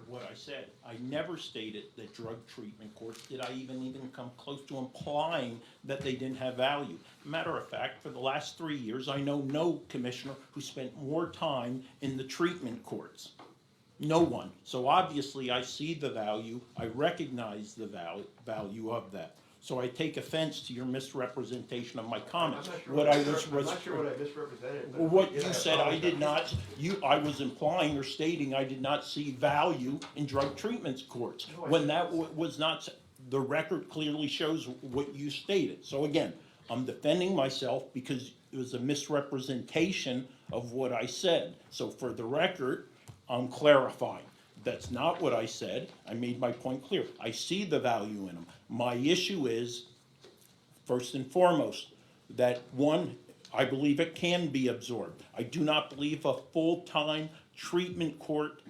what I said. I never stated that drug treatment courts, did I even come close to implying that they didn't have value. Matter of fact, for the last 3 years, I know no commissioner who spent more time in the treatment courts. No one. So obviously I see the value, I recognize the value of that. So I take offense to your misrepresentation of my comments. I'm not sure What what I was I misrepresented. But what yeah, you said, I did apologize. not, I was implying or stating I did not see value in drug treatment courts. No, I When didn't. that was not, the record clearly shows what you stated. So again, I'm defending myself because it was a misrepresentation of what I said. So for the record, I'm clarifying. That's not what I said. I made my point clear. I see the value in them. My issue is, first and foremost, that one, I believe it can be absorbed. I do not believe a full-time treatment court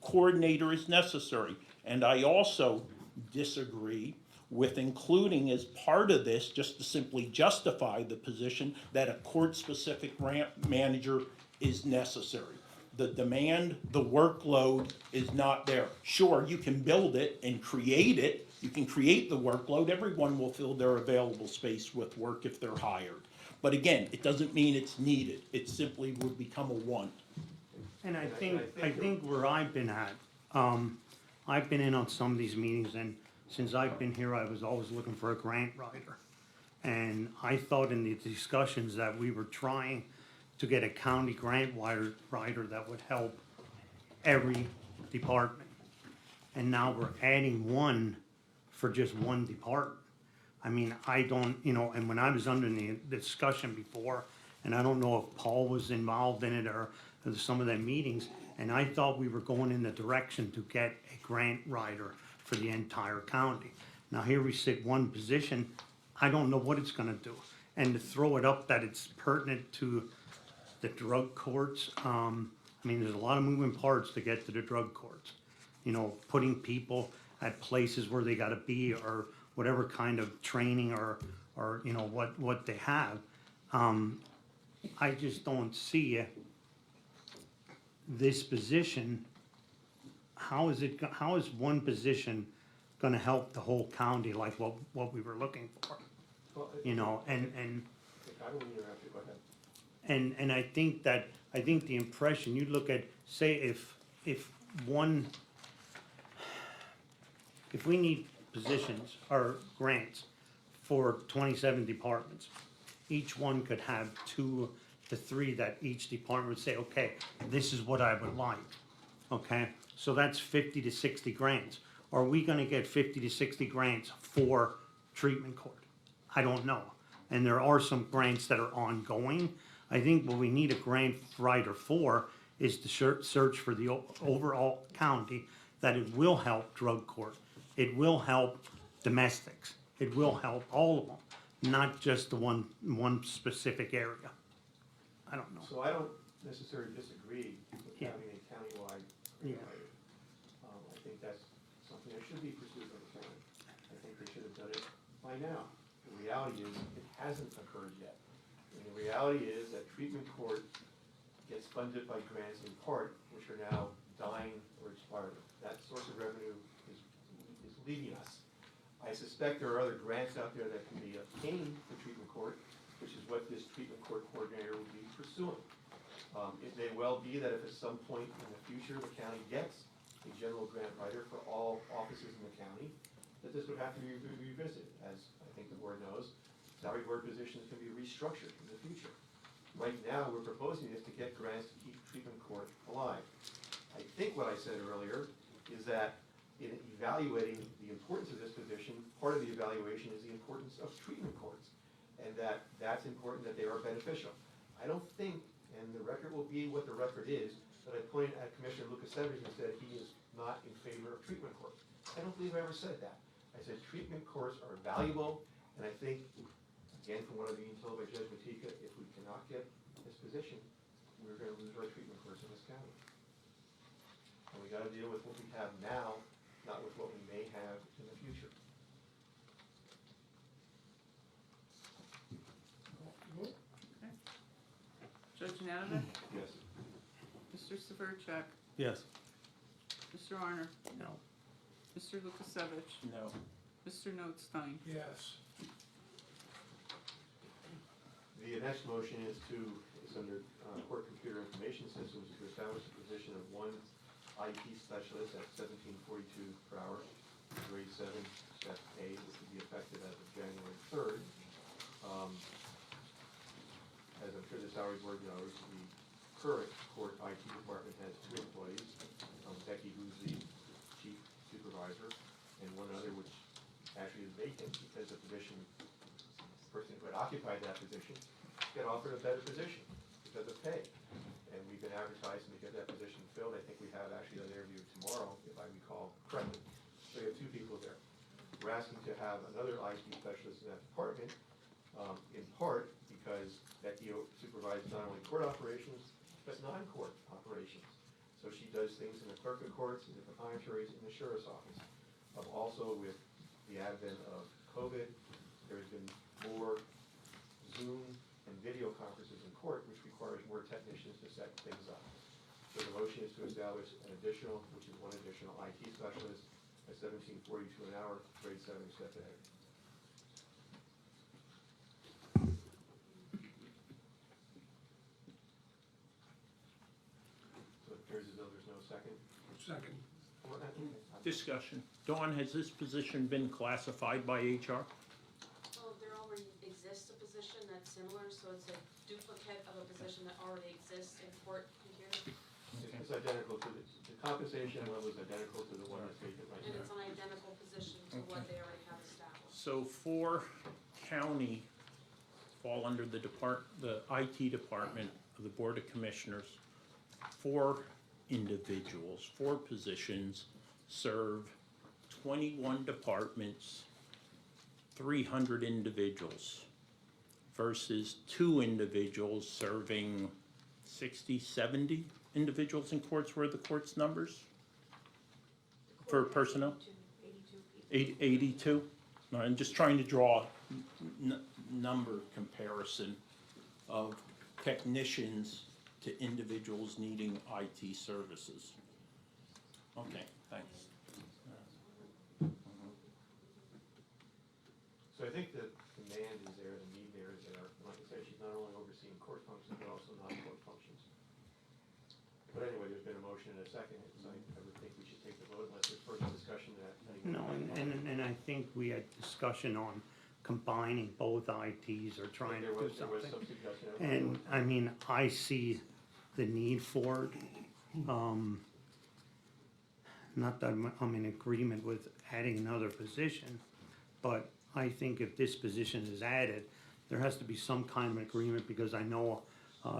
coordinator is necessary. And I also disagree with including as part of this, just to simply justify the position, that a court-specific grant manager is necessary. The demand, the workload is not there. Sure, you can build it and create it. You can create the workload. Everyone will fill their available space with work if they're hired. But again, it doesn't mean it's needed. It simply would become a want. And I think where I've been at, I've been in on some of these meetings, and since I've been here, I was always looking for a grant writer. And I thought in the discussions that we were trying to get a county grant writer that would help every department. And now we're adding one for just one department. I mean, I don't, and when I was under the discussion before, and I don't know if Paul was involved in it or some of the meetings, and I thought we were going in the direction to get a grant writer for the entire county. Now here we sit one position, I don't know what it's gonna do. And to throw it up that it's pertinent to the drug courts, I mean, there's a lot of moving parts to get to the drug courts. Putting people at places where they gotta be, or whatever kind of training or what they have. I just don't see this position, how is one position gonna help the whole county like what we were looking for? Well, And I don't interrupt you, go ahead. And I think the impression, you look at, say if we need positions or grants for 27 departments, each one could have 2 to 3 that each department would say, okay, this is what I would like, okay? So that's 50 to 60 grants. Are we gonna get 50 to 60 grants for treatment court? I don't know. And there are some grants that are ongoing. I think what we need a grant writer for is to search for the overall county, that it will help drug court. It will help domestics. It will help all of them, not just the one specific area. I don't know. So I don't necessarily disagree with Yeah. having a countywide Yeah. grant writer. I think that's something that should be pursued by the county. I think they should have done it by now. The reality is, it hasn't occurred yet. And the reality is that treatment court gets funded by grants in part, which are now dying or expiring. That source of revenue is leaving us. I suspect there are other grants out there that can be obtained for treatment court, which is what this treatment court coordinator will be pursuing. It may well be that if at some point in the future the county gets a general grant writer for all offices in the county, that this would have to be revisited. As I think the board knows, salary board positions can be restructured in the future. Right now, we're proposing this to get grants to keep treatment court alive. I think what I said earlier is that in evaluating the importance of this position, part of the evaluation is the importance of treatment courts. and that's important, that they are beneficial. I don't think, and the record will be what the record is, that I pointed at Commissioner Lukasevich and said he is not in favor of treatment courts. I don't believe I ever said that. I said treatment courts are valuable, and I think, again, from what I'm being told by Judge Matika, if we cannot get this position, we're gonna lose our treatment courts in this county. And we gotta deal with what we have now, not with what we may have in the future. Judge Nanovic? Yes. Mr. Severcek? Yes. Mr. Arner? No. Mr. Lukasevich? No. Mr. Notstein? Yes. The next motion is under Court Computer Information Systems to establish a position of one IT specialist at $17.42 per hour, grade 7, step A, which will be effective as of January 3rd. As I'm sure the salary board knows, the current court IT department has 2 employees, Becky, who's the chief supervisor, and one other which actually is vacant because the person who had occupied that position got offered a better position because of pay. And we've been advertising to get that position filled. I think we have actually an interview tomorrow, if I recall correctly. So we have 2 people there. We're asking to have another IT specialist in that department, in part because Becky supervises not only court operations, but non-court operations. So she does things in the clerk of courts, in the depositories, in the sheriff's office. Also with the advent of COVID, there's been more Zoom and video conferences in court, which requires more technicians to set things up. So the motion is to establish an additional, which is one additional IT specialist at $17.42 an hour, grade 7, step A. So it appears as though there's no second. Second. Discussion. Dawn, has this position been classified by HR? Well, there already exists a position that's similar, so it's a duplicate of a position that already exists in court computer. It's identical to the compensation level is identical to the one that's vacant right And now. it's an identical position to what they already have established. So 4 county fall under the IT department of the Board of Commissioners. 4 individuals, 4 positions serve 21 departments, 300 individuals versus 2 individuals serving 60, 70 individuals in courts. Where are the court's numbers for personnel? 82 people. 82? No, I'm just trying to draw number comparison of technicians to individuals needing IT services. Okay, thanks. So I think the demand is there, the need there is there. Like I said, she's not only overseeing court functions, but also non-court functions. But anyway, there's been a motion and a second, so I would think we should take the vote unless there's further discussion that. No, and I think we had discussion on combining both ITs or trying to There do was some something. suggestion. And, I mean, I see the need for it. Not that I'm in agreement with adding another position, but I think if this position is added, there has to be some kind of agreement, because I know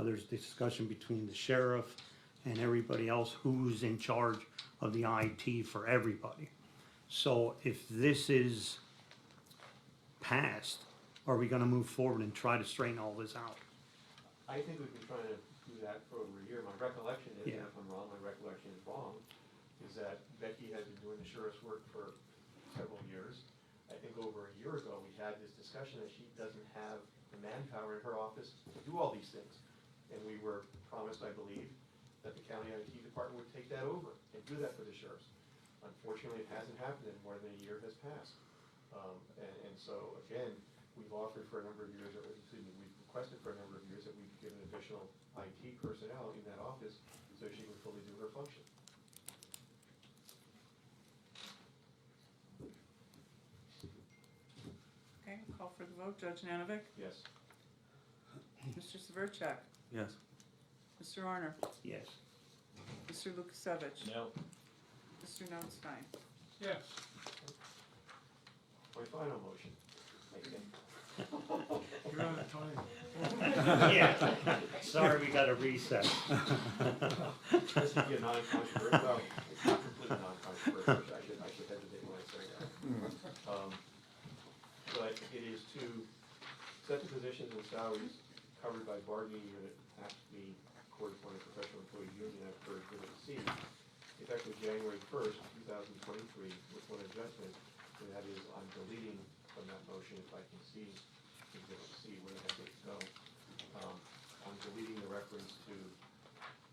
there's discussion between the sheriff and everybody else who's in charge of the IT for everybody. So if this is passed, are we gonna move forward and try to straighten all this out? I think we've been trying to do that for over a year. My recollection is, and Yeah. if I'm wrong, my recollection is wrong, is that Becky has been doing the sheriff's work for several years. I think over a year ago, we had this discussion that she doesn't have the manpower in her office to do all these things. And we were promised, I believe, that the county IT department would take that over and do that for the sheriffs. Unfortunately, it hasn't happened, and more than a year has passed. And so, again, we've offered for a number of years, or excuse me, we've requested for a number of years that we give an additional IT personnel in that office so she can fully do her function. Okay, call for the vote. Judge Nanovic? Yes. Mr. Severcek? Yes. Mr. Arner? Yes. Mr. Lukasevich? No. Mr. Notstein? Yes. My final motion, I think, You're out of time. Yeah, sorry, we got a recess. This would be a non-controversial, well, it's not completely non-controversial, I should hesitate when I say that. But it is to set the positions and salaries covered by bargaining unit have to be court-appointed professional employee union as per Exhibit C, effective January 1st, 2023, with one adjustment, and that is I'm deleting from that motion, if I can see Exhibit C, where the heck it go. I'm deleting the reference to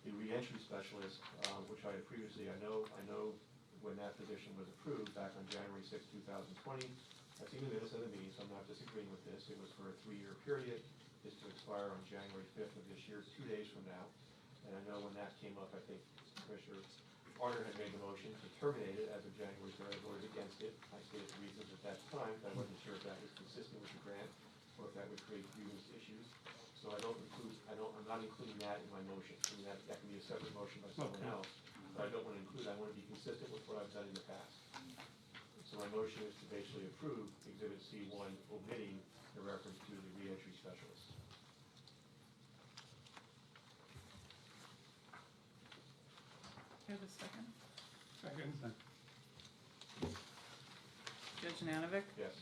the reentry specialist, which I had previously, I know when that position was approved back on January 6th, 2020. I've seen the minutes of the meeting, so I'm not disagreeing with this. It was for a 3-year period, is to expire on January 5th of this year, 2 days from now. And I know when that came up, I think Commissioner Arner had made the motion to terminate it as of January 3rd. I voted against it. I stated the reasons at that time, that I wasn't sure if that was consistent with the grant or if that would create grievance issues. So I'm not including that in my motion. I mean, that can be a separate motion by someone else, but I don't want to include, I want to be consistent with what I've done in the past. So my motion is to basically approve Exhibit C1, omitting the reference to the reentry specialist. Have a second? Second. Judge Nanovic? Yes.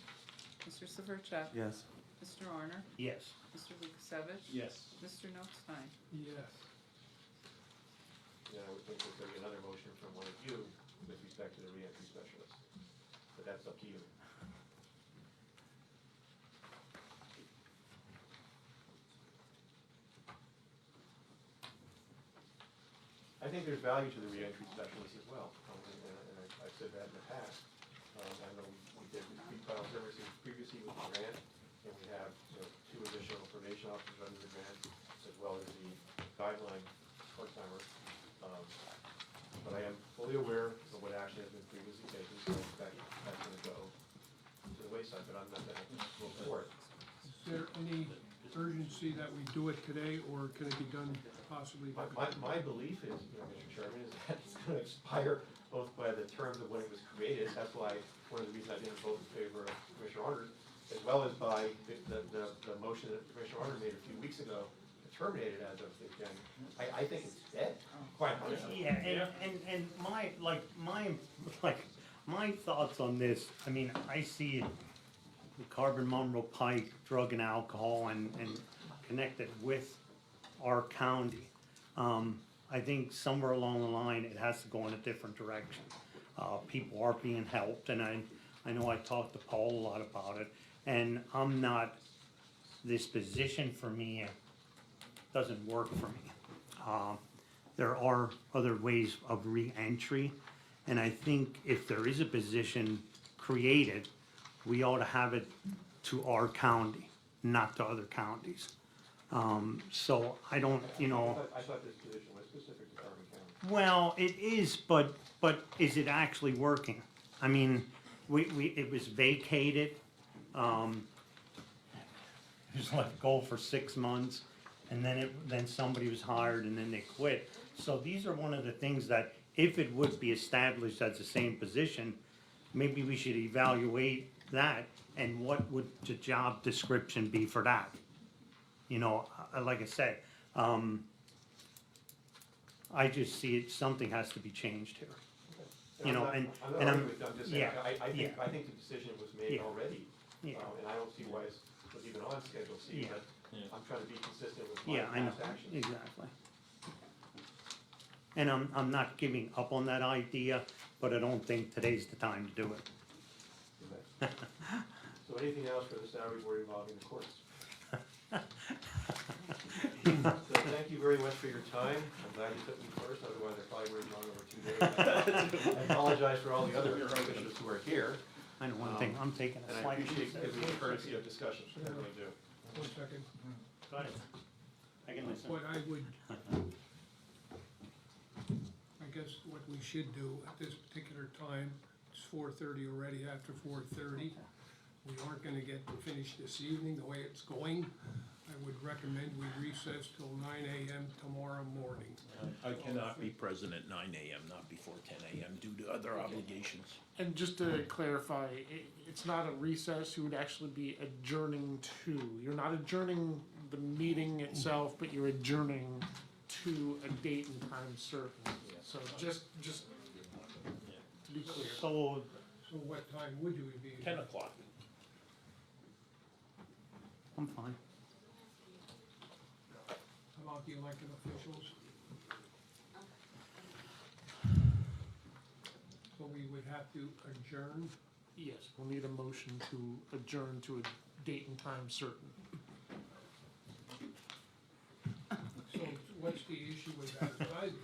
Mr. Severcek? Yes. Mr. Arner? Yes. Mr. Lukasevich? Yes. Mr. Notstein? Yes. Yeah, I would think there's going to be another motion from one of you with respect to the reentry specialist, but that's up to you. I think there's value to the reentry specialist as well, and I've said that in the past. I know we did pre-trial services previously with the grant, and we have 2 additional probation officers under the grant, as well as the guideline part-timer. But I am fully aware of what action has been previously taken, so that's going to go to the wayside, but I'm not going to vote for it. Is there any urgency that we do it today, or can it be done possibly? My belief is, Mr. Chairman, is that it's going to expire both by the terms of when it was created. That's why one of the reasons I didn't vote in favor of Commissioner Arner, as well as by the motion that Commissioner Arner made a few weeks ago to terminate it as of this January. I think it's dead, quite honestly. Yeah, and my thoughts on this, I mean, I see the Carbon Monroe Pike, drug and alcohol, and connected with our county. I think somewhere along the line, it has to go in a different direction. People are being helped, and I know I talked to Paul a lot about it, and I'm not, this position for me doesn't work for me. There are other ways of re-entry, and I think if there is a position created, we ought to have it to our county, not to other counties. So I don't, I thought this position was specific to Carbon County. well, it is, but is it actually working? I mean, it was vacated, it was let go for 6 months, and then somebody was hired and then they quit. So these are one of the things that, if it would be established as the same position, maybe we should evaluate that, and what would the job description be for that? Like I said, I just see it, something has to be changed here. I'm not and arguing with you, I'm just saying, yeah, I think the decision was made Yeah. already. Yeah. And I don't see why it was even on Schedule C, Yeah. but I'm trying to be consistent with my Yeah, I know, past actions. exactly. And I'm not giving up on that idea, but I don't think today's the time to do it. Okay. So anything else for the salary board involving the courts? So thank you very much for your time. I'm glad you took me first, otherwise I probably would have gone over 2 days. I apologize for all the other commissioners who are here, I know one thing, I'm taking and a I slight appreciate recess. the courtesy of discussion, I really do. 1 second. Go ahead. I can listen. What I would, I guess what we should do at this particular time, it's 4:30 already, after 4:30. We aren't gonna get finished this evening the way it's going. I would recommend we recess till 9 AM tomorrow morning. I cannot be present at 9 AM, not before 10 AM due to other obligations. And just to clarify, it's not a recess, you would actually be adjourning to. You're not adjourning the meeting itself, but you're adjourning to a date and time certain. So just to be clear. So, So what time would you be? 10 o'clock. I'm fine. How about the elected officials? So we would have to adjourn. Yes, we'll need a motion to adjourn to a date and time certain. So what's the issue with advertising?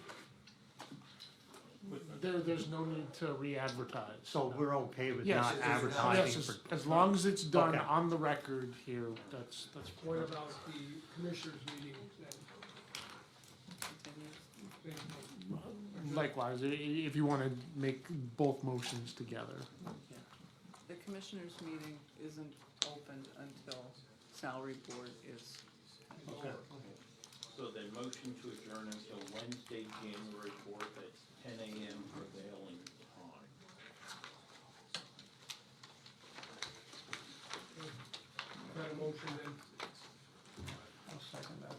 There's no need to re-advertise. So we're okay with Yes, not yes, advertising as long as it's done Okay. on the record here, that's What about the commissioners meeting then? Same thing. likewise, if you wanna make both motions together. The commissioners' meeting isn't opened until salary board is. Okay. So then motion to adjourn until Wednesday, January 4th at 10 AM prevailing time. Got a motion then? I'll second that.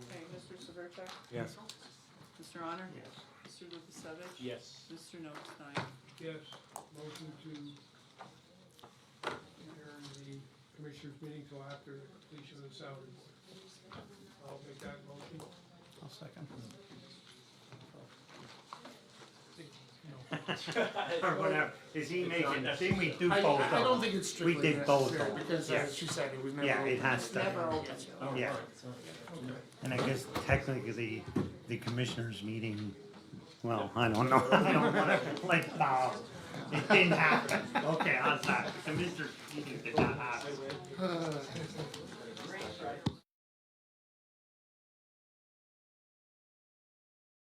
Okay, Mr. Severcek? Yes. Mr. Honor? Yes. Mr. Lukasevich? Yes. Mr. Notstein? Yes, motion to adjourn the commissioners meeting till after the completion of the salary board. I'll make that motion. I'll second. No. Or whatever, is he making, didn't we do both of I don't them? think it's strictly We did both necessary, of them, because yeah. as she said, it was never. Yeah, it open. has to. Never open. Yeah, and I guess technically, the commissioners meeting, well, I don't know, I don't wanna, like, it didn't happen. Okay, how's that? The commissioners meeting did not happen.